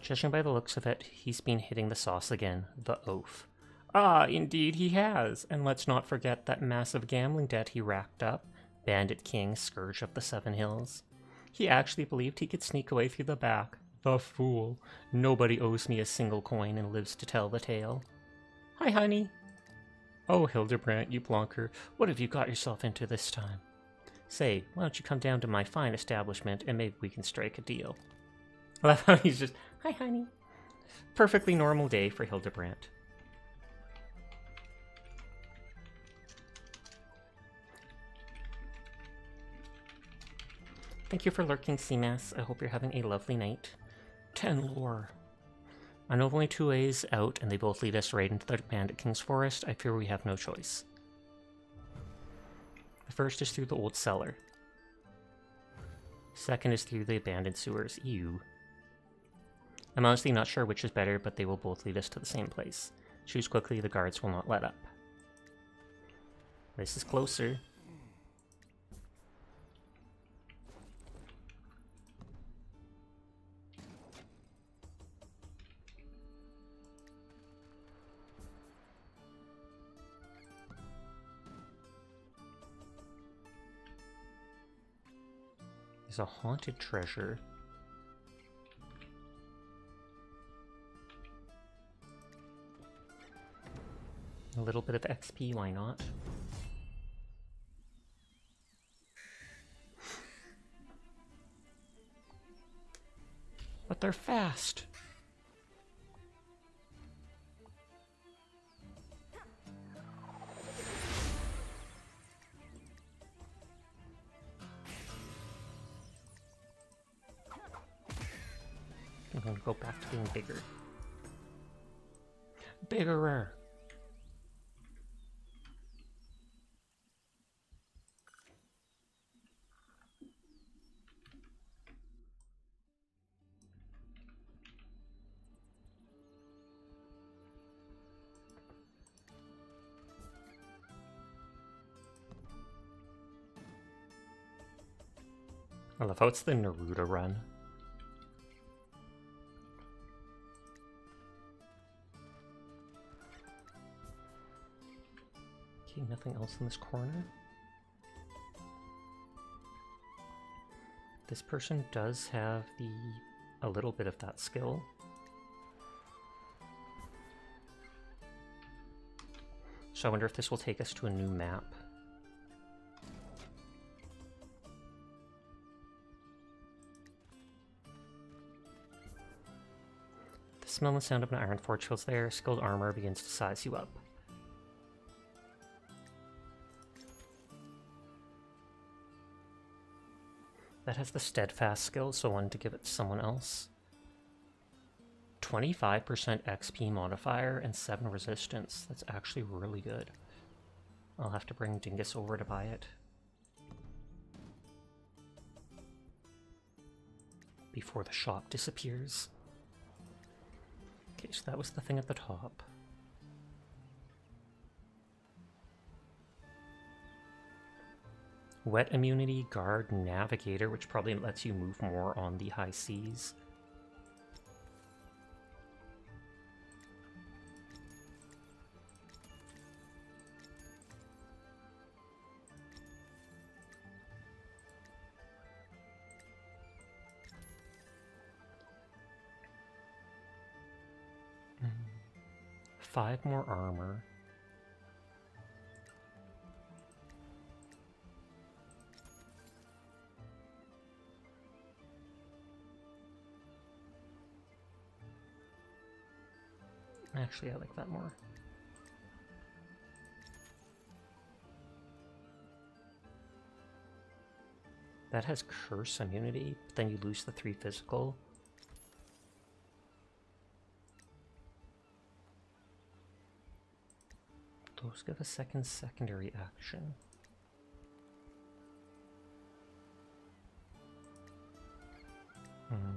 Judging by the looks of it, he's been hitting the sauce again, the oaf. Ah, indeed he has, and let's not forget that massive gambling debt he racked up, Bandit King, Scourge of the Seven Hills. He actually believed he could sneak away through the back. The fool. Nobody owes me a single coin and lives to tell the tale. Hi, honey. Oh, Hildebrandt, you plonker, what have you got yourself into this time? Say, why don't you come down to my fine establishment and maybe we can strike a deal. I love how he's just, hi, honey. Perfectly normal day for Hildebrandt. Thank you for lurking, Seamass. I hope you're having a lovely night. 10 lore. I know of only 2 ways out, and they both lead us right into the Bandit King's forest. I fear we have no choice. The first is through the old cellar. Second is through the abandoned sewers. Ew. I'm honestly not sure which is better, but they will both lead us to the same place. Choose quickly, the guards will not let up. This is closer. There's a haunted treasure. A little bit of XP, why not? But they're fast. I'm going to go back to being bigger. Biggerer. I love how it's the Naruto run. Okay, nothing else in this corner. This person does have a little bit of that skill. So I wonder if this will take us to a new map. The smell and sound of an iron forge fills the air. Skilled armor begins to size you up. That has the steadfast skill, so I wanted to give it to someone else. 25% XP modifier and 7 resistance. That's actually really good. I'll have to bring Dingus over to buy it before the shop disappears. Okay, so that was the thing at the top. Wet immunity, guard, navigator, which probably lets you move more on the high seas. Five more armor. Actually, I like that more. That has curse immunity, but then you lose the 3 physical. Those give a second secondary action.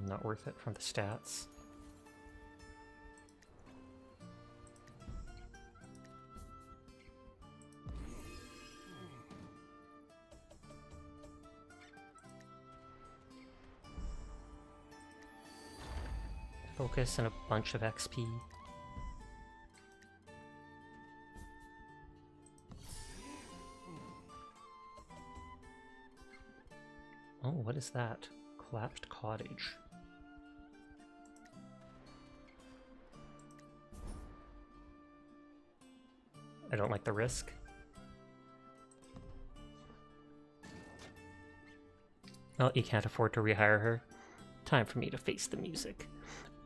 Not worth it from the stats. Focus and a bunch of XP. Oh, what is that? Collapsed cottage. I don't like the risk. Oh, you can't afford to rehire her. Time for me to face the music.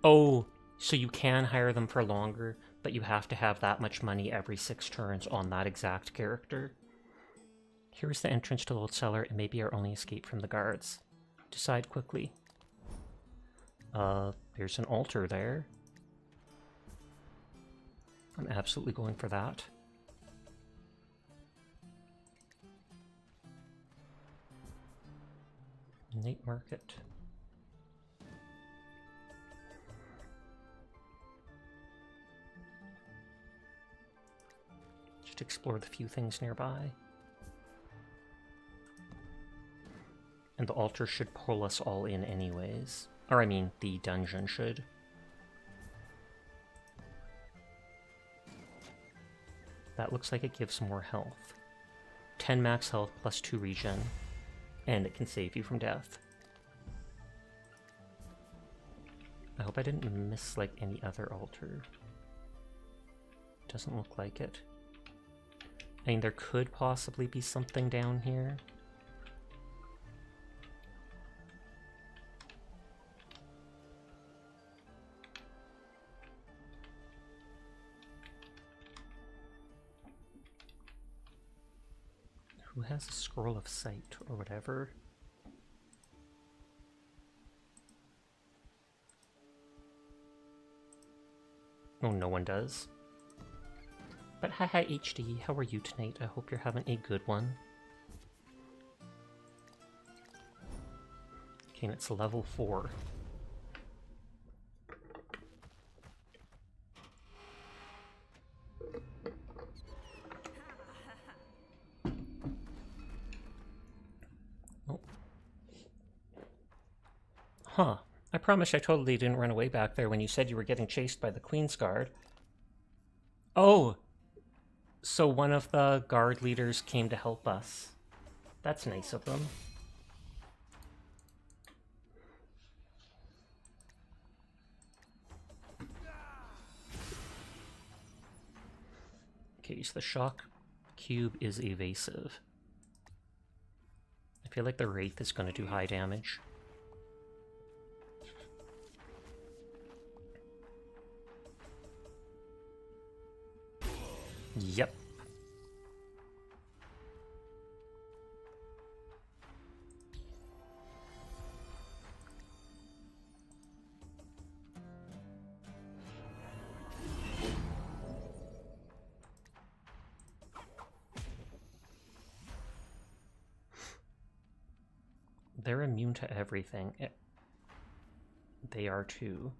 Oh, so you can hire them for longer, but you have to have that much money every 6 turns on that exact character. Here's the entrance to the old cellar. It may be our only escape from the guards. Decide quickly. There's an altar there. I'm absolutely going for that. Night market. Just explore the few things nearby. And the altar should pull us all in anyways. Or I mean, the dungeon should. That looks like it gives more health. 10 max health plus 2 regen. And it can save you from death. I hope I didn't miss like any other altar. Doesn't look like it. I mean, there could possibly be something down here. Who has a scroll of sight or whatever? Oh, no one does. But hi HD, how are you tonight? I hope you're having a good one. Okay, and it's level 4. Oh. Huh. I promise I totally didn't run away back there when you said you were getting chased by the Queen's Guard. Oh! So one of the guard leaders came to help us. That's nice of them. Okay, so the shock cube is evasive. I feel like the Wraith is going to do high damage. Yep. They're immune to everything. They are too.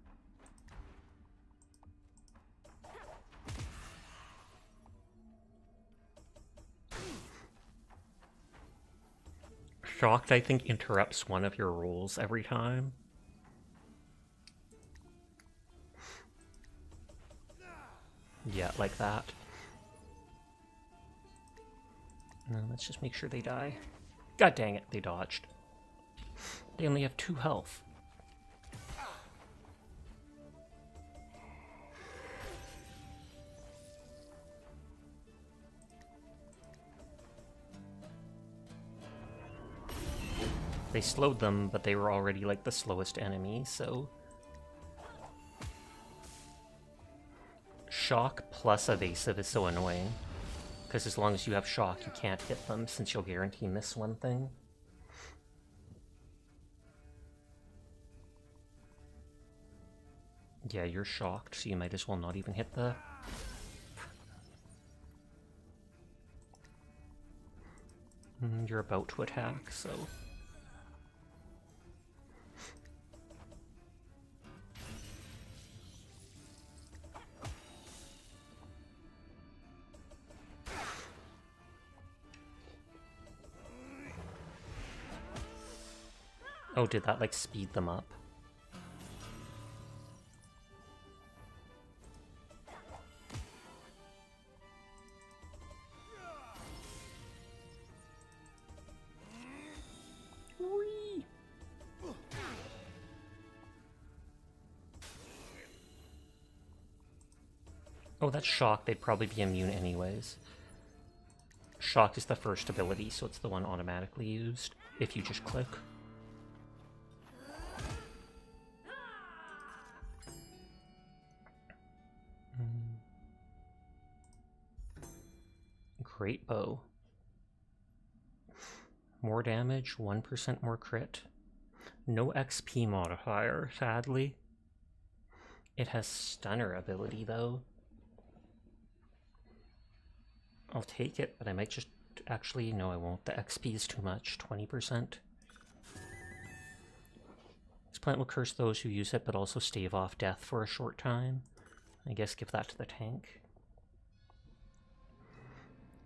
Shocked, I think, interrupts one of your rolls every time. Yeah, like that. No, let's just make sure they die. God dang it, they dodged. They only have 2 health. They slowed them, but they were already like the slowest enemy, so... Shock plus evasive is so annoying. Because as long as you have shock, you can't hit them, since you'll guarantee miss one thing. Yeah, you're shocked, so you might as well not even hit the... You're about to attack, so... Oh, did that, like, speed them up? Whee! Oh, that's shock. They'd probably be immune anyways. Shock is the first ability, so it's the one automatically used, if you just click. Great bow. More damage, 1% more crit. No XP modifier, sadly. It has stunner ability, though. I'll take it, but I might just... Actually, no, I won't. The XP is too much, 20%. This plant will curse those who use it, but also stave off death for a short time. I guess give that to the tank.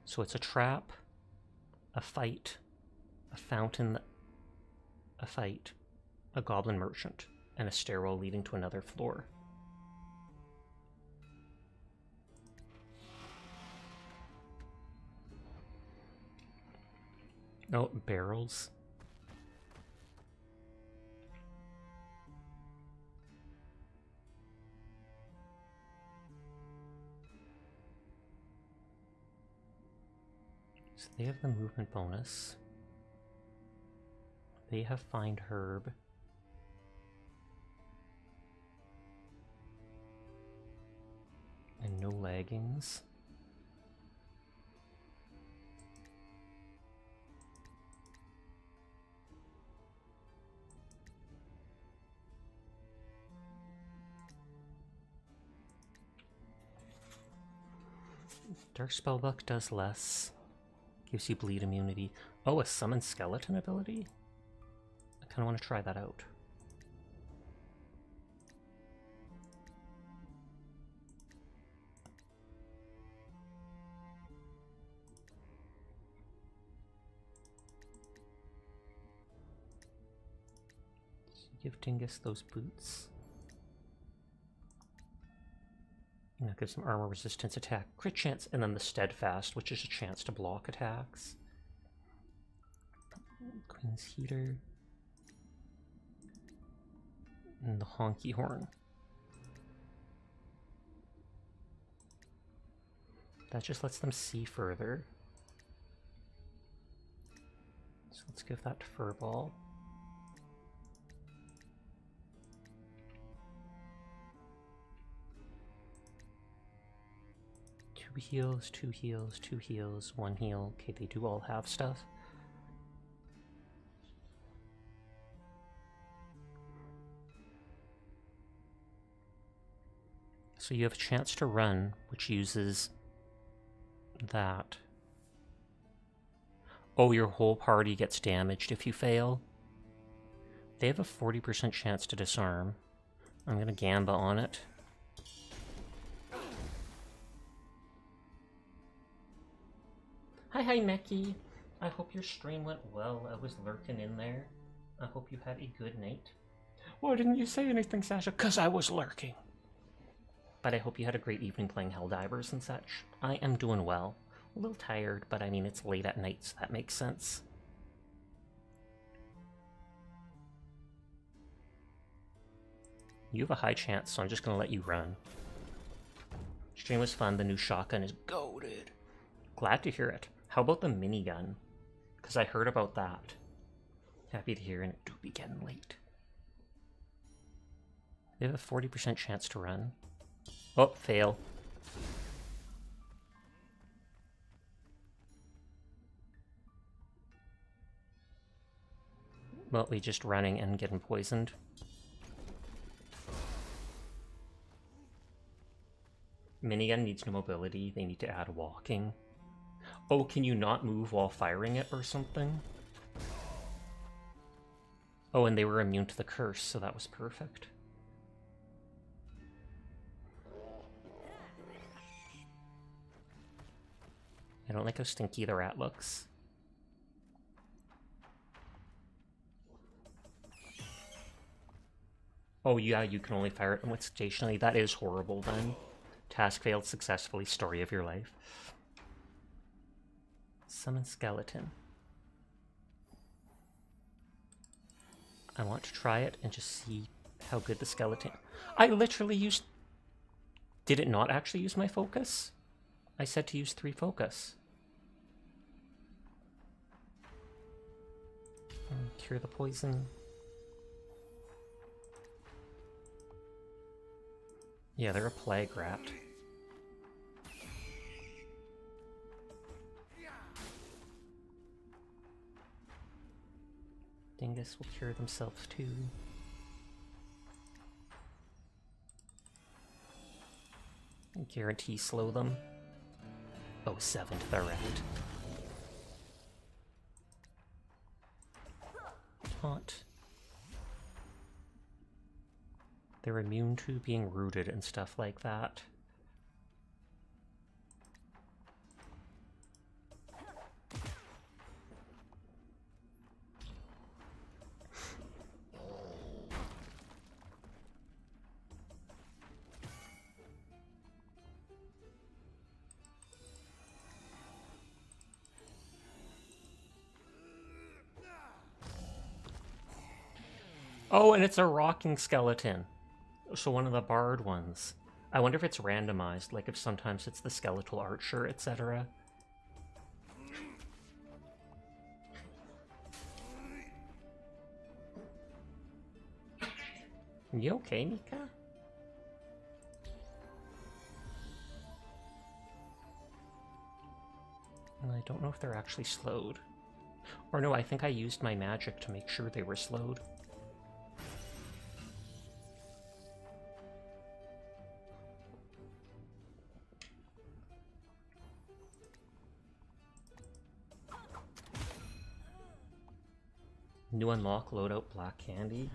So it's a trap, a fight, a fountain, a fight, a goblin merchant, and a stairwell leading to another floor. Oh, barrels. So they have the movement bonus. They have Find Herb. And no leggings. Dark Spellbook does less. Gives you bleed immunity. Oh, a Summon Skeleton ability? I kind of want to try that out. Give Dingus those boots. And that gives him armor resistance, attack, crit chance, and then the Steadfast, which is a chance to block attacks. Queen's Heater. And the Honky Horn. That just lets them see further. So let's give that to Furball. Two heals, 2 heals, 2 heals, 1 heal. Okay, they do all have stuff. So you have a chance to run, which uses that. Oh, your whole party gets damaged if you fail. They have a 40% chance to disarm. I'm gonna Gamba on it. Hi, Meki. I hope your stream went well. I was lurking in there. I hope you had a good night. Why didn't you say anything, Sasha? 'Cause I was lurking. But I hope you had a great evening playing Helldivers and such. I am doing well. A little tired, but I mean, it's late at night, so that makes sense. You have a high chance, so I'm just gonna let you run. Stream was fun. The new shotgun is goated. Glad to hear it. How about the minigun? Because I heard about that. Happy to hear, and it do be getting late. They have a 40% chance to run. Oh, fail. Well, we just running and getting poisoned. Minigun needs no mobility. They need to add walking. Oh, can you not move while firing it or something? Oh, and they were immune to the curse, so that was perfect. I don't like how stinky the rat looks. Oh yeah, you can only fire it with stationary. That is horrible then. Task failed successfully, story of your life. Summon skeleton. I want to try it and just see how good the skeleton... I literally used... Did it not actually use my focus? I said to use 3 focus. Cure the poison. Yeah, they're a plague rat. Dingus will cure themselves too. Guarantee slow them. Oh, 7 to the rat. Taunt. They're immune to being rooted and stuff like that. Oh, and it's a rocking skeleton. So one of the barred ones. I wonder if it's randomized, like if sometimes it's the skeletal archer, etc. You okay, Mika? And I don't know if they're actually slowed. Or no, I think I used my magic to make sure they were slowed. New unlock, loadout black candy,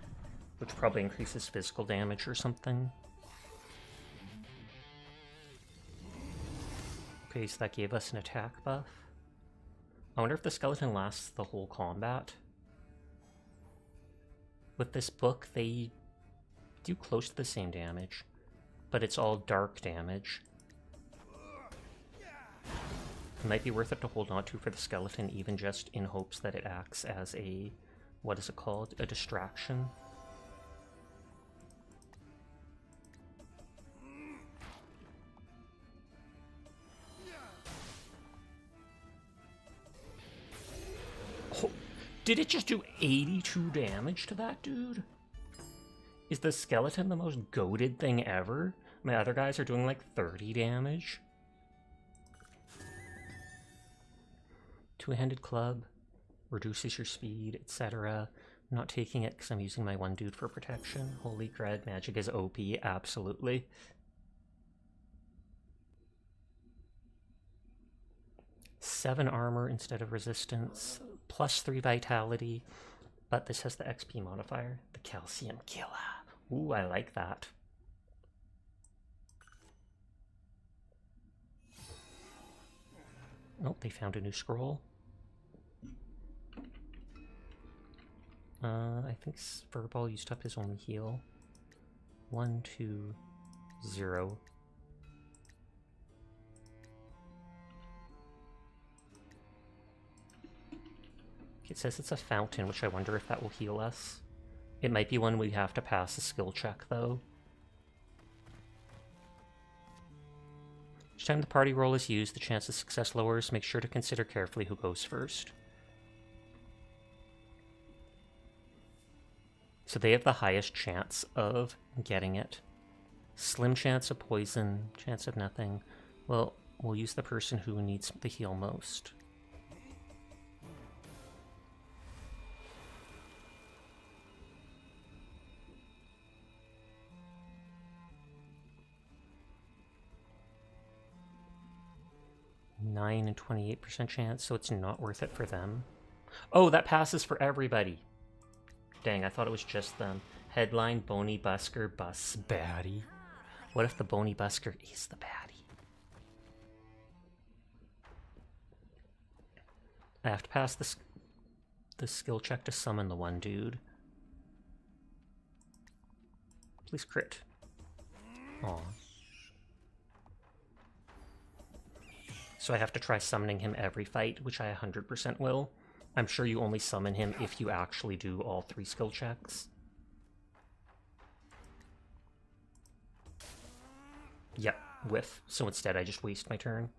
which probably increases physical damage or something. Okay, so that gave us an attack buff. I wonder if the skeleton lasts the whole combat. With this book, they do close to the same damage, but it's all dark damage. It might be worth it to hold on to for the skeleton, even just in hopes that it acts as a... what is it called? A distraction. Oh, did it just do 82 damage to that dude? Is the skeleton the most goated thing ever? My other guys are doing like 30 damage. Two-handed club. Reduces your speed, etc. I'm not taking it because I'm using my one dude for protection. Holy crud, magic is OP, absolutely. +7 armor instead of resistance, +3 vitality. But this has the XP modifier, the Calcium Killer. Ooh, I like that. Oh, they found a new scroll. I think Furball used up his only heal. 1, 2, 0. It says it's a fountain, which I wonder if that will heal us. It might be one we have to pass a skill check, though. Each time the party roll is used, the chance of success lowers. Make sure to consider carefully who goes first. So they have the highest chance of getting it. Slim chance of poison, chance of nothing. Well, we'll use the person who needs the heal most. And 28% chance, so it's not worth it for them. Oh, that passes for everybody. Dang, I thought it was just them. Headline, Bony Busker, Bus Baddie. What if the Bony Busker is the baddie? I have to pass the skill check to summon the one dude. Please crit. Aw. So I have to try summoning him every fight, which I 100% will. I'm sure you only summon him if you actually do all 3 skill checks. Yep, whiff. So instead I just waste my turn.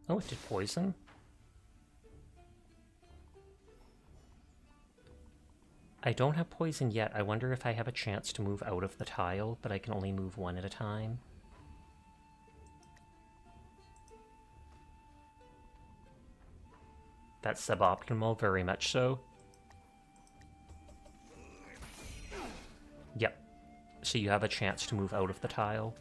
Oh, it did poison? I don't have poison yet. I wonder if I have a chance to move out of the tile, but I can only move one at a time. That's suboptimal, very much so. Yep. So you have a chance to move out of the tile.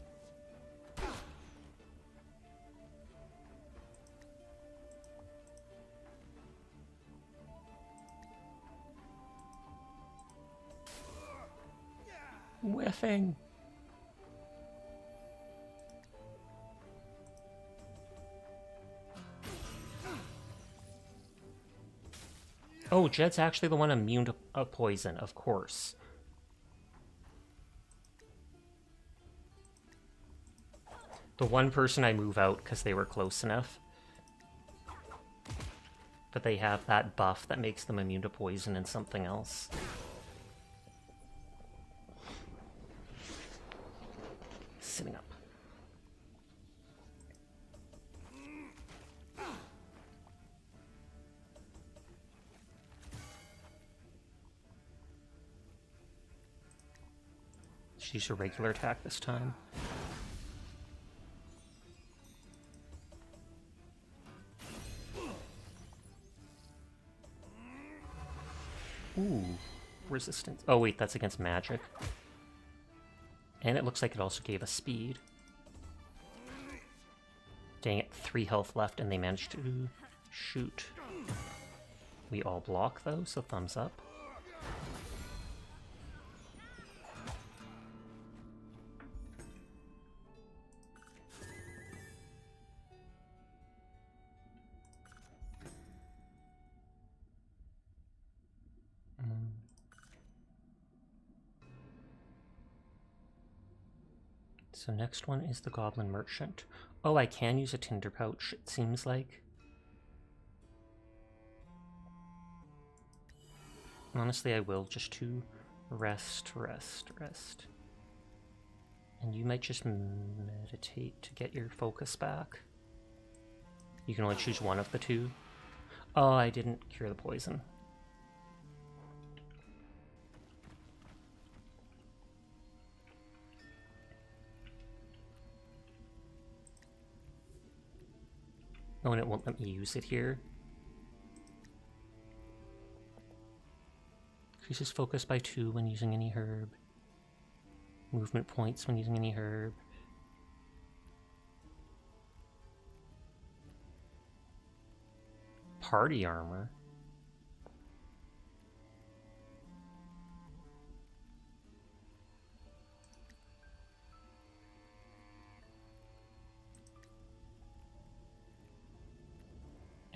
Whiffing. Oh, Jed's actually the one immune to poison, of course. The one person I move out because they were close enough. But they have that buff that makes them immune to poison and something else. Sitting up. Should use a regular attack this time. Ooh, resistance. Oh wait, that's against magic. And it looks like it also gave us speed. Dang it, 3 health left and they managed to shoot. We all block though, so thumbs up. So next one is the Goblin Merchant. Oh, I can use a Tinder Pouch, it seems like. Honestly, I will, just to rest. And you might just meditate to get your focus back. You can only choose one of the 2. Oh, I didn't cure the poison. Oh, and it won't let me use it here. Increases focus by 2 when using any herb. Movement points when using any herb. Party armor.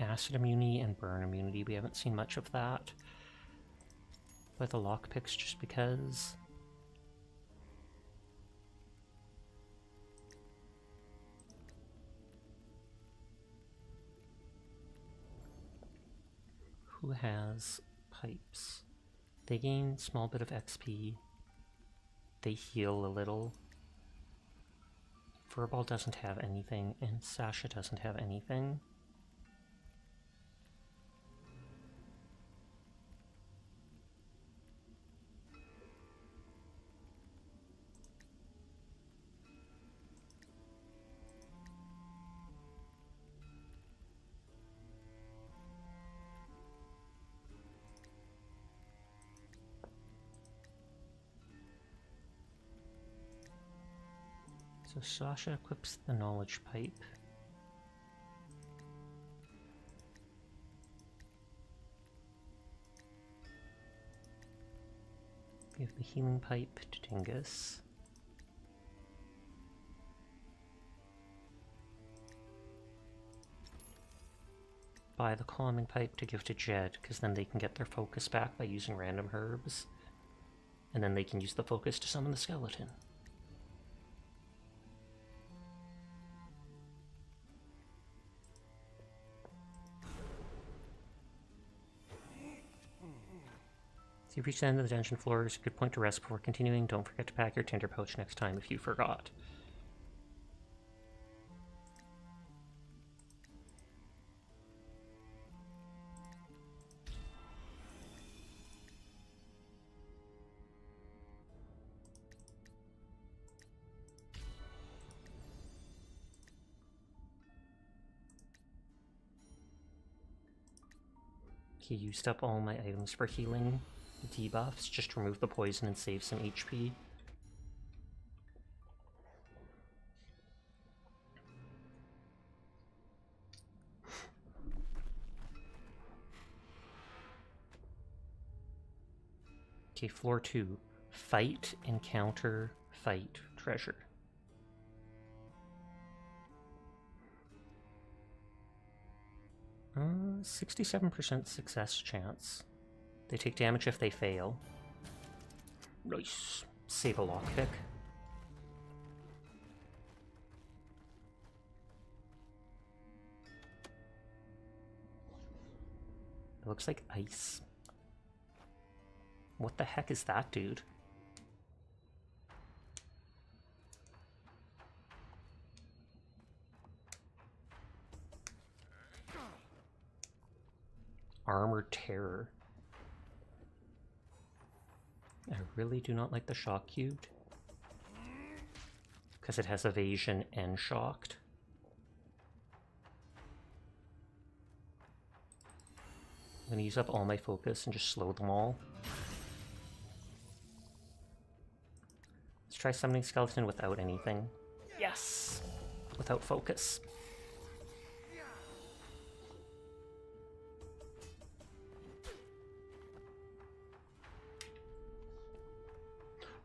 Acid immunity and burn immunity. We haven't seen much of that. But the lockpicks just because. Who has pipes? They gain a small bit of XP. They heal a little. Furball doesn't have anything, and Sasha doesn't have anything. So Sasha equips the knowledge pipe. Give the healing pipe to Dingus. Buy the calming pipe to give to Jed, because then they can get their focus back by using random herbs. And then they can use the focus to summon the skeleton. So you've reached the end of the dungeon floors. Good point to rest before continuing. Don't forget to pack your tinder pouch next time if you forgot. Okay, used up all my items for healing. Debuffs, just remove the poison and save some HP. Okay, floor 2. Fight, encounter, fight, treasure. Uh, 67% success chance. They take damage if they fail. Nice. Save a lockpick. It looks like ice. What the heck is that, dude? Armored Terror. I really do not like the Shock Cubed, because it has evasion and shocked. I'm gonna use up all my focus and just slow them all. Let's try summoning skeleton without anything. Yes! Without focus.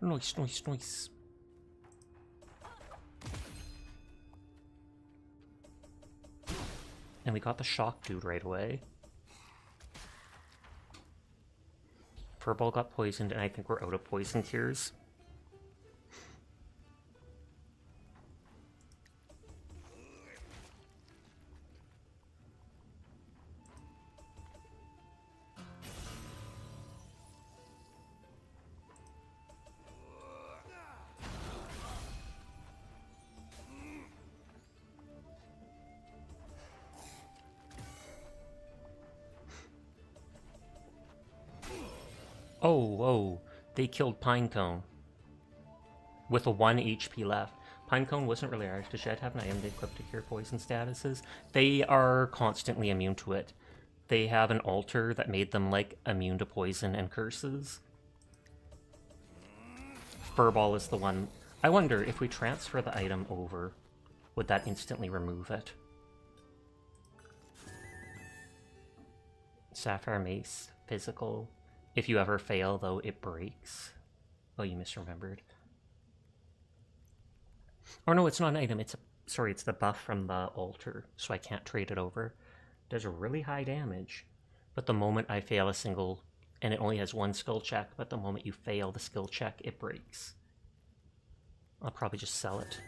Nice, nice, nice. And we got the shock dude right away. Furball got poisoned, and I think we're out of poison cures. Oh, whoa. They killed Pinecone. With a 1 HP left. Pinecone wasn't really ours. Does Jed have an item they equipped to cure poison statuses? They are constantly immune to it. They have an altar that made them, like, immune to poison and curses. Furball is the one. I wonder, if we transfer the item over, would that instantly remove it? Sapphire Mace, physical. If you ever fail, though, it breaks. Oh, you misremembered. Or no, it's not an item, it's the buff from the altar, so I can't trade it over. Does a really high damage, but the moment I fail a single, and it only has one skill check, but the moment you fail the skill check, it breaks. I'll probably just sell it.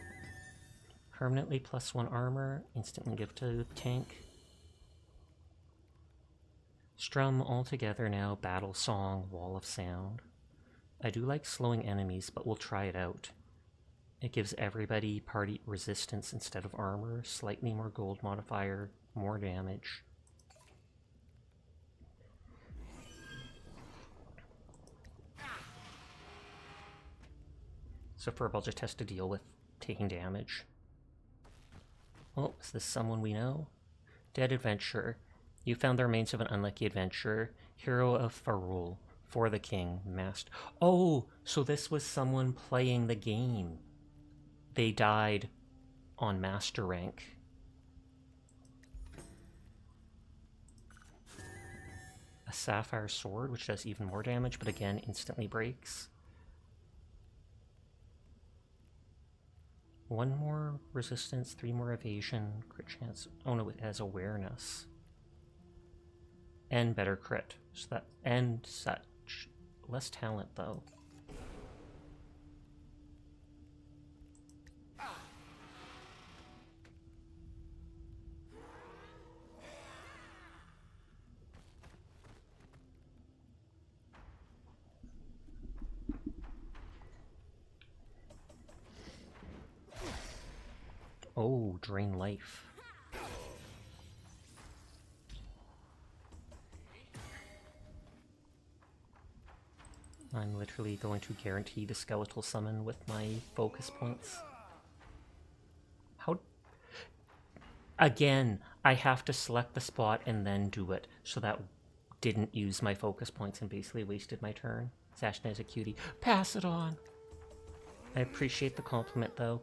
Permanently +1 armor, instantly give to tank. Strum all together now, battle song, wall of sound. I do like slowing enemies, but we'll try it out. It gives everybody party resistance instead of armor, slightly more gold modifier, more damage. So Furball just has to deal with taking damage. Oh, is this someone we know? Dead Adventurer. You found the remains of an unlucky adventurer, hero of Farul, for the king, master. Oh, so this was someone playing the game. They died on master rank. A sapphire sword, which does even more damage, but again, instantly breaks. 1 more resistance, 3 more evasion, crit chance. Oh no, it has awareness. And better crit. So that, and such. Less talent, though. Oh, drain life. I'm literally going to guarantee the skeletal summon with my focus points. How? Again, I have to select the spot and then do it, so that didn't use my focus points and basically wasted my turn. Sashna is a cutie. Pass it on! I appreciate the compliment, though.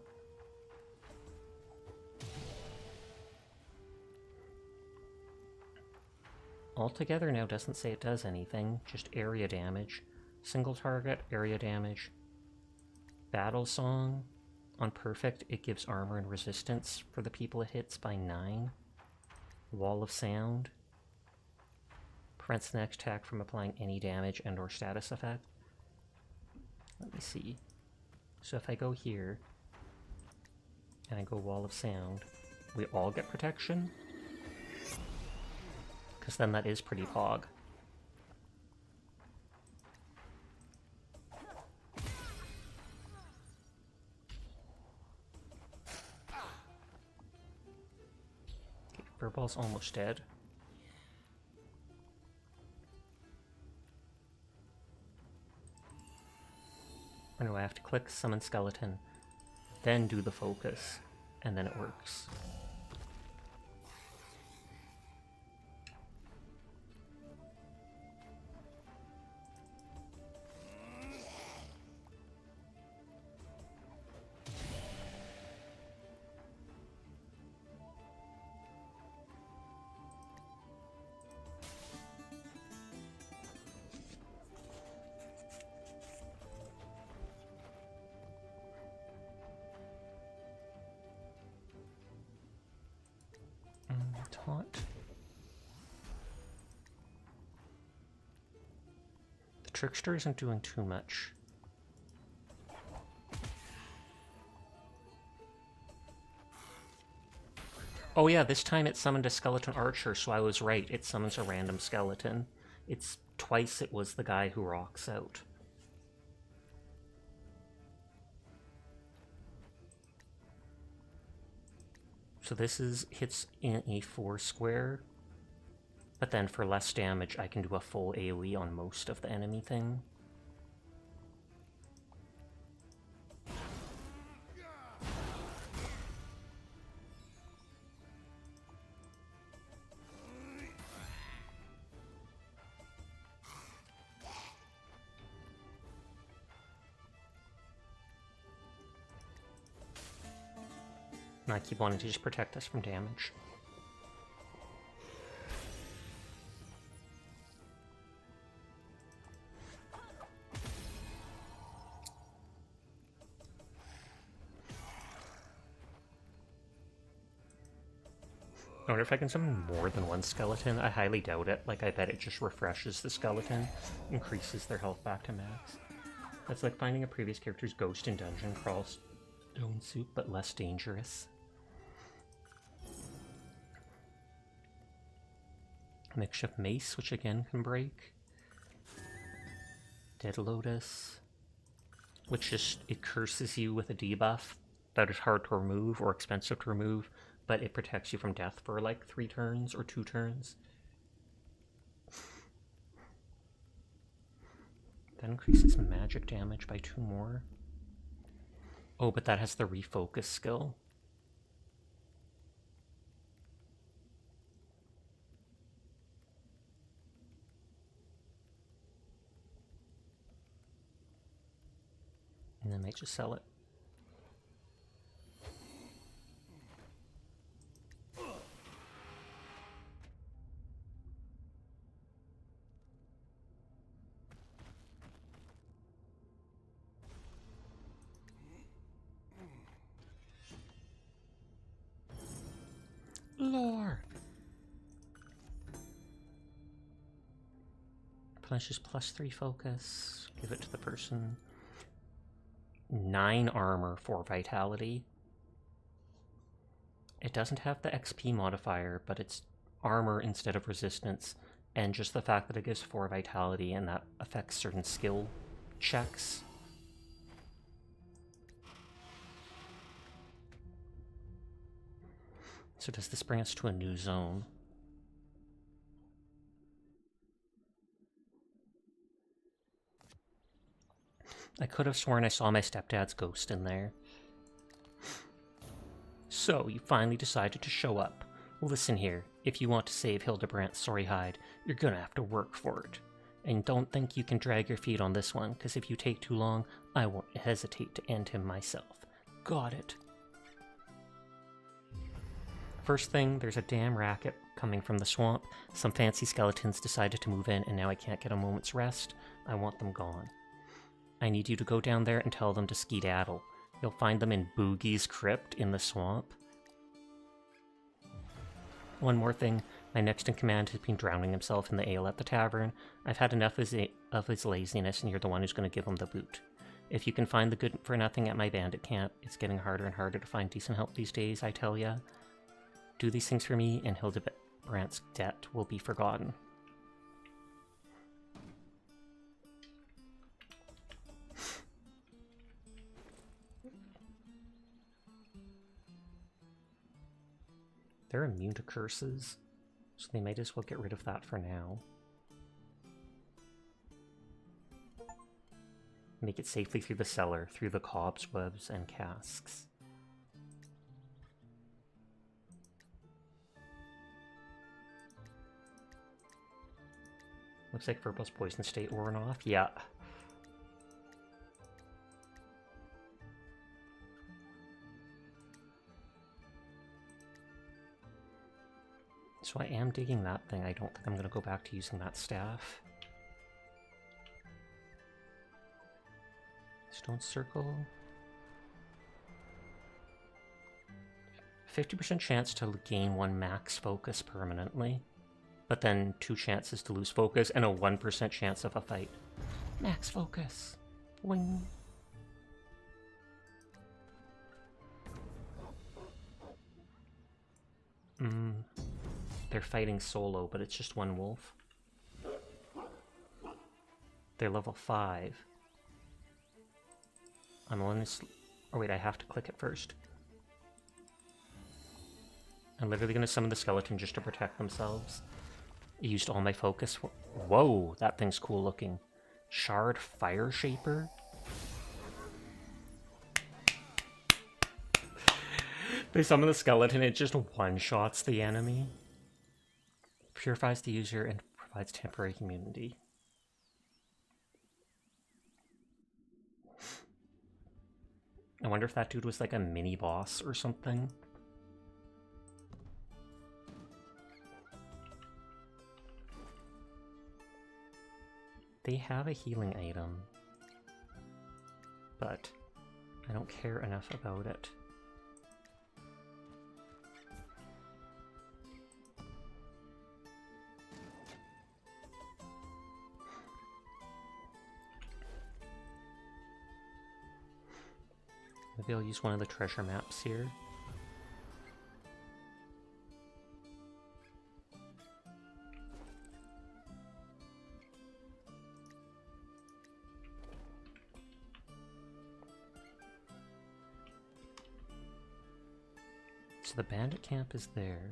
Altogether now doesn't say it does anything, just area damage. Single target, area damage. Battle Song. On perfect, it gives armor and resistance for the people it hits by 9. Wall of Sound. Prevents the next attack from applying any damage and or status effect. Let me see. So if I go here, and I go Wall of Sound, we all get protection? Because then that is pretty pog. Okay, Furball's almost dead. Or no, I have to click Summon Skeleton, then do the focus, and then it works. Taunt. The Trickster isn't doing too much. Oh yeah, this time it summoned a skeleton archer, so I was right. It summons a random skeleton. It's twice it was the guy who rocks out. So this is hits in a 4 square, but then for less damage I can do a full AoE on most of the enemy thing. And I keep wanting to just protect us from damage. I wonder if I can summon more than one skeleton. I highly doubt it. Like, I bet it just refreshes the skeleton, increases their health back to max. That's like finding a previous character's ghost in Dungeon Crawl Stone Soup, but less dangerous. Makeshift Mace, which again can break. Dead Lotus, which just, it curses you with a debuff that is hard to remove or expensive to remove, but it protects you from death for like 3 turns or 2 turns. That increases magic damage by 2 more. Oh, but that has the refocus skill. And then I might just sell it. Lore! Replenishes +3 focus. Give it to the person. 9 armor for vitality. It doesn't have the XP modifier, but it's armor instead of resistance, and just the fact that it gives 4 vitality and that affects certain skill checks. So does this bring us to a new zone? I could have sworn I saw my stepdad's ghost in there. So, you finally decided to show up. Listen here, if you want to save Hildebrandt's sorry hide, you're gonna have to work for it. And don't think you can drag your feet on this one, because if you take too long, I won't hesitate to end him myself. Got it. First thing, there's a damn racket coming from the swamp. Some fancy skeletons decided to move in, and now I can't get a moment's rest. I want them gone. I need you to go down there and tell them to skedaddle. You'll find them in Boogie's crypt in the swamp. One more thing, my next in command has been drowning himself in the ale at the tavern. I've had enough of his laziness, and you're the one who's going to give him the boot. If you can find the good for nothing at my bandit camp, it's getting harder and harder to find decent help these days, I tell ya. Do these things for me, and Hildebrandt's debt will be forgotten. They're immune to curses, so they might as well get rid of that for now. Make it safely through the cellar, through the cobwebs and casks. Looks like Verbal's poison state worn off. Yeah. So I am digging that thing. I don't think I'm going to go back to using that staff. Stone circle. 50% chance to gain 1 max focus permanently, but then 2 chances to lose focus and a 1% chance of a fight. Max focus. Boing. They're fighting solo, but it's just 1 wolf. They're level 5. I'm honestly... Oh wait, I have to click it first. I'm literally going to summon the skeleton just to protect themselves. I used all my focus. Whoa, that thing's cool looking. Shard Fire Shaper? They summon the skeleton, it just one-shots the enemy. Purifies the user and provides temporary immunity. I wonder if that dude was like a mini-boss or something. They have a healing item, but I don't care enough about it. Maybe I'll use one of the treasure maps here. So the bandit camp is there.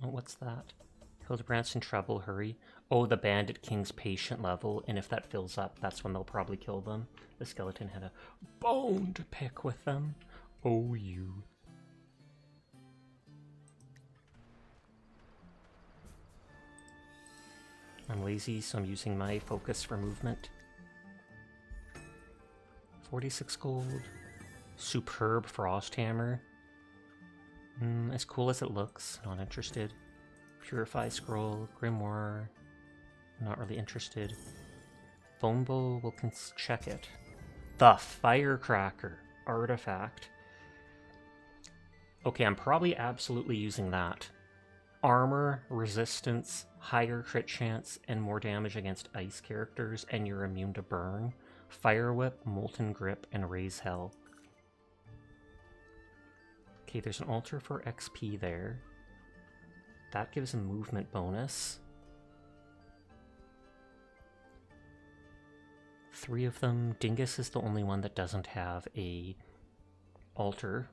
Oh, what's that? Hildebrandt's in trouble, hurry. Oh, the Bandit King's patient level, and if that fills up, that's when they'll probably kill them. The skeleton had a bone to pick with them. Oh, you. I'm lazy, so I'm using my focus for movement. 46 gold. Superb frost hammer. As cool as it looks, not interested. Purify scroll, grimoire, not really interested. Bone bow, we'll check it. The firecracker artifact. Okay, I'm probably absolutely using that. Armor, resistance, higher crit chance, and more damage against ice characters, and you're immune to burn. Fire whip, molten grip, and raise hell. Okay, there's an altar for XP there. That gives a movement bonus. 3 of them. Dingus is the only one that doesn't have a altar.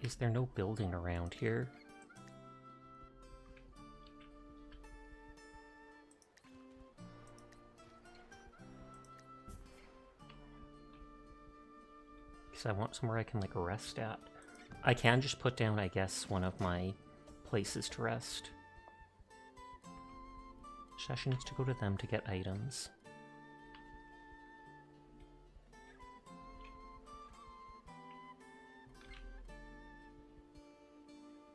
Is there no building around here? Because I want somewhere I can, like, rest at. I can just put down, I guess, one of my places to rest. Sasha needs to go to them to get items.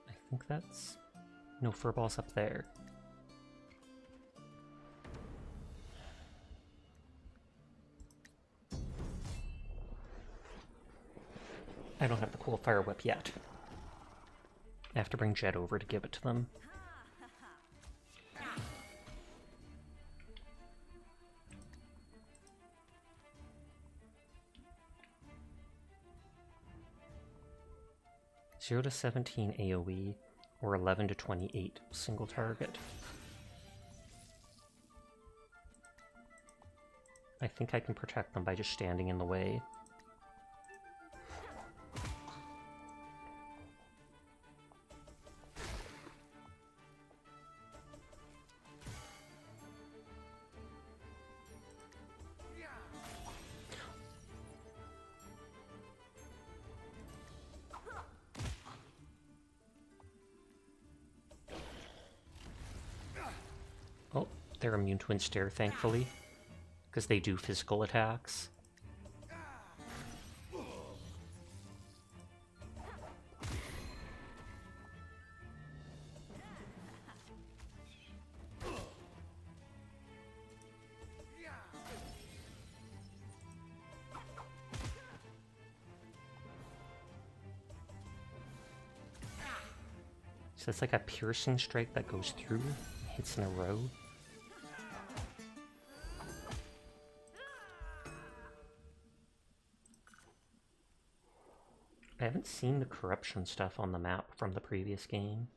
I think that's... No, Furball's up there. I don't have the cool fire whip yet. I have to bring Jed over to give it to them. Zero to 17 AoE, or 11 to 28 single target. I think I can protect them by just standing in the way. Oh, they're immune to Ensnare, thankfully, because they do physical attacks. So it's like a piercing strike that goes through, hits in a row. I haven't seen the corruption stuff on the map from the previous game,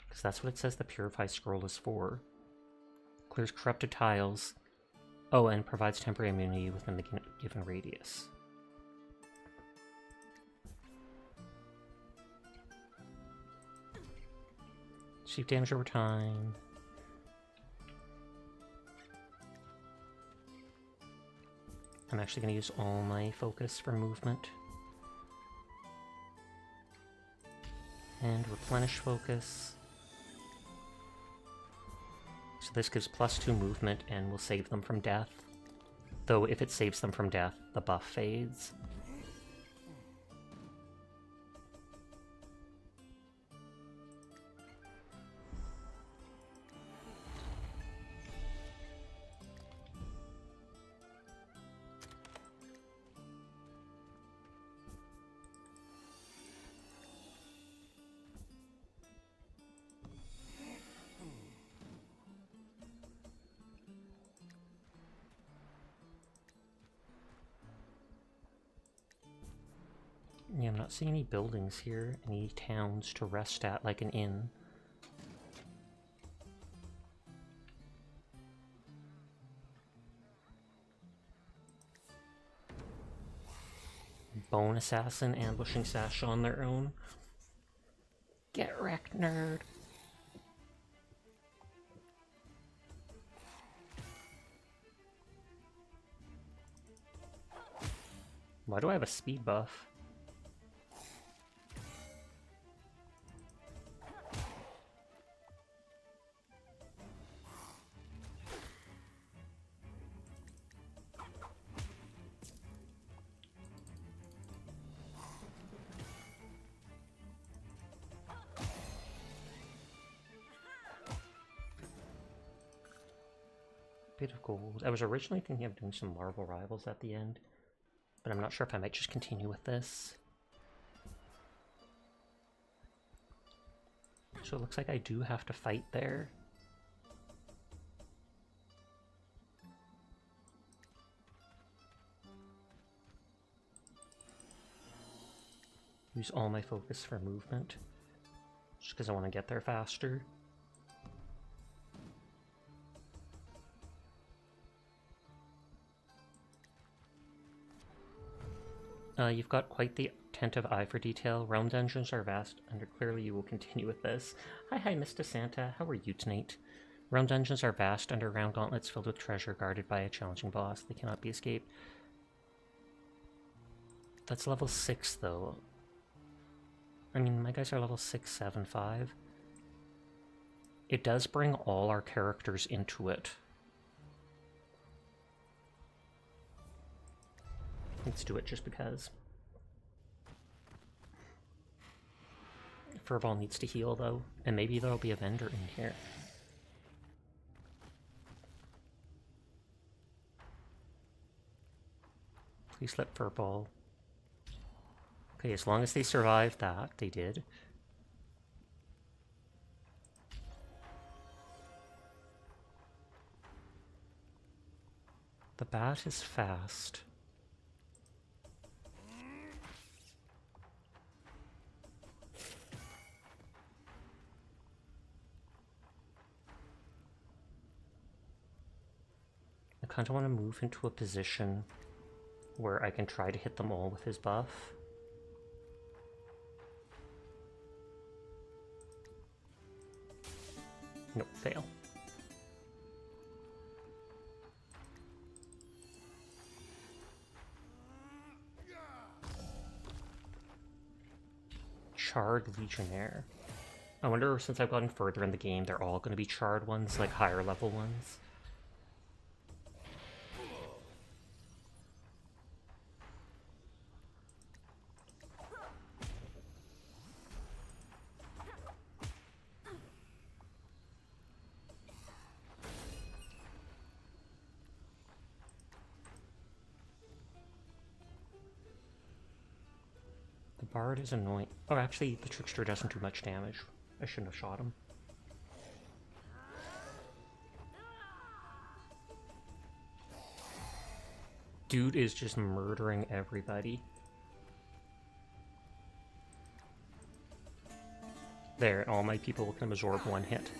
because that's what it says the Purify Scroll is for. Clears corrupted tiles. Oh, and provides temporary immunity within the given radius. Chief damage over time. I'm actually going to use all my focus for movement. And replenish focus. So this gives +2 movement and will save them from death. Though if it saves them from death, the buff fades. Yeah, I'm not seeing any buildings here, any towns to rest at, like an inn. Bone Assassin ambushing Sasha on their own. Get wrecked, nerd! Why do I have a speed buff? Bit of gold. I was originally thinking of doing some Marvel Rivals at the end, but I'm not sure if I might just continue with this. So it looks like I do have to fight there. Use all my focus for movement, just because I want to get there faster. You've got quite the attentive eye for detail. Realm dungeons are vast, and clearly you will continue with this. Hi, Mr. Santa. How are you tonight? Realm dungeons are vast, underground gauntlets filled with treasure guarded by a challenging boss. They cannot be escaped. That's level 6, though. I mean, my guys are level 6, 7, 5. It does bring all our characters into it. Let's do it just because. Furball needs to heal, though, and maybe there'll be a vendor in here. Please let Furball. Okay, as long as they survive that, they did. The bat is fast. I kind of want to move into a position where I can try to hit them all with his buff. Nope, fail. Charred Legionnaire. I wonder, since I've gotten further in the game, they're all going to be charred ones, like higher level ones. Bard is annoying. Oh, actually, the Trickster doesn't do much damage. I shouldn't have shot him. Dude is just murdering everybody. There, all my people can absorb one hit.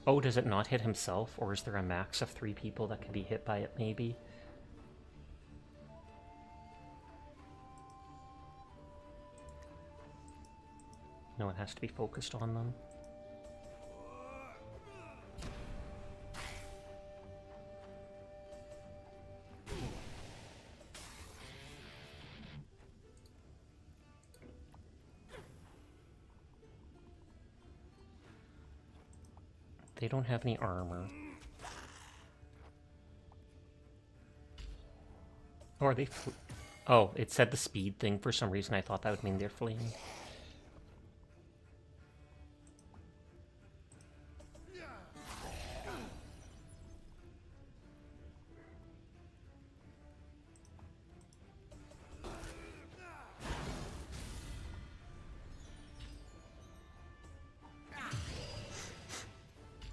Oh, does it not hit himself? Or is there a max of 3 people that can be hit by it, maybe? No, it has to be focused on them. They don't have any armor. Or are they... Oh, it said the speed thing. For some reason I thought that would mean they're fleeing.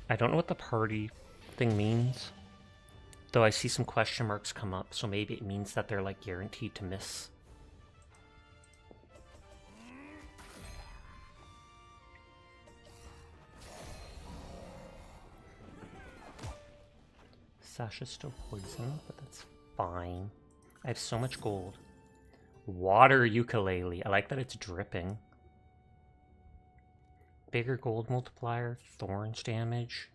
I don't know what the party thing means. Though I see some question marks come up, so maybe it means that they're like guaranteed to miss. Sasha's still poisoned, but that's fine. I have so much gold. Water ukulele. I like that it's dripping. Bigger gold multiplier, thorns damage.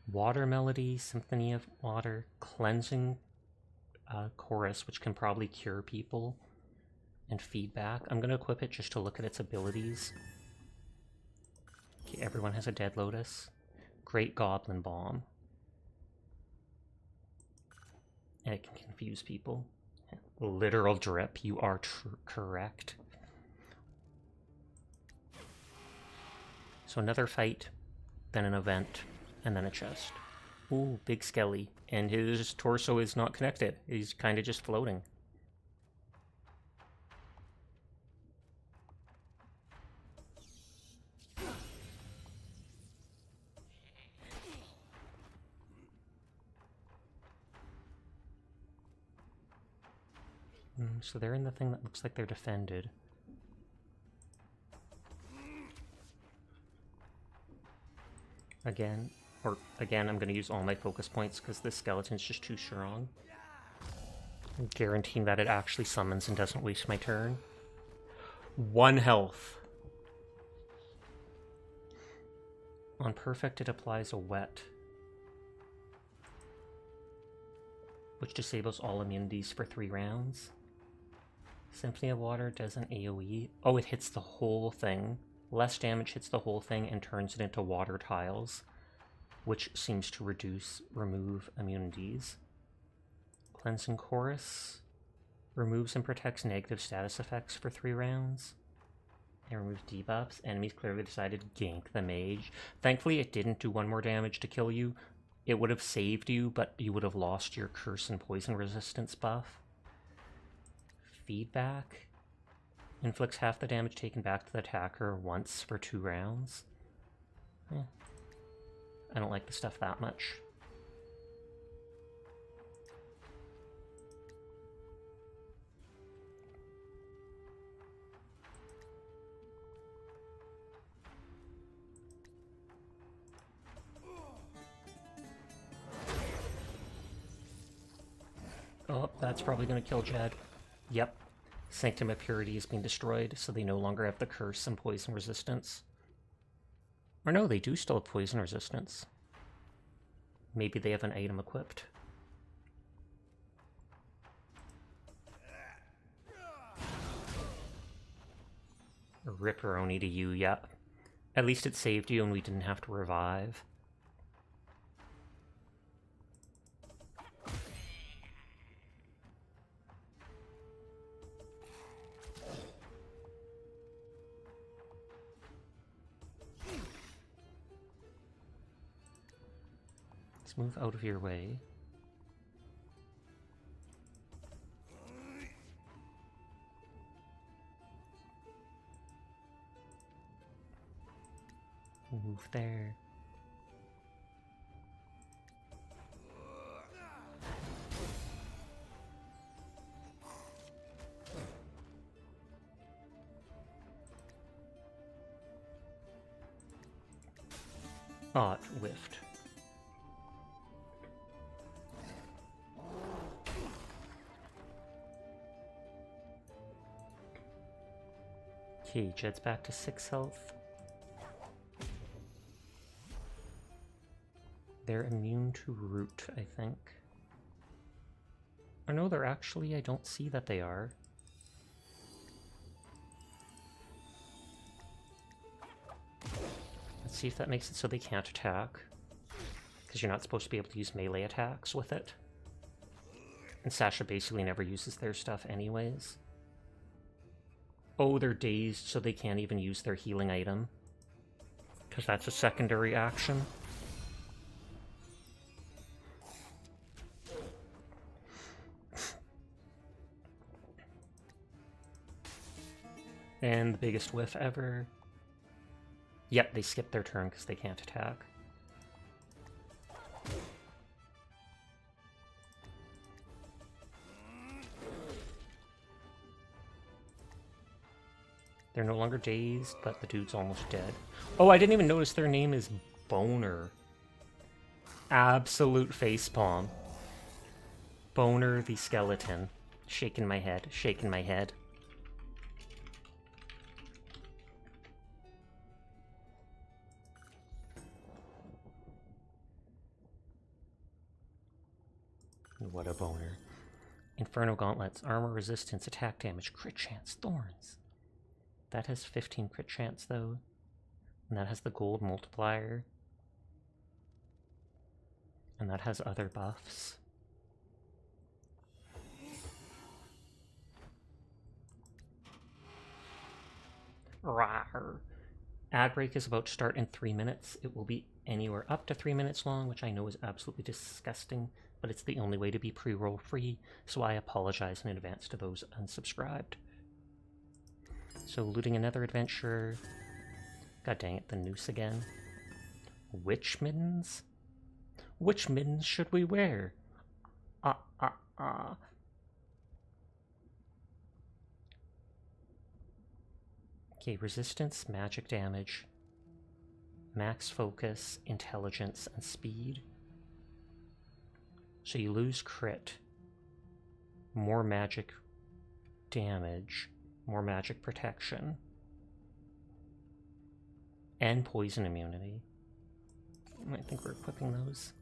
Water melody, symphony of water, cleansing chorus, which can probably cure people, and feedback. I'm going to equip it just to look at its abilities. Okay, everyone has a Dead Lotus. Great Goblin Bomb. And it can confuse people. Literal drip, you are correct. So another fight, then an event, and then a chest. Ooh, big skelly. And his torso is not connected. He's kind of just floating. So they're in the thing that looks like they're defended. Again, I'm going to use all my focus points because this skeleton's just too strong. I'm guaranteeing that it actually summons and doesn't waste my turn. 1 health. On perfect, it applies a wet, which disables all immunities for 3 rounds. Symphony of Water does an AoE. Oh, it hits the whole thing. Less damage hits the whole thing and turns it into water tiles, which seems to remove immunities. Cleansing Chorus removes and protects negative status effects for 3 rounds. And removes debuffs. Enemies clearly decided to gank the mage. Thankfully, it didn't do 1 more damage to kill you. It would have saved you, but you would have lost your curse and poison resistance buff. Feedback inflicts half the damage taken back to the attacker once for 2 rounds. I don't like the stuff that much. Oh, that's probably going to kill Jed. Yep. Sanctum of Purity has been destroyed, so they no longer have the curse and poison resistance. Or no, they do still have poison resistance. Maybe they have an item equipped. Ripperoni to you, yep. At least it saved you and we didn't have to revive. Move out of your way. Move there. Oh, it whiffed. Okay, Jed's back to 6 health. They're immune to root, I think. Or no, they're actually, I don't see that they are. Let's Let's see if that makes it so they can't attack. Because you're not supposed to be able to use melee attacks with it. And Sasha basically never uses their stuff anyways. Oh, they're dazed, so they can't even use their healing item. Because that's a secondary action. And the biggest whiff ever. Yep, they skip their turn because they can't attack. They're no longer dazed, but the dude's almost dead. Oh, I didn't even notice their name is Boner. Absolute facepalm. Boner the skeleton. Shaking my head, shaking my head. What a boner. Inferno Gauntlets, armor resistance, attack damage, crit chance, thorns. That has 15 crit chance though. And that has the gold multiplier. And that has other buffs. Rawr. Ad break is about to start in 3 minutes. It will be anywhere up to 3 minutes long, which I know is absolutely disgusting, but it's the only way to be pre-roll free, so I apologize in advance to those unsubscribed. So looting another adventure. God dang it, the noose again. Witch mittens? Which mittens should we wear? Okay, resistance, magic damage, max focus, intelligence, and speed. So you lose crit, more magic damage, more magic protection, and poison immunity. I think we're equipping those.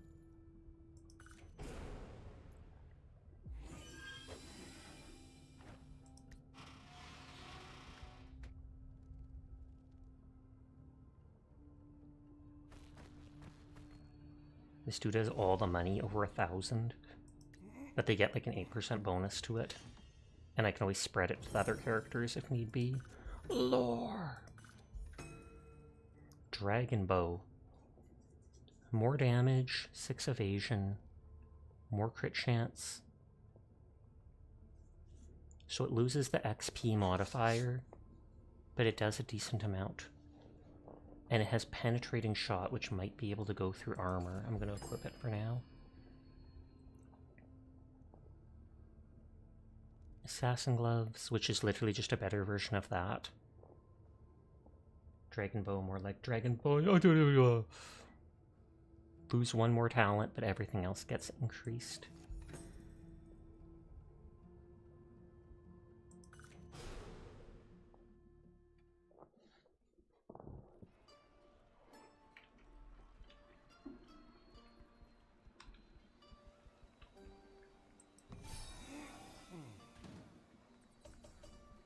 This dude has all the money, over 1,000, but they get like an 8% bonus to it. And I can always spread it with other characters if need be. Lore! Dragon Bow. More damage, 6 evasion, more crit chance. So it loses the XP modifier, but it does a decent amount. And it has penetrating shot, which might be able to go through armor. I'm going to equip it for now. Assassin Gloves, which is literally just a better version of that. Dragon Bow, more like Dragon Bow. Lose 1 more talent, but everything else gets increased.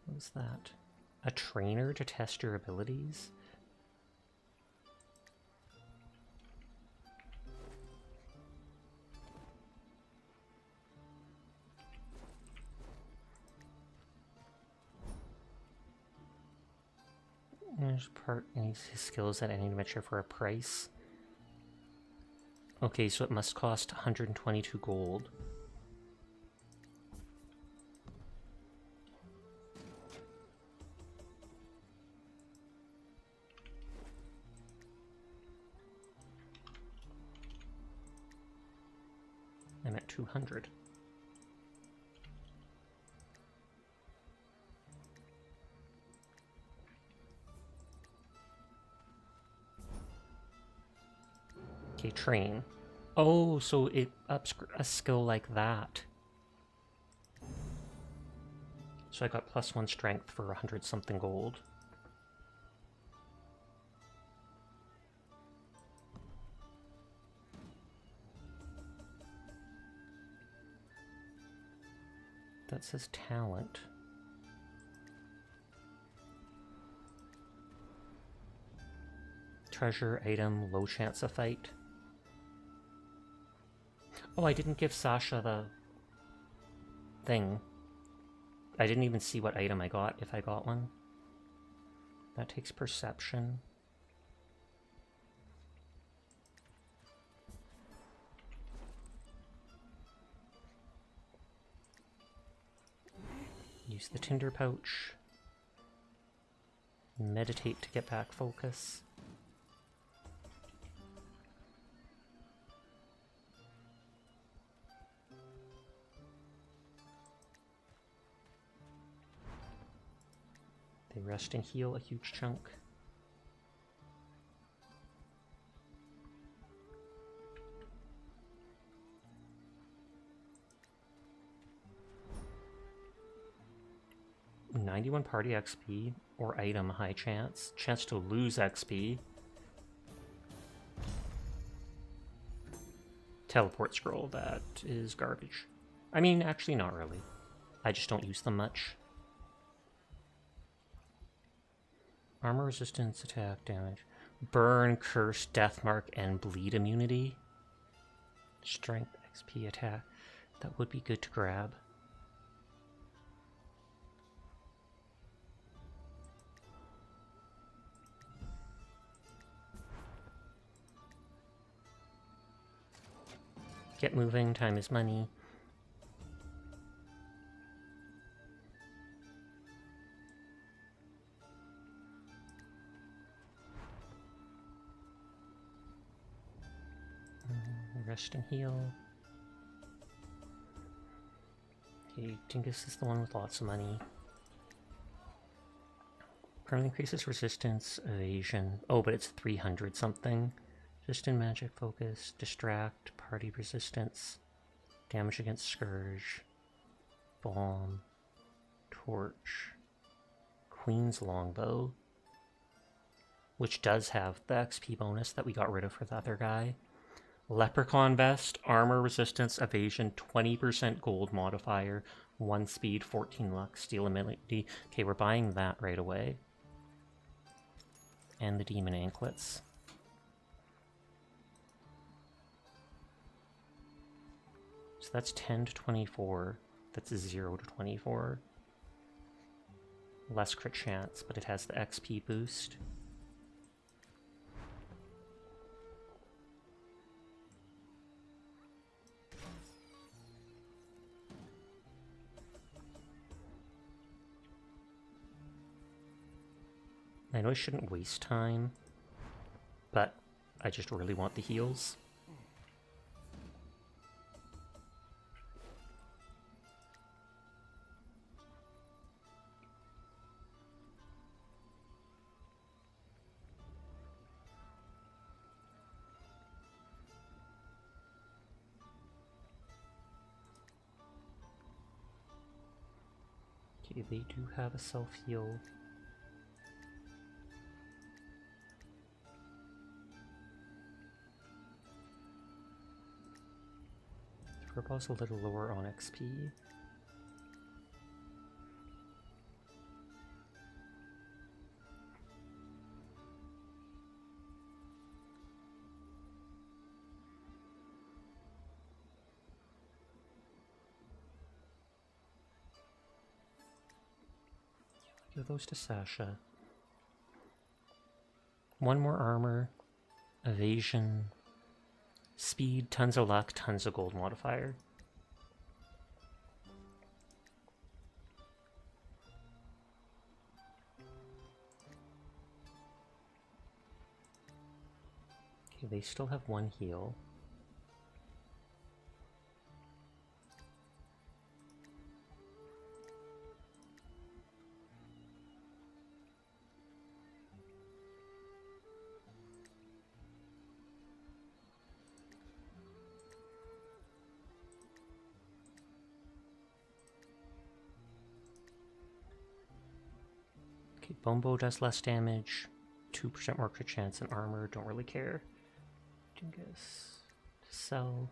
What was that? A trainer to test your abilities? There's part his skills at any adventure for a price. Okay, so it must cost 122 gold. I'm at 200. Okay, train. Oh, so it ups a skill like that. So I got +1 strength for 100 something gold. That says talent. Treasure, item, low chance of fight. Oh, I didn't give Sasha the thing. I didn't even see what item I got, if I got one. That takes perception. Use the tinder pouch. Meditate to get back focus. They rest and heal a huge chunk. $91 party XP or item high chance. Chance to lose XP. Teleport scroll, that is garbage. I mean, actually not really. I just don't use them much. Armor resistance, attack damage. Burn, curse, death mark, and bleed immunity. Strength, XP, attack. That would be good to grab. Get moving, time is money. Rest and heal. Okay, Dingus is the one with lots of money. Permanently increases resistance, evasion. Oh, but it's 300 something. Resistant magic focus, distract, party resistance, damage against scourge, bomb, torch, Queen's longbow, which does have the XP bonus that we got rid of for the other guy. Leprechaun vest, armor resistance, evasion, 20% gold modifier, 1 speed, 14 luck, steal immunity. Okay, we're buying that right away. And the demon anklets. So that's 10 to 24. That's 0 to 24. Less crit chance, but it has the XP boost. I know I shouldn't waste time, but I just really want the heals. Okay, they do have a self-heal. Furball's a little lower on XP. Give those to Sasha. One more armor, evasion, speed, tons of luck, tons of gold modifier. Okay, they still have one heal. Bombo does less damage, 2% more crit chance and armor, don't really care. Dingus to sell.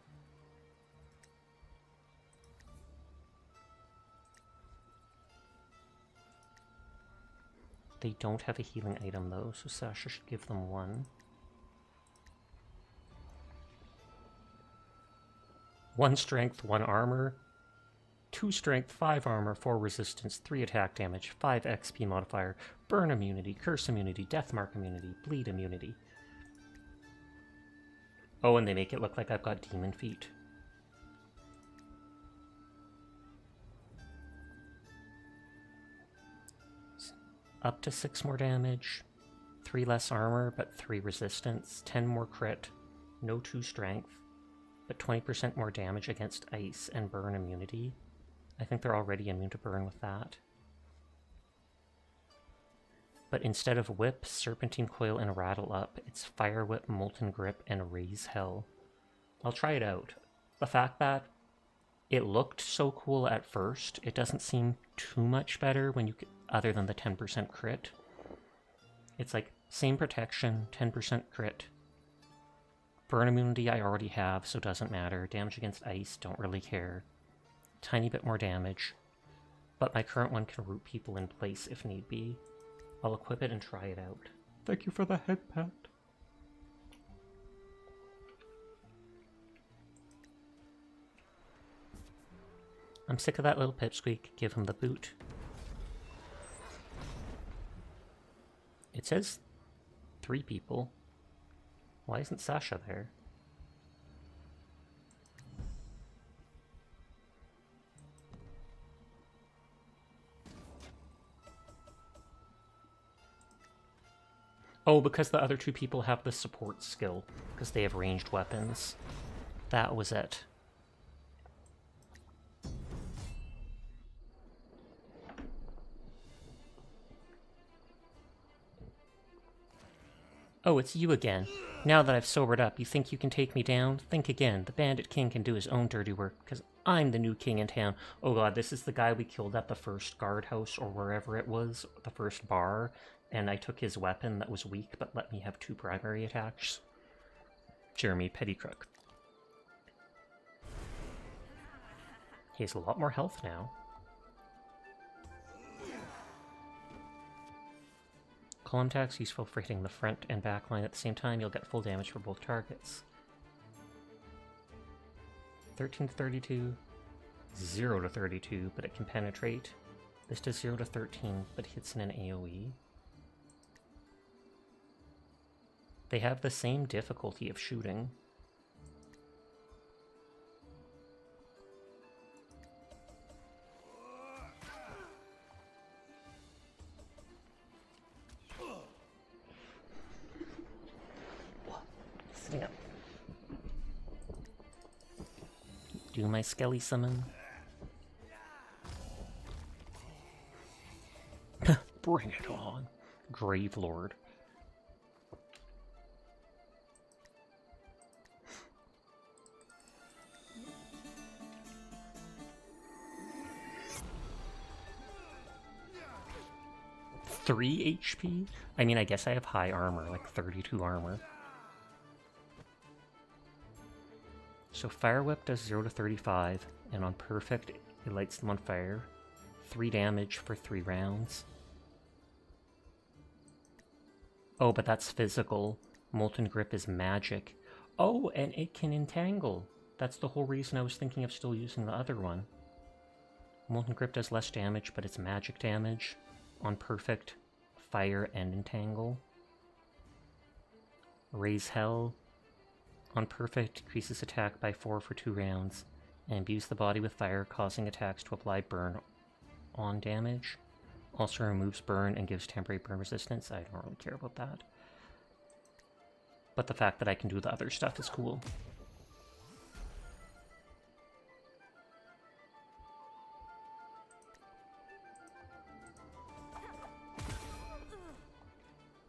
They don't have a healing item though, so Sasha should give them one. 1 strength, 1 armor, 2 strength, 5 armor, 4 resistance, 3 attack damage, 5 XP modifier, burn immunity, curse immunity, death mark immunity, bleed immunity. Oh, and they make it look like I've got demon feet. Up to 6 more damage, 3 less armor, but 3 resistance, 10 more crit, no 2 strength, but 20% more damage against ice and burn immunity. I think they're already immune to burn with that. But instead of whip, serpentine coil, and rattle up, it's fire whip, molten grip, and raise hell. I'll try it out. The fact that it looked so cool at first, it doesn't seem too much better when you, other than the 10% crit. It's like same protection, 10% crit. Burn immunity I already have, so doesn't matter. Damage against ice, don't really care. Tiny bit more damage. But my current one can root people in place if need be. I'll equip it and try it out. Thank you for the head pat. I'm sick of that little pipsqueak. Give him the boot. It says 3 people. Why isn't Sasha there? Oh, because the other 2 people have the support skill, because they have ranged weapons. That was it. Oh, it's you again. Now that I've sobered up, you think you can take me down? Think again. The Bandit King can do his own dirty work, because I'm the new king in town. Oh god, this is the guy we killed at the first guardhouse, or wherever it was, the first bar, and I took his weapon that was weak, but let me have 2 primary attacks. Jeremy Pettycrook. He has a lot more health now. Column attacks useful for hitting the front and back line at the same time. You'll get full damage for both targets. 13 to 32, 0 to 32, but it can penetrate. This does 0 to 13, but hits in an AoE. They have the same difficulty of shooting. Sitting up. Do my Skelly summon. Bring it on, Grave Lord. Three HP? I mean, I guess I have high armor, like 32 armor. So Fire Whip does 0 to 35, and on Perfect, it lights them on fire. 3 damage for 3 rounds. Oh, but that's physical. Molten Grip is magic. Oh, and it can entangle. That's the whole reason I was thinking of still using the other one. Molten Grip does less damage, but it's magic damage. On Perfect, fire and entangle. Raise Hell. On Perfect, increases attack by 4 for 2 rounds, and imbues the body with fire, causing attacks to apply burn on damage. Also removes burn and gives temporary burn resistance. I don't really care about that. But the fact that I can do the other stuff is cool.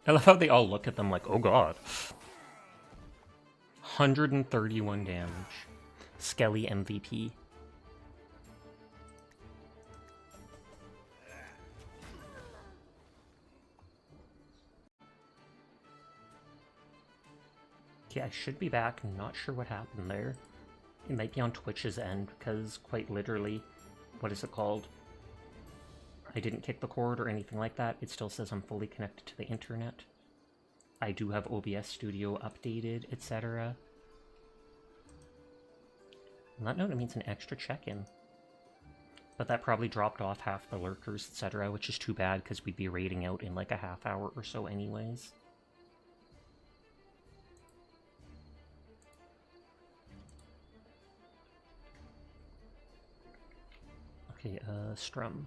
I love how they all look at them like, oh god. 131 damage. Skelly MVP. Okay, I should be back. I'm not sure what happened there. It might be on Twitch's end, because quite literally, what is it called? I didn't kick the cord or anything like that. It still says I'm fully connected to the internet. I do have OBS Studio updated, etc. On that note, it means an extra check-in. But that probably dropped off half the lurkers, etc., which is too bad because we'd be raiding out in like a half hour or so anyways. Okay, Strum.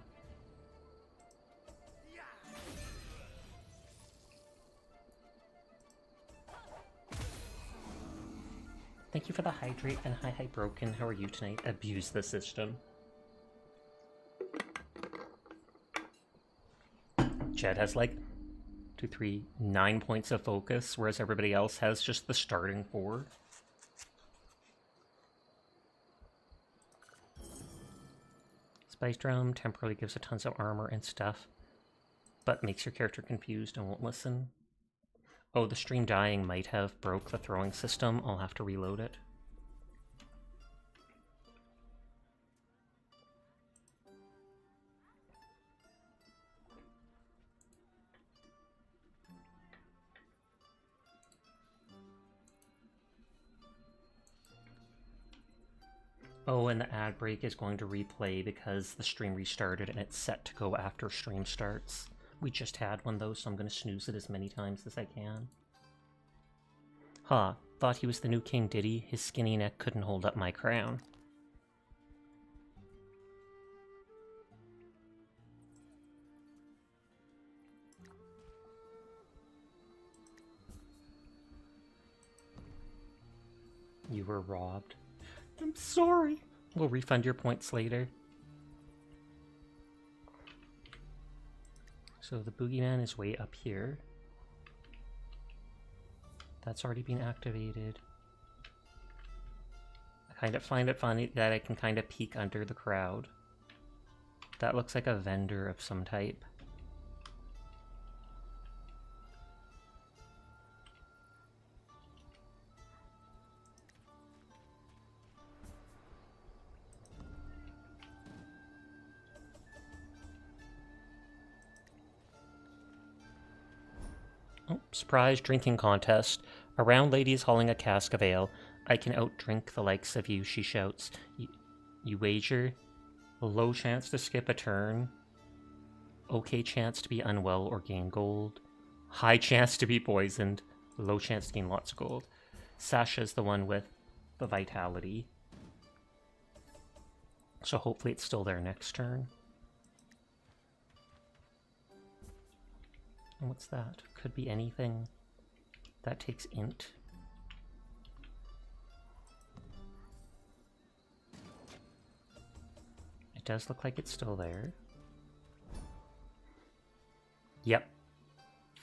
Thank you for the hydrate, and hi Broken. How are you tonight? Abuse the system. Jed has like 2, 3, 9 points of focus, whereas everybody else has just the starting 4. Spice Drum temporarily gives a tons of armor and stuff, but makes your character confused and won't listen. Oh, the stream dying might have broke the throwing system. I'll have to reload it. Oh, and the ad break is going to replay because the stream restarted and it's set to go after stream starts. We just had one though, so I'm going to snooze it as many times as I can. Huh, thought he was the new king, did he? His skinny neck couldn't hold up my crown. You were robbed. I'm sorry. We'll refund your points later. So the boogeyman is way up here. That's already been activated. I kind of find it funny that I can kind of peek under the crowd. That looks like a vendor of some type. Oh, surprise drinking contest. A round lady is hauling a cask of ale. I can outdrink the likes of you, she shouts. You wager? A low chance to skip a turn. Okay chance to be unwell or gain gold. High chance to be poisoned. Low chance to gain lots of gold. Sasha's the one with the vitality. So hopefully it's still there next turn. And what's that? Could be anything. That takes int. It does look like it's still there. Yep.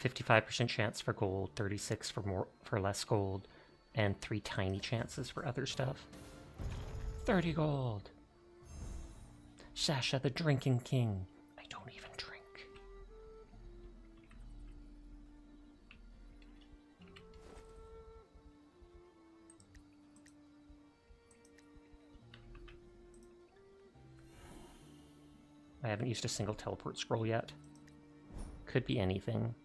55% chance for gold, 36 for less gold, and 3 tiny chances for other stuff. 30 gold. Sasha the Drinking King. I don't even drink. I haven't used a single teleport scroll yet. Could be anything.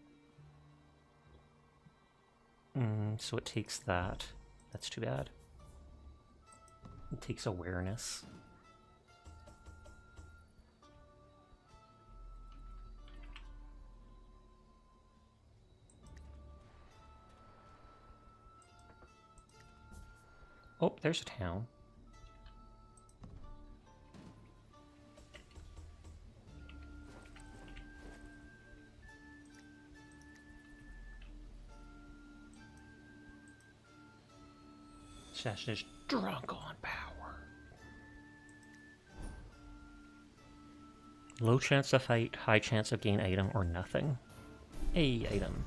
So it takes that. That's too bad. It takes awareness. Oh, there's a town. Sasha's drunk on power. Low chance to fight, high chance of gain item, or nothing. A item.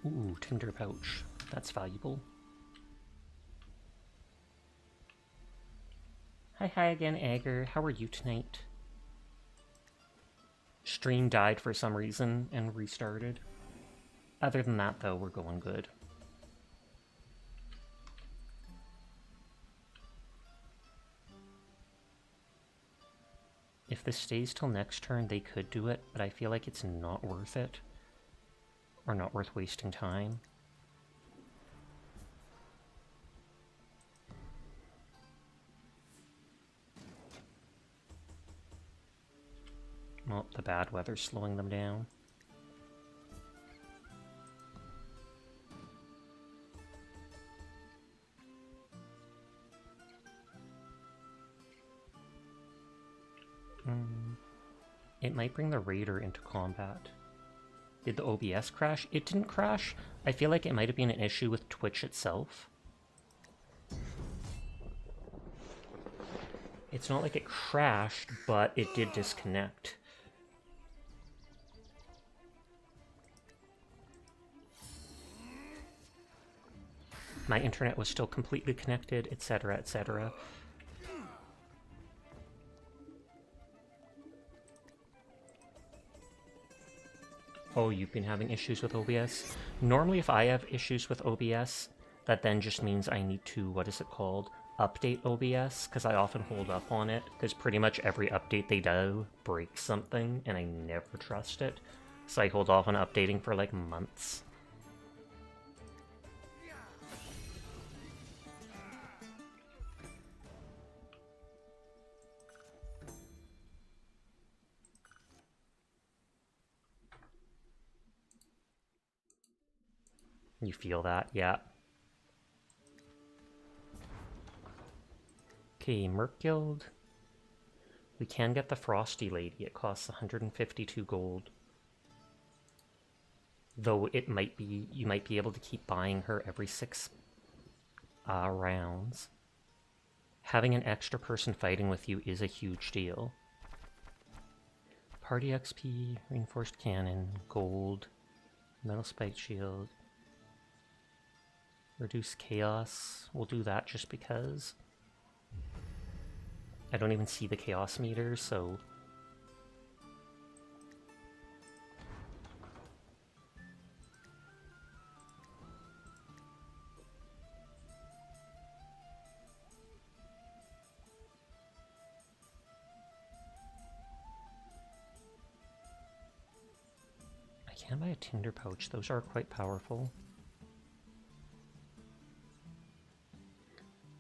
Ooh, tinder pouch. That's valuable. Hi again, Agar. How are you tonight? Stream died for some reason and restarted. Other than that, though, we're going good. If this stays till next turn, they could do it, but I feel like it's not worth it. Or not worth wasting time. Oh, the bad weather's slowing them down. It might bring the Raider into combat. Did the OBS crash? It didn't crash. I feel like it might have been an issue with Twitch itself. It's not like it crashed, but it did disconnect. My internet was still completely connected, etc., etc. Oh, you've been having issues with OBS? Normally if I have issues with OBS, that then just means I need to, what is it called? Update OBS, because I often hold up on it, because pretty much every update they do breaks something, and I never trust it. So I hold off on updating for like months. You feel that? Yeah. Okay, Merc Guild. We can get the Frosty Lady. It costs 152 gold. Though it might be, you might be able to keep buying her every 6 rounds. Having an extra person fighting with you is a huge deal. Party XP, Reinforced Cannon, Gold, Metal Spike Shield. Reduce Chaos. We'll do that just because. I don't even see the Chaos meter, so... I can buy a Tinder Pouch. Those are quite powerful.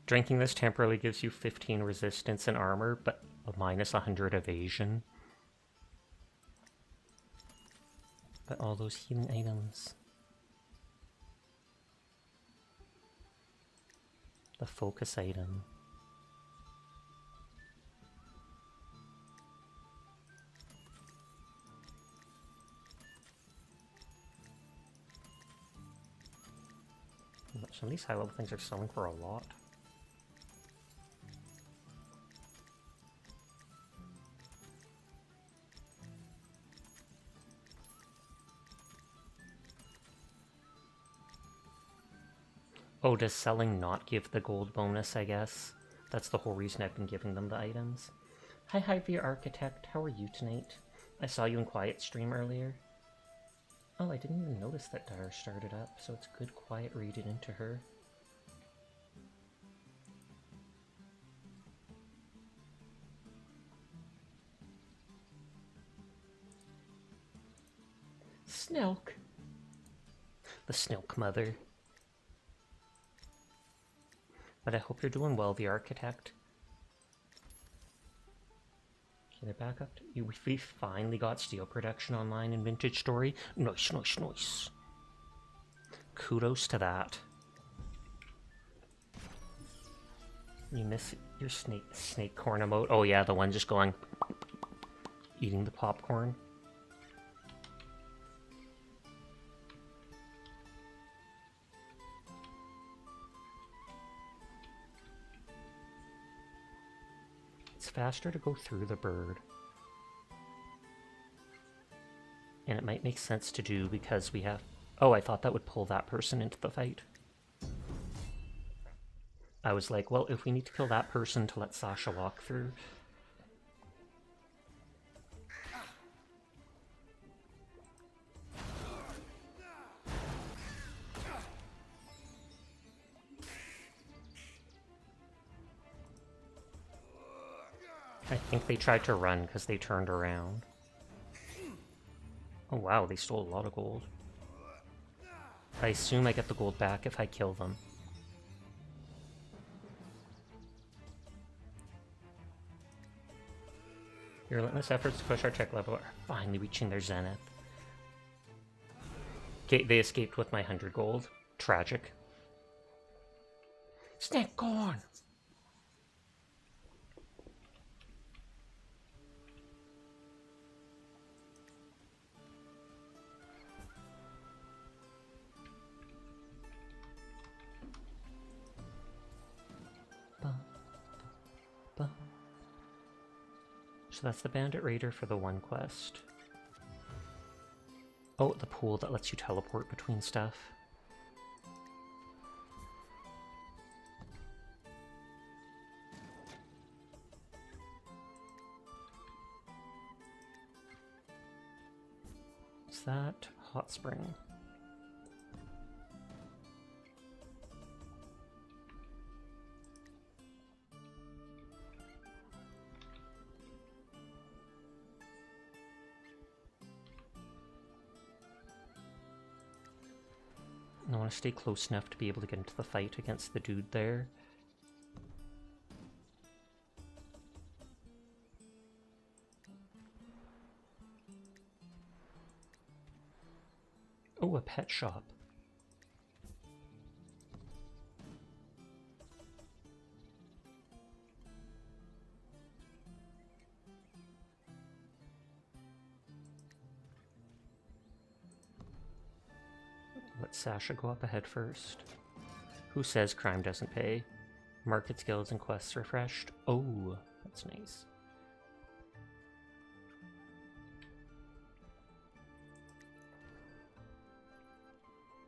Drinking this temporarily gives you 15 resistance and armor, but a minus 100 evasion. But all those healing items. The focus item. Some of these high level things are selling for a lot. Oh, does selling not give the gold bonus, I guess? That's the whole reason I've been giving them the items. Hi, Hyvia Architect. How are you tonight? I saw you in Quiet Stream earlier. Oh, I didn't even notice that Dara started up, so it's good quiet reading into her. Snilk. The Snilk Mother. But I hope you're doing well, the Architect. Okay, they're back up. We finally got Steel Production online in Vintage Story. Nice, nice, nice. Kudos to that. You miss your snake corn emote? Oh yeah, the one just going... eating the popcorn. It's faster to go through the bird. And it might make sense to do because we have... Oh, I thought that would pull that person into the fight. I was like, well, if we need to kill that person to let Sasha walk through... I think they tried to run because they turned around. Oh wow, they stole a lot of gold. I assume I get the gold back if I kill them. Your relentless efforts to push our tech level are finally reaching their zenith. Okay, they escaped with my 100 gold. Tragic. Snake corn! So that's the Bandit Raider for the one quest. Oh, the pool that lets you teleport between stuff. What's that? Hot spring. I want to stay close enough to be able to get into the fight against the dude there. Oh, a pet shop. Let Sasha go up ahead first. Who says crime doesn't pay? Markets, guilds, and quests refreshed. Oh, that's nice.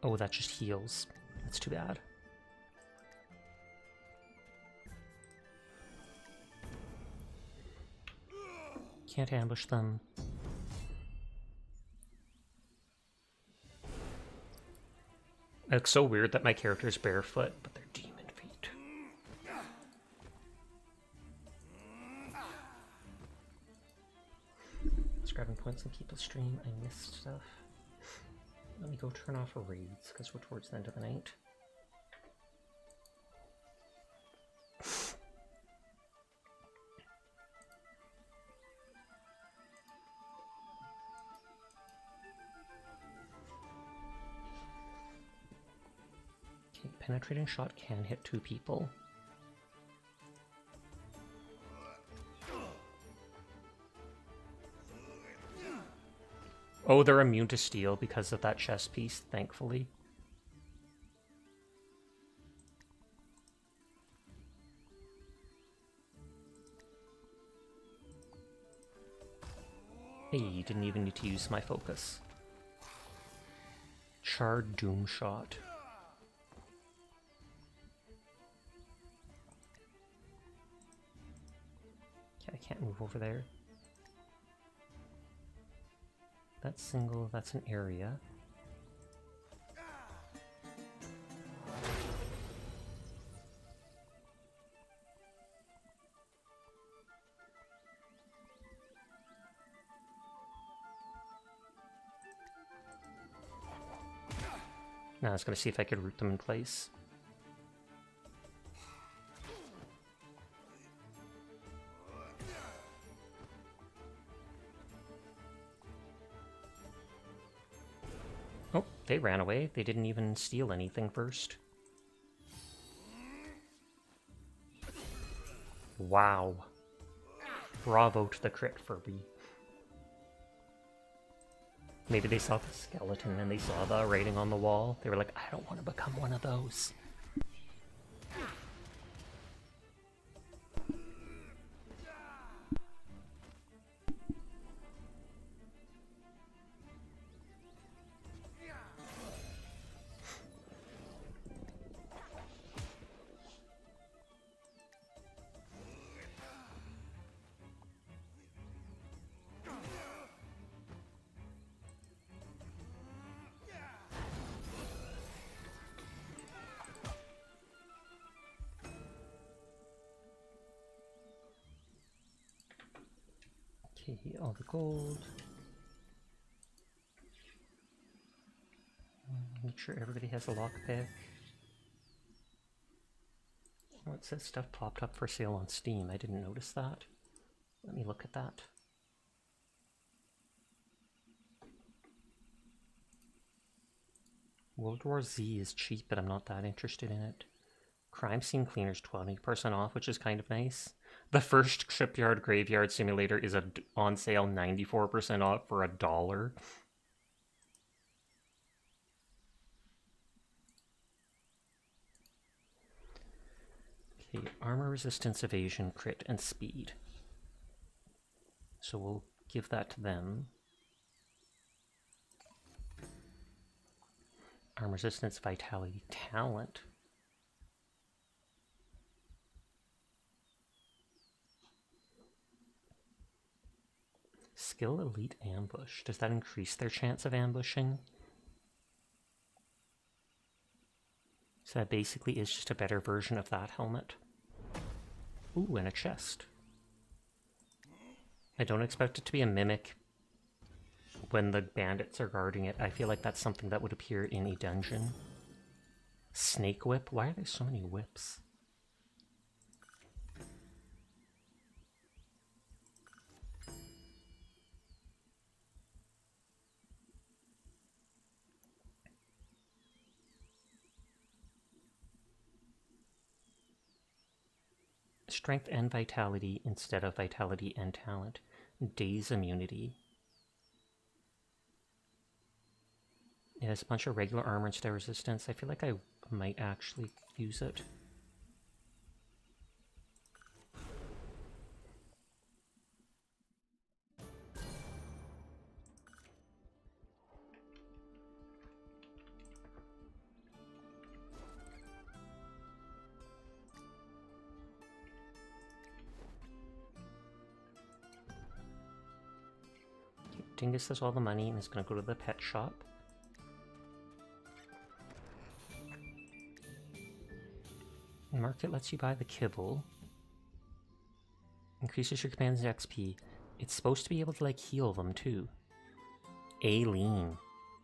Oh, that just heals. That's too bad. Can't ambush them. It looks so weird that my character's barefoot, but they're demon feet. Just grabbing points and keep a stream. I missed stuff. Let me go turn off raids, because we're towards the end of the night. Okay, penetrating shot can hit 2 people. Oh, they're immune to steel because of that chest piece, thankfully. Hey, didn't even need to use my focus. Charred Doom Shot. Okay, I can't move over there. That's single, that's an area. Now I was going to see if I could root them in place. Oh, they ran away. They didn't even steal anything first. Wow. Bravo to the crit Furby. Maybe they saw the skeleton and they saw the writing on the wall. They were like, I don't want to become one of those. Okay, all the gold. Make sure everybody has a lockpick. Oh, it says stuff popped up for sale on Steam. I didn't notice that. Let me look at that. World War Z is cheap, but I'm not that interested in it. Crime Scene Cleaner's 20% off, which is kind of nice. The first Shipyard Graveyard Simulator is on sale 94% off for $1. Okay, armor resistance, evasion, crit, and speed. So we'll give that to them. Armor resistance, vitality, talent. Skill elite ambush. Does that increase their chance of ambushing? So that basically is just a better version of that helmet. Ooh, and a chest. I don't expect it to be a mimic when the bandits are guarding it. I feel like that's something that would appear in a dungeon. Snake whip? Why are there so many whips? Strength and vitality instead of vitality and talent. Daze immunity. It has a bunch of regular armor instead of resistance. I feel like I might actually use it. Dingus has all the money and is going to go to the pet shop. Market lets you buy the kibble. Increases your commander's XP. It's supposed to be able to like heal them too. Aileen.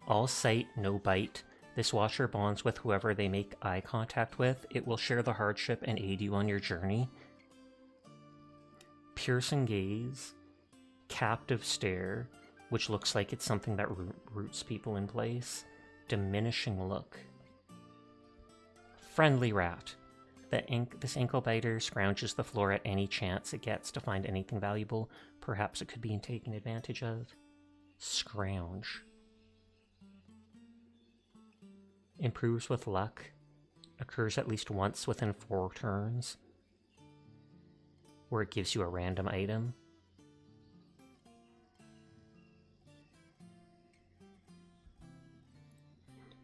All sight, no bite. This watcher bonds with whoever they make eye contact with. It will share the hardship and aid you on your journey. Piercing gaze. Captive stare, which looks like it's something that roots people in place. Diminishing look. Friendly rat. This ankle biter scrounges the floor at any chance it gets to find anything valuable. Perhaps it could be taken advantage of. Scrounge. Improves with luck. Occurs at least once within 4 turns. Where it gives you a random item.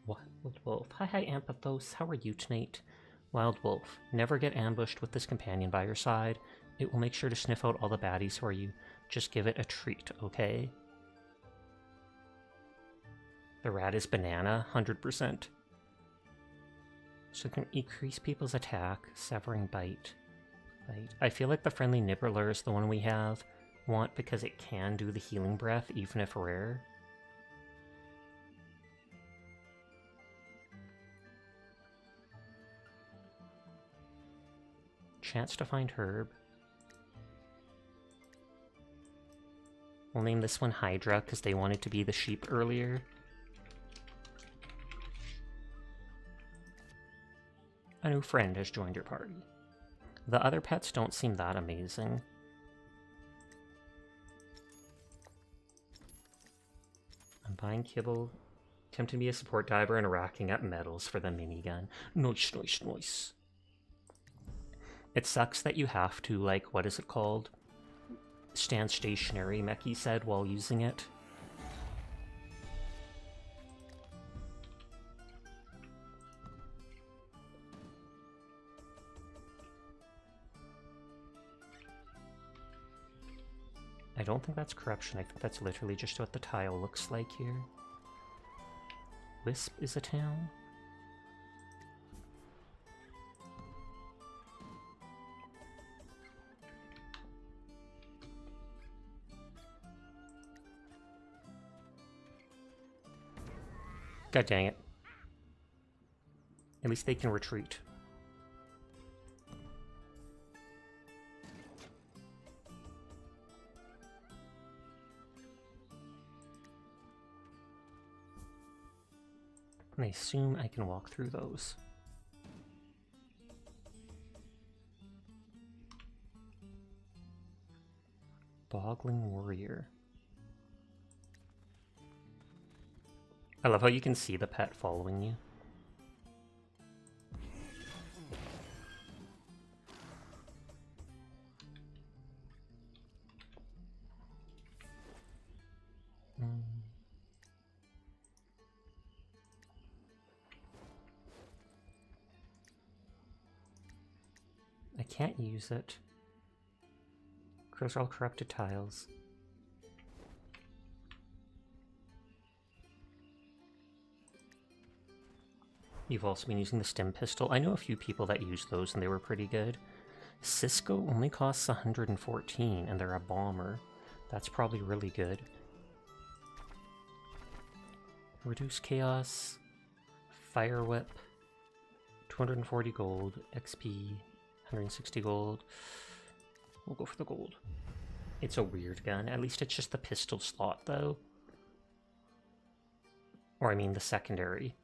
Wild Wolf. Hi, Ampathos. How are you tonight? Wild Wolf. Never get ambushed with this companion by your side. It will make sure to sniff out all the baddies for you. Just give it a treat, okay? The rat is banana, 100%. So it can increase people's attack, severing bite. I feel like the friendly Nibbler is the one we want because it can do the healing breath, even if rare. Chance to find herb. We'll name this one Hydra because they wanted to be the sheep earlier. A new friend has joined your party. The other pets don't seem that amazing. I'm buying kibble, attempting to be a support diver and racking up medals for the minigun. Nice, nice, nice. It sucks that you have to, like, what is it called? Stand stationary, Meki said, while using it. I don't think that's corruption. I think that's literally just what the tile looks like here. Wisp is a town. God dang it. At least they can retreat. And I assume I can walk through those. Boggling Warrior. I love how you can see the pet following you. I can't use it. Close all corrupted tiles. You've also been using the stim pistol. I know a few people that use those and they were pretty good. Cisco only costs 114 and they're a bomber. That's probably really good. Reduce Chaos, Fire Whip, 240 gold, XP, 160 gold. We'll go for the gold. It's a weird gun. At least it's just the pistol slot though. Or I mean the secondary.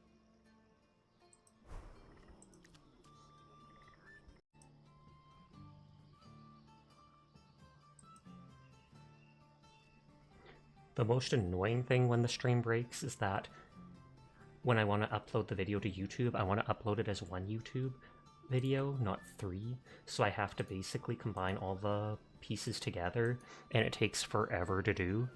The most annoying thing when the stream breaks is that when I want to upload the video to YouTube, I want to upload it as one YouTube video, not 3. So I have to basically combine all the pieces together, and it takes forever to do.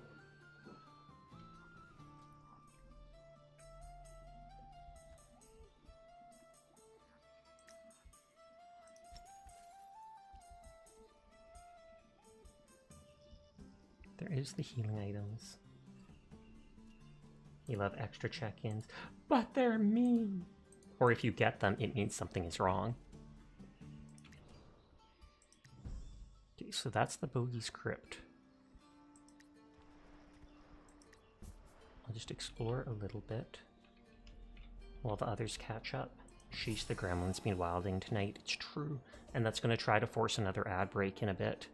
There is the healing items. You love extra check-ins, but they're mean. Or if you get them, it means something is wrong. Okay, so that's the Bogey's Crypt. I'll just explore a little bit while the others catch up. Sheesh, the gremlin's been wilding tonight, it's true. And that's going to try to force another ad break in a bit.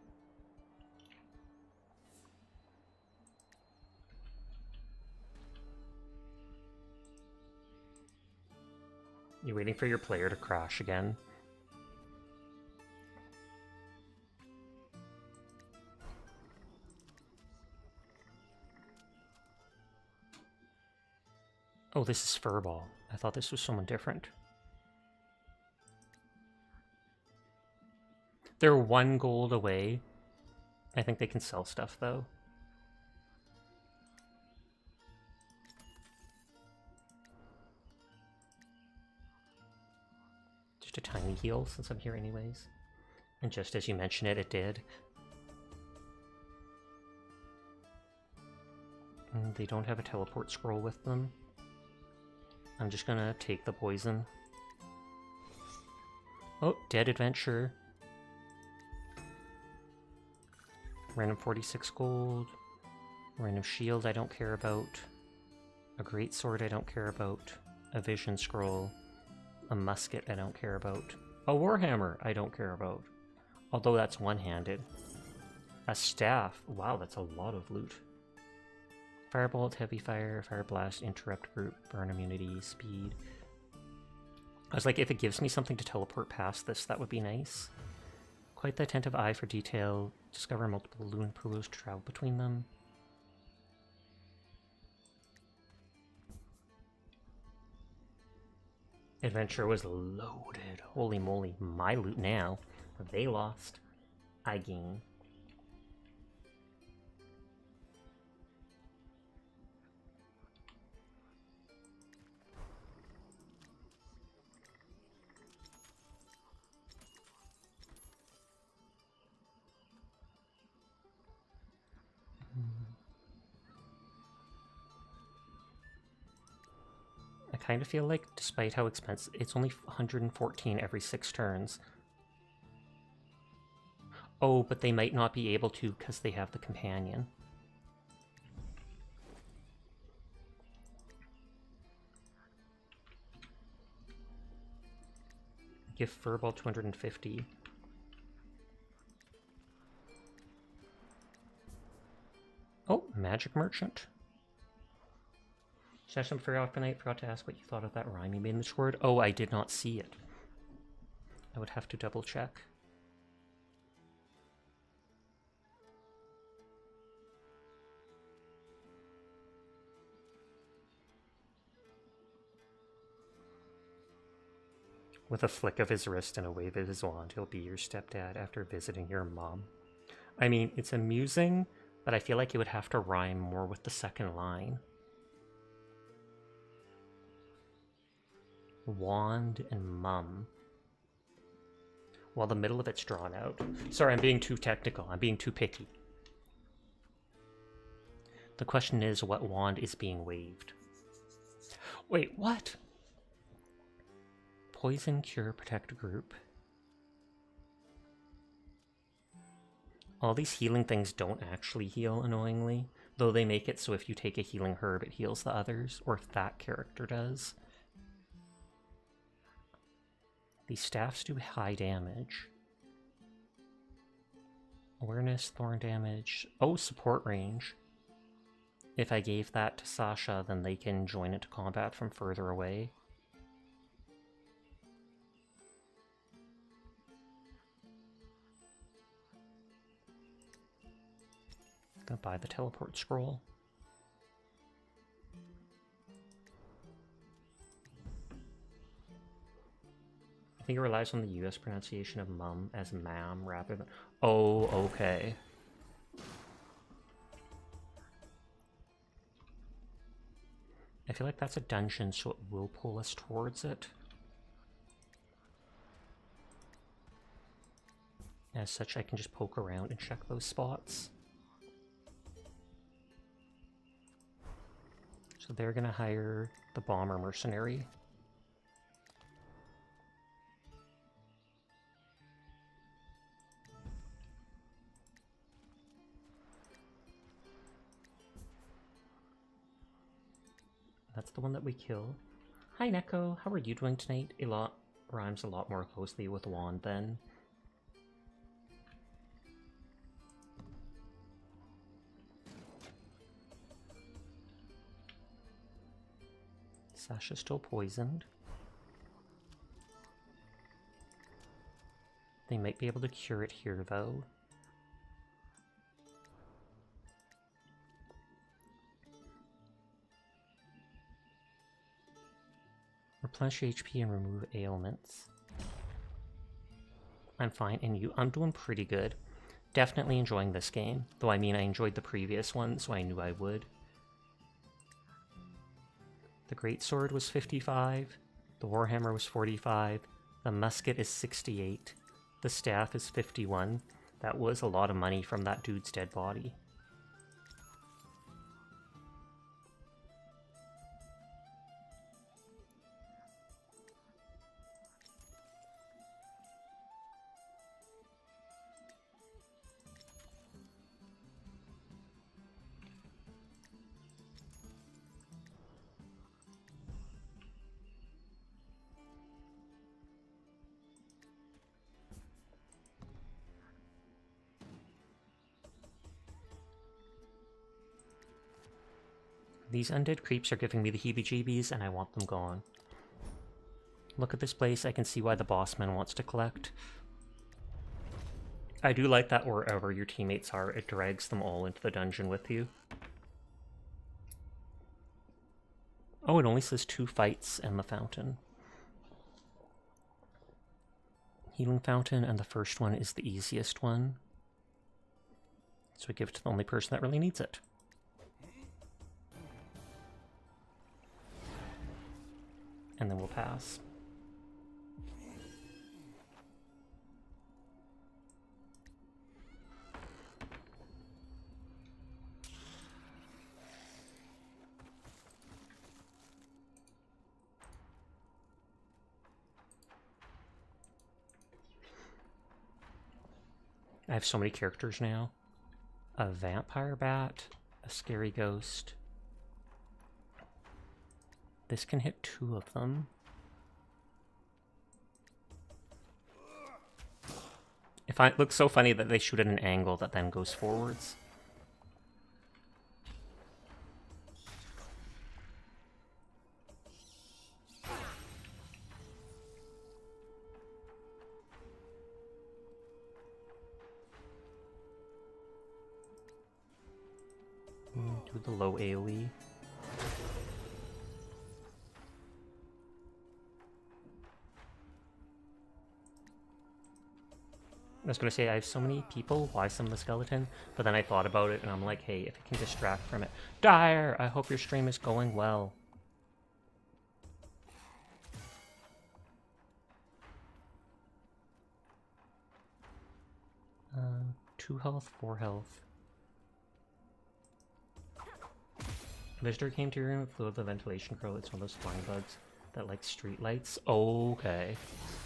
You waiting for your player to crash again? Oh, this is Furball. I thought this was someone different. They're 1 gold away. I think they can sell stuff, though. Just a tiny heal, since I'm here anyways. And just as you mentioned it, it did. And they don't have a teleport scroll with them. I'm just gonna take the poison. Oh, Dead Adventure. Random 46 gold. Random shield I don't care about. A great sword I don't care about. A vision scroll. A musket I don't care about. A warhammer I don't care about. Although that's one-handed. A staff. Wow, that's a lot of loot. Firebolt, Heavy Fire, Fire Blast, Interrupt Group, Burn Immunity, Speed. I was like, if it gives me something to teleport past this, that would be nice. Quite the attentive eye for detail. Discover multiple Lunar pools to travel between them. Adventure was loaded. Holy moly, my loot now. They lost. I gain. I kind of feel like, despite how expensive, it's only 114 every 6 turns. Oh, but they might not be able to because they have the companion. Give Furball 250. Oh, Magic Merchant. Session for off tonight. Forgot to ask what you thought of that rhyme you made in the Discord. Oh, I did not see it. I would have to double check. With a flick of his wrist and a wave of his wand, he'll be your stepdad after visiting your mom. I mean, it's amusing, but I feel like it would have to rhyme more with the second line. Wand and mum. While the middle of it's drawn out. Sorry, I'm being too technical. I'm being too picky. The question is, what wand is being waved? Wait, what? Poison, cure, protect group. All these healing things don't actually heal, annoyingly. Though they make it so if you take a healing herb, it heals the others. Or if that character does. These staffs do high damage. Awareness, thorn damage. Oh, support range. If I gave that to Sasha, then they can join into combat from further away. I'm gonna buy the teleport scroll. I think it relies on the US pronunciation of mum as mam rather than... Oh, okay. I feel like that's a dungeon, so it will pull us towards it. As such, I can just poke around and check those spots. So they're gonna hire the bomber mercenary. That's the one that we kill. Hi Neko, how are you doing tonight? A lot rhymes a lot more closely with wand then. Sasha's still poisoned. They might be able to cure it here though. Replenish HP and remove ailments. I'm fine, and you? I'm doing pretty good. Definitely enjoying this game. Though I mean, I enjoyed the previous one, so I knew I would. The greatsword was 55. The warhammer was 45. The musket is 68. The staff is 51. That was a lot of money from that dude's dead body. These undead creeps are giving me the heebie-jeebies, and I want them gone. Look at this place, I can see why the bossman wants to collect. I do like that wherever your teammates are, it drags them all into the dungeon with you. Oh, it only says 2 fights and the fountain. Healing fountain, and the first one is the easiest one. So we give it to the only person that really needs it. And then we'll pass. I have so many characters now. A vampire bat, a scary ghost. This can hit 2 of them. It looks so funny that they shoot at an angle that then goes forwards. Do the low AoE. I was gonna say, I have so many people, why summon the skeleton? But then I thought about it and I'm like, hey, if it can distract from it. Dire! I hope your stream is going well. 2 health, 4 health. A visitor came to your room and flew out the ventilation grill. It's one of those flying bugs that like street lights. Okay.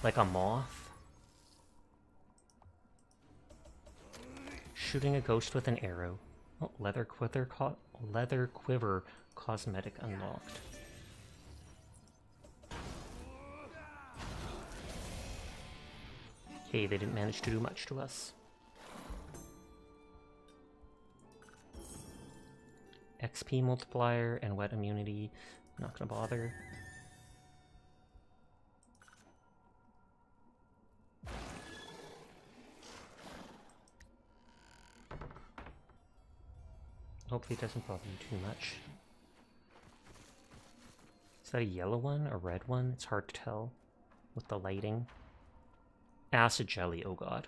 Like a moth. Shooting a ghost with an arrow. Oh, leather quiver cosmetic unlocked. Okay, they didn't manage to do much to us. XP multiplier and wet immunity. Not gonna bother. Hopefully it doesn't bother you too much. Is that a yellow one? A red one? It's hard to tell with the lighting. Acid jelly, oh god.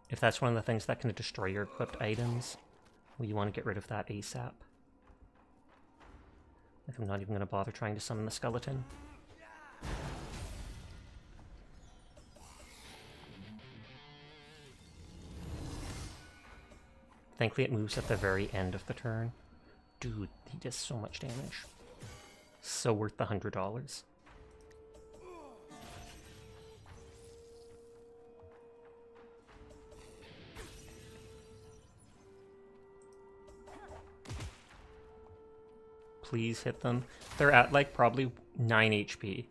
If that's one of the things that can destroy your equipped items, well, you want to get rid of that ASAP. Like, I'm not even going to bother trying to summon the skeleton. Thankfully it moves at the very end of the turn. Dude, he does so much damage. So worth the $100. Please hit them. They're at like probably 9 HP.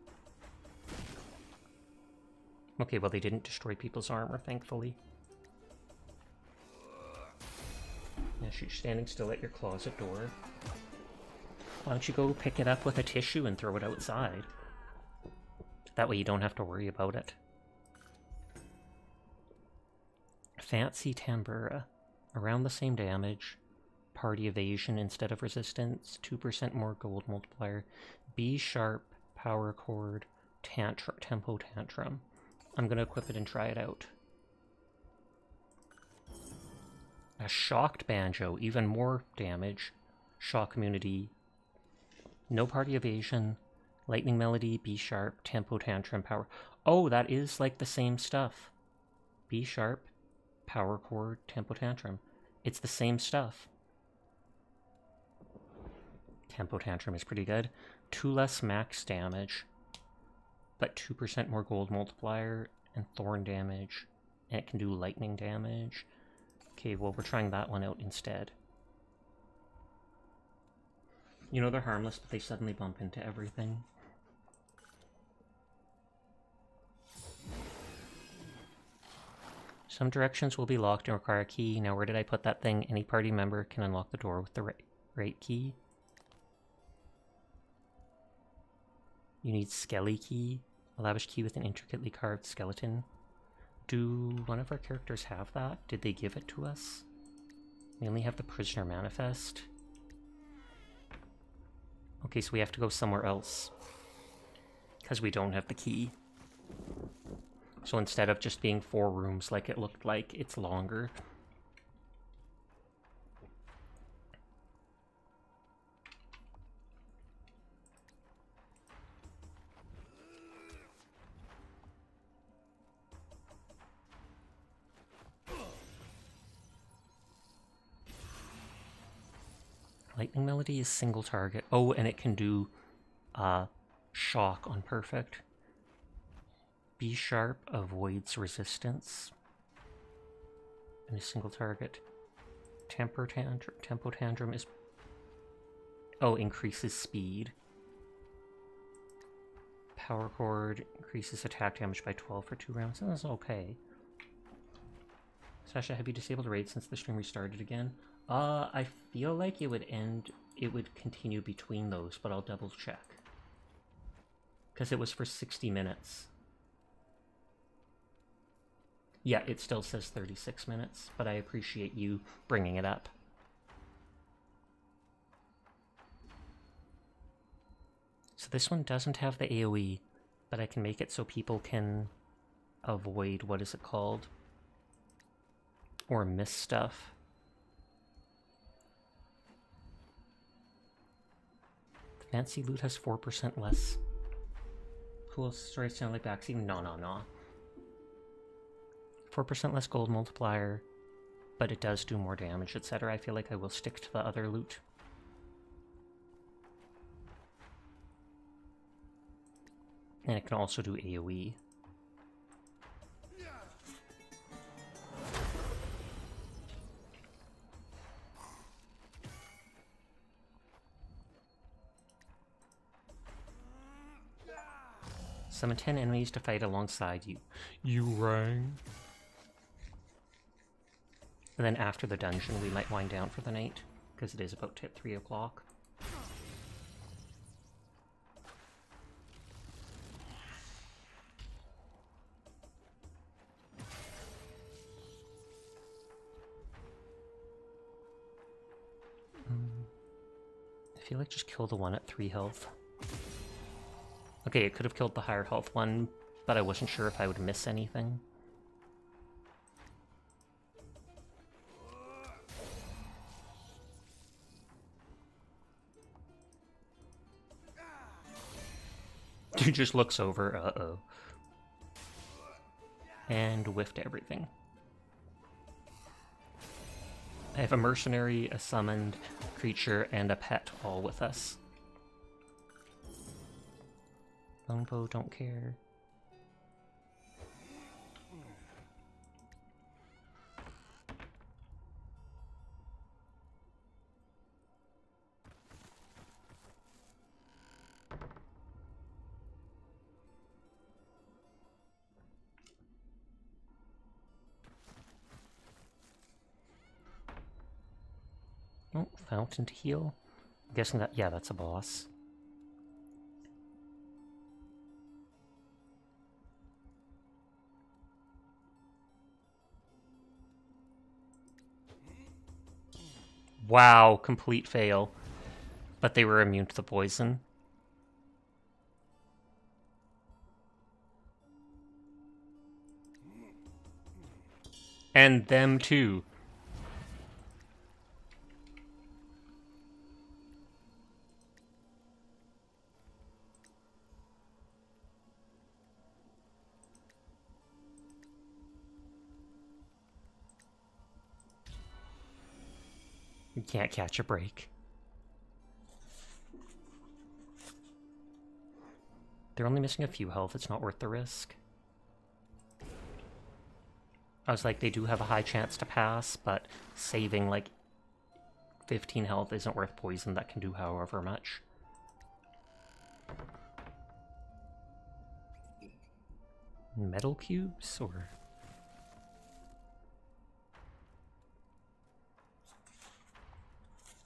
Okay, well they didn't destroy people's armor, thankfully. Yeah, she's standing still at your closet door. Why don't you go pick it up with a tissue and throw it outside? That way you don't have to worry about it. Fancy Tambura. Around the same damage. Party evasion instead of resistance. 2% more gold multiplier. B sharp, power chord, tempo tantrum. I'm gonna equip it and try it out. A shocked banjo, even more damage. Shock immunity. No party evasion. Lightning melody, B sharp, tempo tantrum, power. Oh, that is like the same stuff. B sharp, power chord, tempo tantrum. It's the same stuff. Tempo tantrum is pretty good. 2 less max damage, but 2% more gold multiplier and thorn damage, and it can do lightning damage. Okay, well, we're trying that one out instead. You know they're harmless, but they suddenly bump into everything. Some directions will be locked and require a key. Now, where did I put that thing? Any party member can unlock the door with the right key. You need Skelly key, a lavish key with an intricately carved skeleton. Do one of our characters have that? Did they give it to us? We only have the prisoner manifest. Okay, so we have to go somewhere else. Because we don't have the key. So instead of just being 4 rooms like it looked like, it's longer. Lightning melody is single target. Oh, and it can do shock on perfect. B sharp avoids resistance. And a single target. Tempo tantrum is... Oh, increases speed. Power chord increases attack damage by 12 for 2 rounds. That's okay. Sasha, have you disabled raid since the stream restarted again? I feel like it would continue between those, but I'll double check. Because it was for 60 minutes. Yeah, it still says 36 minutes, but I appreciate you bringing it up. So this one doesn't have the AoE, but I can make it so people can avoid, what is it called? Or miss stuff. The fancy loot has 4% less. Cool stories sound like backseat. No. 4% less gold multiplier, but it does do more damage, etc. I feel like I will stick to the other loot. And it can also do AoE. Summon 10 enemies to fight alongside you. You rang. And then after the dungeon, we might wind down for the night, because it is about to hit 3 o'clock. I feel like just kill the one at 3 health. Okay, it could have killed the higher health one, but I wasn't sure if I would miss anything. Dude just looks over, uh-oh. And whiffed everything. I have a mercenary, a summoned creature, and a pet all with us. Longbow, don't care. Oh, fountain to heal. I'm guessing that, yeah, that's a boss. Wow, complete fail. But they were immune to the poison. And them too. You can't catch a break. They're only missing a few health, it's not worth the risk. I was like, they do have a high chance to pass, but saving like 15 health isn't worth poison that can do however much. Metal cubes, or...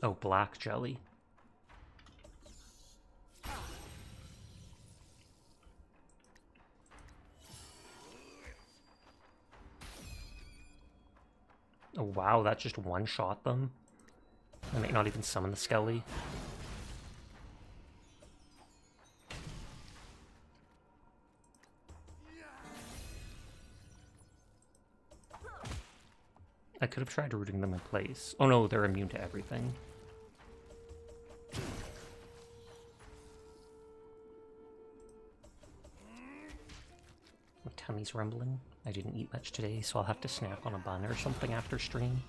Oh, black jelly. Oh wow, that just one-shot them. I might not even summon the Skelly. I could have tried rooting them in place. Oh no, they're immune to everything. My tummy's rumbling. I didn't eat much today, so I'll have to snack on a bun or something after stream.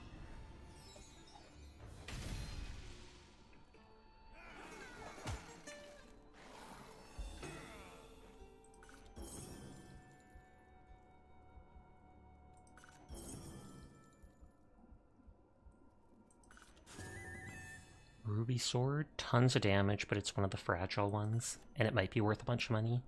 Ruby sword, tons of damage, but it's one of the fragile ones, and it might be worth a bunch of money.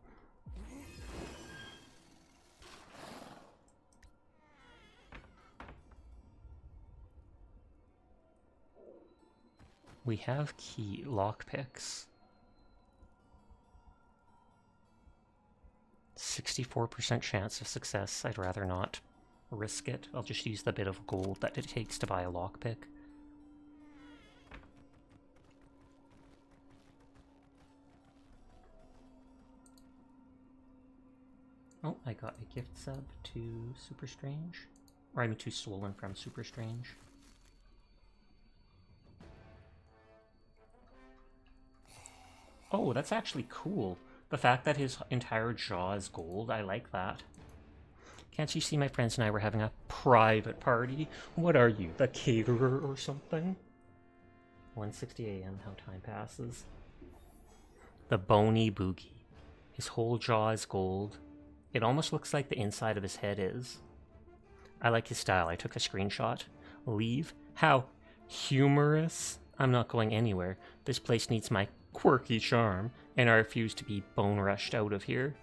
We have key lockpicks. 64% chance of success. I'd rather not risk it. I'll just use the bit of gold that it takes to buy a lockpick. Oh, I got a gift sub to Super Strange. Or I mean to Swollen from Super Strange. Oh, that's actually cool. The fact that his entire jaw is gold, I like that. Can't you see my friends and I were having a private party? What are you, the caterer or something? 1:60 a.m., how time passes. The Bony Boogie. His whole jaw is gold. It almost looks like the inside of his head is. I like his style. I took a screenshot. Leave? How humorous. I'm not going anywhere. This place needs my quirky charm, and I refuse to be bone rushed out of here.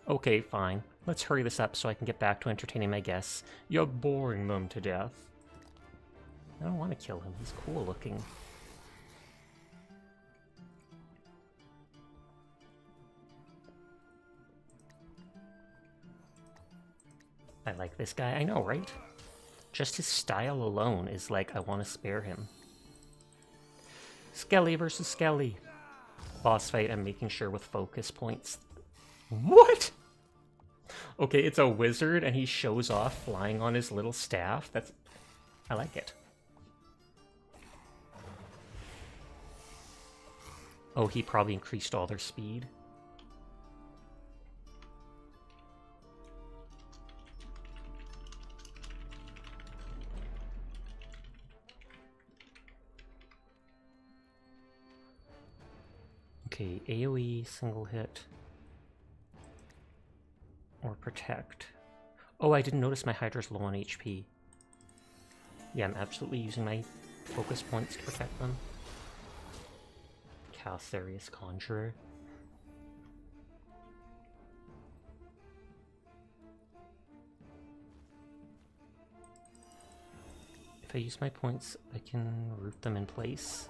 Okay, fine. Let's hurry this up so I can get back to entertaining my guests. You're boring them to death. I don't want to kill him. He's cool looking. I like this guy. I know, right? Just his style alone is like, I want to spare him. Skelly versus Skelly. Boss fight, I'm making sure with focus points. What? Okay, it's a wizard and he shows off flying on his little staff. That's... I like it. Oh, he probably increased all their speed. Okay, AoE, single hit. Or protect. Oh, I didn't notice my Hydra's low on HP. Yeah, I'm absolutely using my focus points to protect them. Caltharius Conjurer. If I use my points, I can root them in place.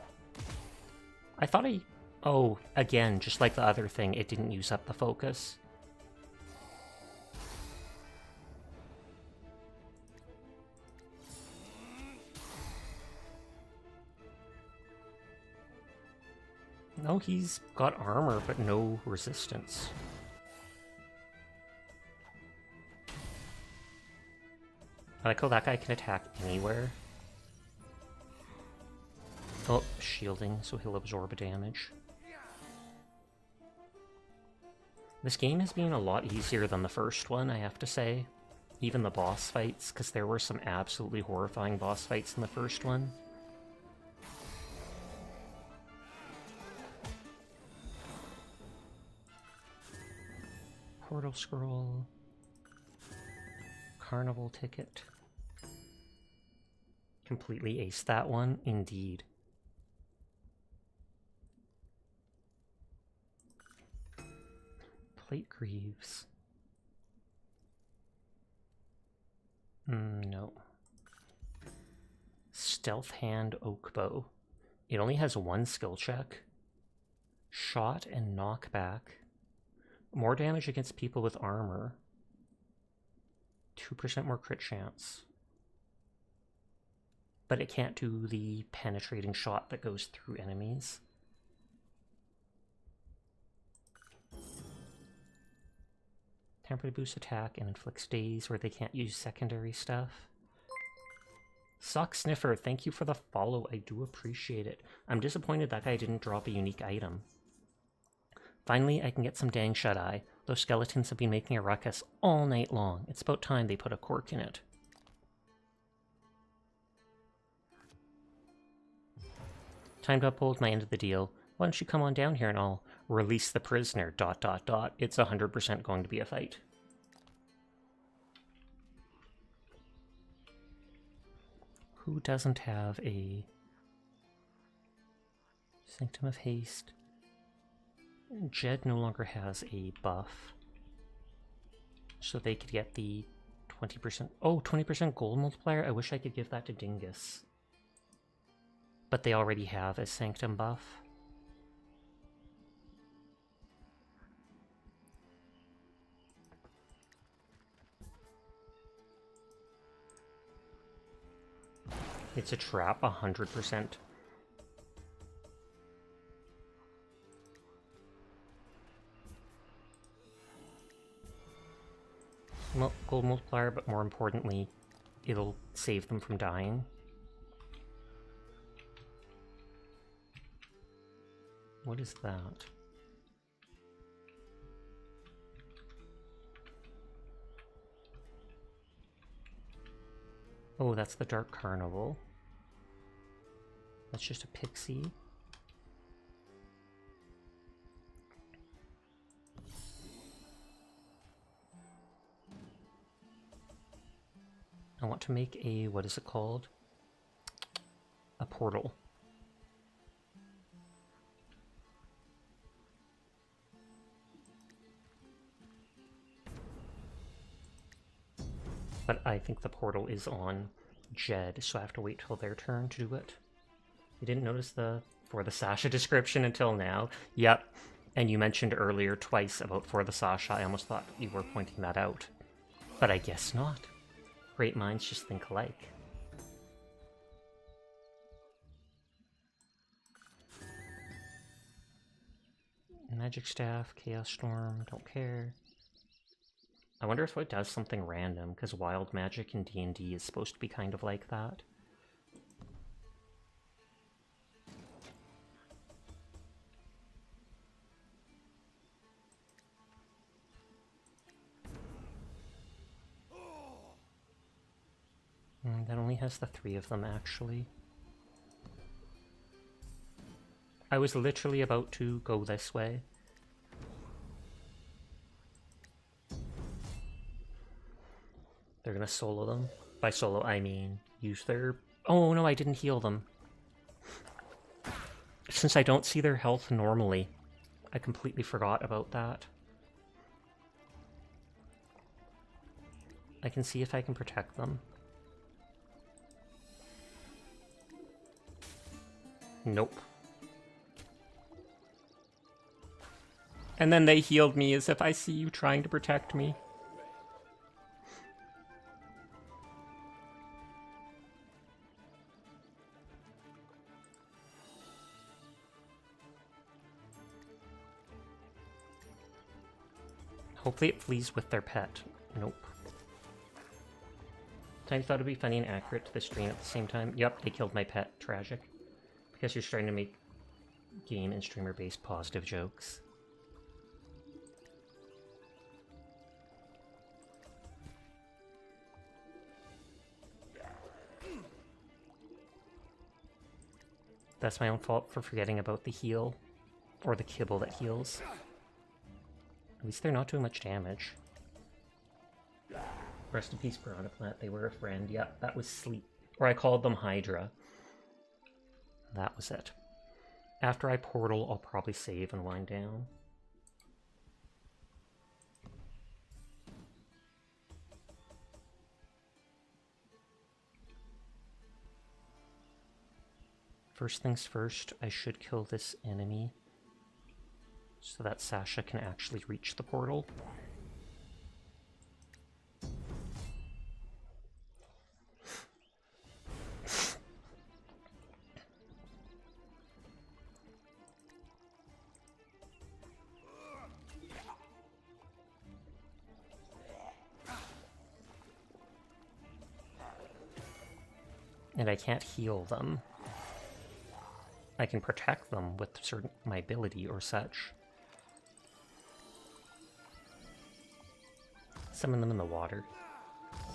I thought I... Oh, again, just like the other thing, it didn't use up the focus. No, he's got armor, but no resistance. I like how that guy can attack anywhere. Oh, shielding, so he'll absorb damage. This game has been a lot easier than the first one, I have to say. Even the boss fights, because there were some absolutely horrifying boss fights in the first one. Portal Scroll. Carnival Ticket. Completely aced that one, indeed. Plate Greaves. No. Stealth Hand Oak Bow. It only has one skill check. Shot and knockback. More damage against people with armor. 2% more crit chance. But it can't do the penetrating shot that goes through enemies. Temporary boost attack and inflicts daze where they can't use secondary stuff. Sock Sniffer, thank you for the follow. I do appreciate it. I'm disappointed that guy didn't drop a unique item. Finally, I can get some dang shut-eye. Those skeletons have been making a ruckus all night long. It's about time they put a cork in it. Time to uphold my end of the deal. Why don't you come on down here and I'll release the prisoner, ... It's 100% going to be a fight. Who doesn't have a Sanctum of Haste? Jed no longer has a buff. So they could get the 20%... Oh, 20% gold multiplier? I wish I could give that to Dingus. But they already have a Sanctum buff. It's a trap, 100%. gold multiplier, but more importantly, it'll save them from dying. What is that? Oh, that's the Dark Carnival. That's just a pixie. I want to make a, what is it called? A portal. But I think the portal is on Jed, so I have to wait till their turn to do it. You didn't notice for the Sasha description until now? Yep. And you mentioned earlier twice about for the Sasha. I almost thought you were pointing that out. But I guess not. Great minds just think alike. Magic Staff, Chaos Storm, don't care. I wonder if it does something random, because wild magic in D&D is supposed to be kind of like that. That only has the 3 of them, actually. I was literally about to go this way. They're gonna solo them. By solo, I mean use their... Oh no, I didn't heal them. Since I don't see their health normally, I completely forgot about that. I can see if I can protect them. Nope. And then they healed me as if I see you trying to protect me. Hopefully it flees with their pet. Nope. I thought it'd be funny and accurate to the stream at the same time. Yep, they killed my pet. Tragic. Because you're starting to make game and streamer-based positive jokes. That's my own fault for forgetting about the heal. Or the kibble that heals. At least they're not doing much damage. Rest in peace, Piranha Plant. They were a friend. Yep, that was Sleep. Or I called them Hydra. That was it. After I portal, I'll probably save and wind down. First things first, I should kill this enemy so that Sasha can actually reach the portal. And I can't heal them. I can protect them with certain my ability or such. Summon them in the water.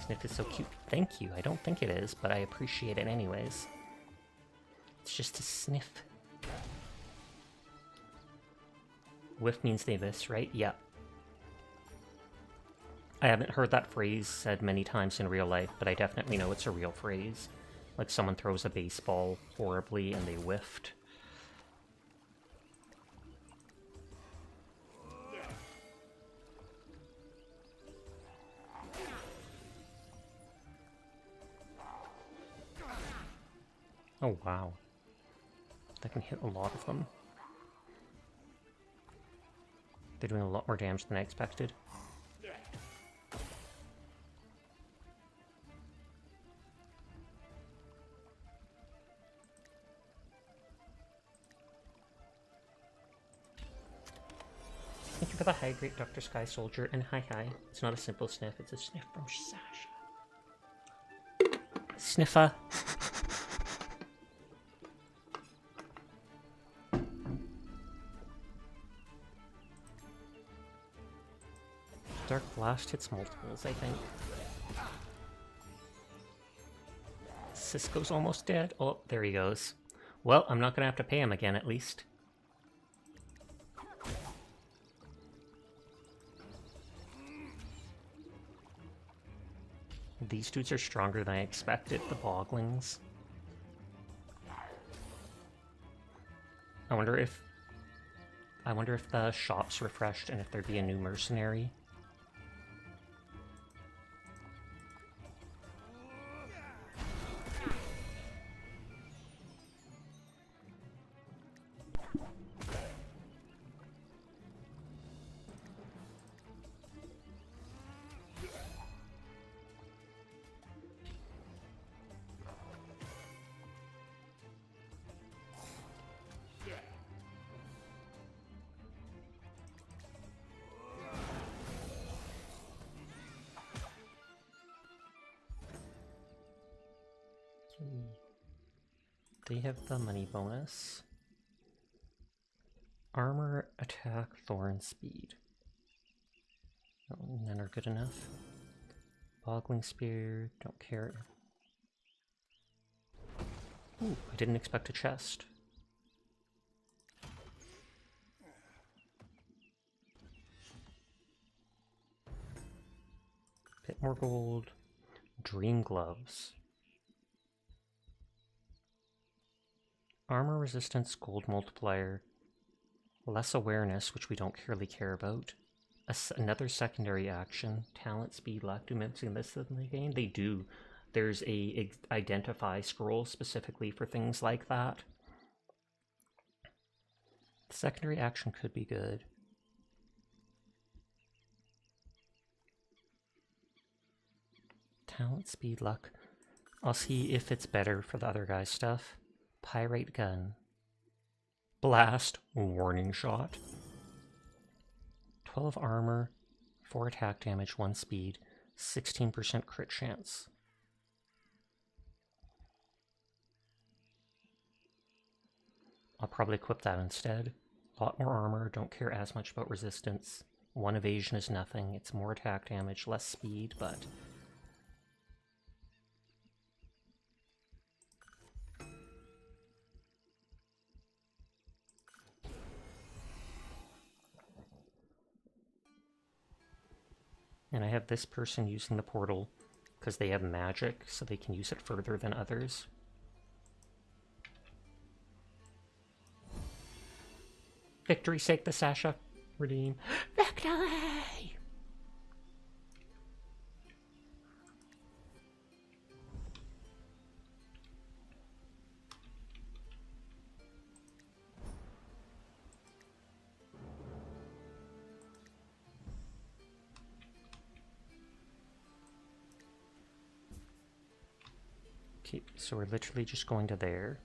Sniff is so cute. Thank you. I don't think it is, but I appreciate it anyways. It's just a sniff. Whiff means they miss, right? Yeah. I haven't heard that phrase said many times in real life, but I definitely know it's a real phrase. Like someone throws a baseball horribly and they whiffed. Oh wow. That can hit a lot of them. They're doing a lot more damage than I expected. Thank you for Sniffa, hi, great Dr. Sky Soldier, and hi. It's not a simple sniff, it's a sniff from Sasha. Sniffa. Dark Blast hits multiples, I think. Cisco's almost dead. Oh, there he goes. Well, I'm not gonna have to pay him again, at least. These dudes are stronger than I expected, the Boglings. I wonder if the shop's refreshed and if there'd be a new mercenary. They have the money bonus. Armor, attack, thorn, speed. None are good enough. Bogling spear, don't care. Ooh, I didn't expect a chest. Bit more gold. Dream gloves. Armor resistance, gold multiplier, less awareness, which we don't really care about. Another secondary action, talent, speed, luck. Do mixing this in the game? They do. There's a identify scroll specifically for things like that. Secondary action could be good. Talent, speed, luck. I'll see if it's better for the other guy's stuff. Pyrite gun. Blast. Warning shot. 12 armor, 4 attack damage, 1 speed, 16% crit chance. I'll probably equip that instead. A lot more armor, don't care as much about resistance. 1 evasion is nothing, it's more attack damage, less speed, but... And I have this person using the portal because they have magic, so they can use it further than others. Victory sake the Sasha. Redeem. Victory! Okay, so we're literally just going to there.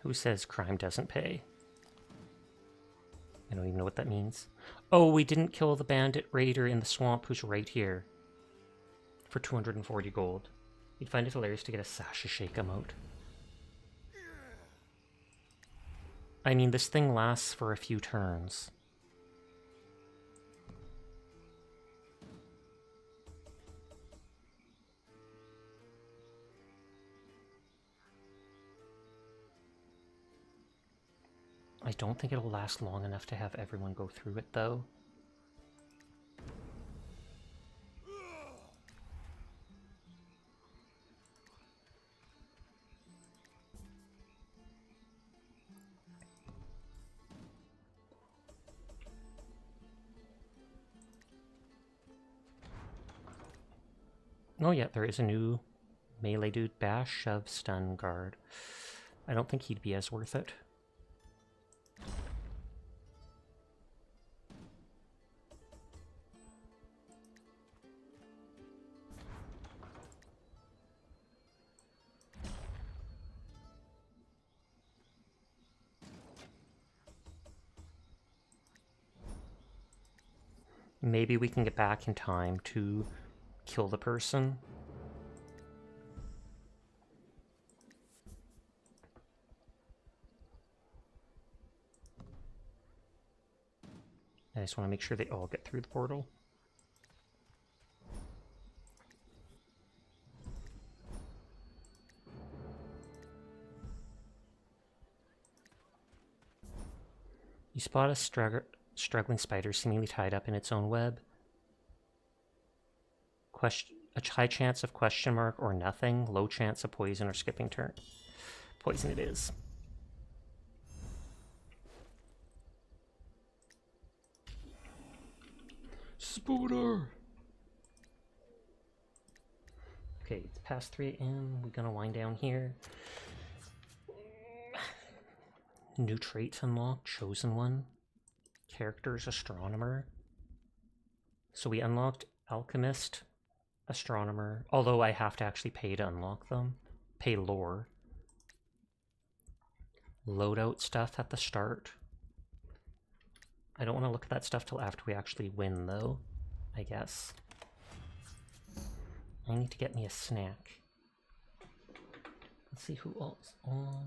Who says crime doesn't pay? I don't even know what that means. Oh, we didn't kill the bandit raider in the swamp who's right here. For 240 gold. You'd find it hilarious to get a Sasha shake emote. I mean, this thing lasts for a few turns. I don't think it'll last long enough to have everyone go through it, though. Oh yeah, there is a new melee dude. Bash, shove, stun, guard. I don't think he'd be as worth it. Maybe we can get back in time to kill the person. I just want to make sure they all get through the portal. You spot a struggling spider seemingly tied up in its own web. A high chance of question mark or nothing. Low chance of poison or skipping turn. Poison it is. Spooter! Okay, it's past 3 AM. We're gonna wind down here. New traits unlocked. Chosen one. Characters Astronomer. So we unlocked Alchemist, Astronomer, although I have to actually pay to unlock them. Pay lore. Loadout stuff at the start. I don't want to look at that stuff till after we actually win, though, I guess. I need to get me a snack. Let's see who else is on.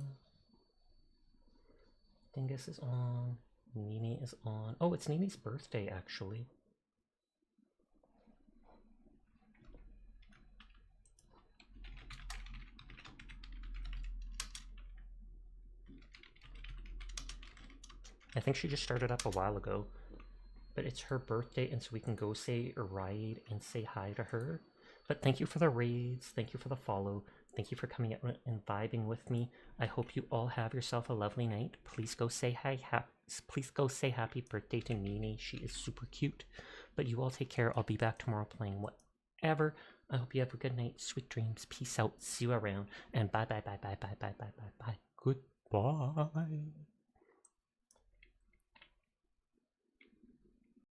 Dingus is on. Nini is on. Oh, it's Nini's birthday, actually. I think she just started up a while ago, but it's her birthday, and so we can go say a raid and say hi to her. But thank you for the raids, thank you for the follow, thank you for coming out and vibing with me. I hope you all have yourself a lovely night. Please go say hi, please go say happy birthday to Nini. She is super cute. But you all take care. I'll be back tomorrow playing whatever. I hope you have a good night, sweet dreams, peace out, see you around, and bye bye bye bye bye bye bye bye bye. Goodbye.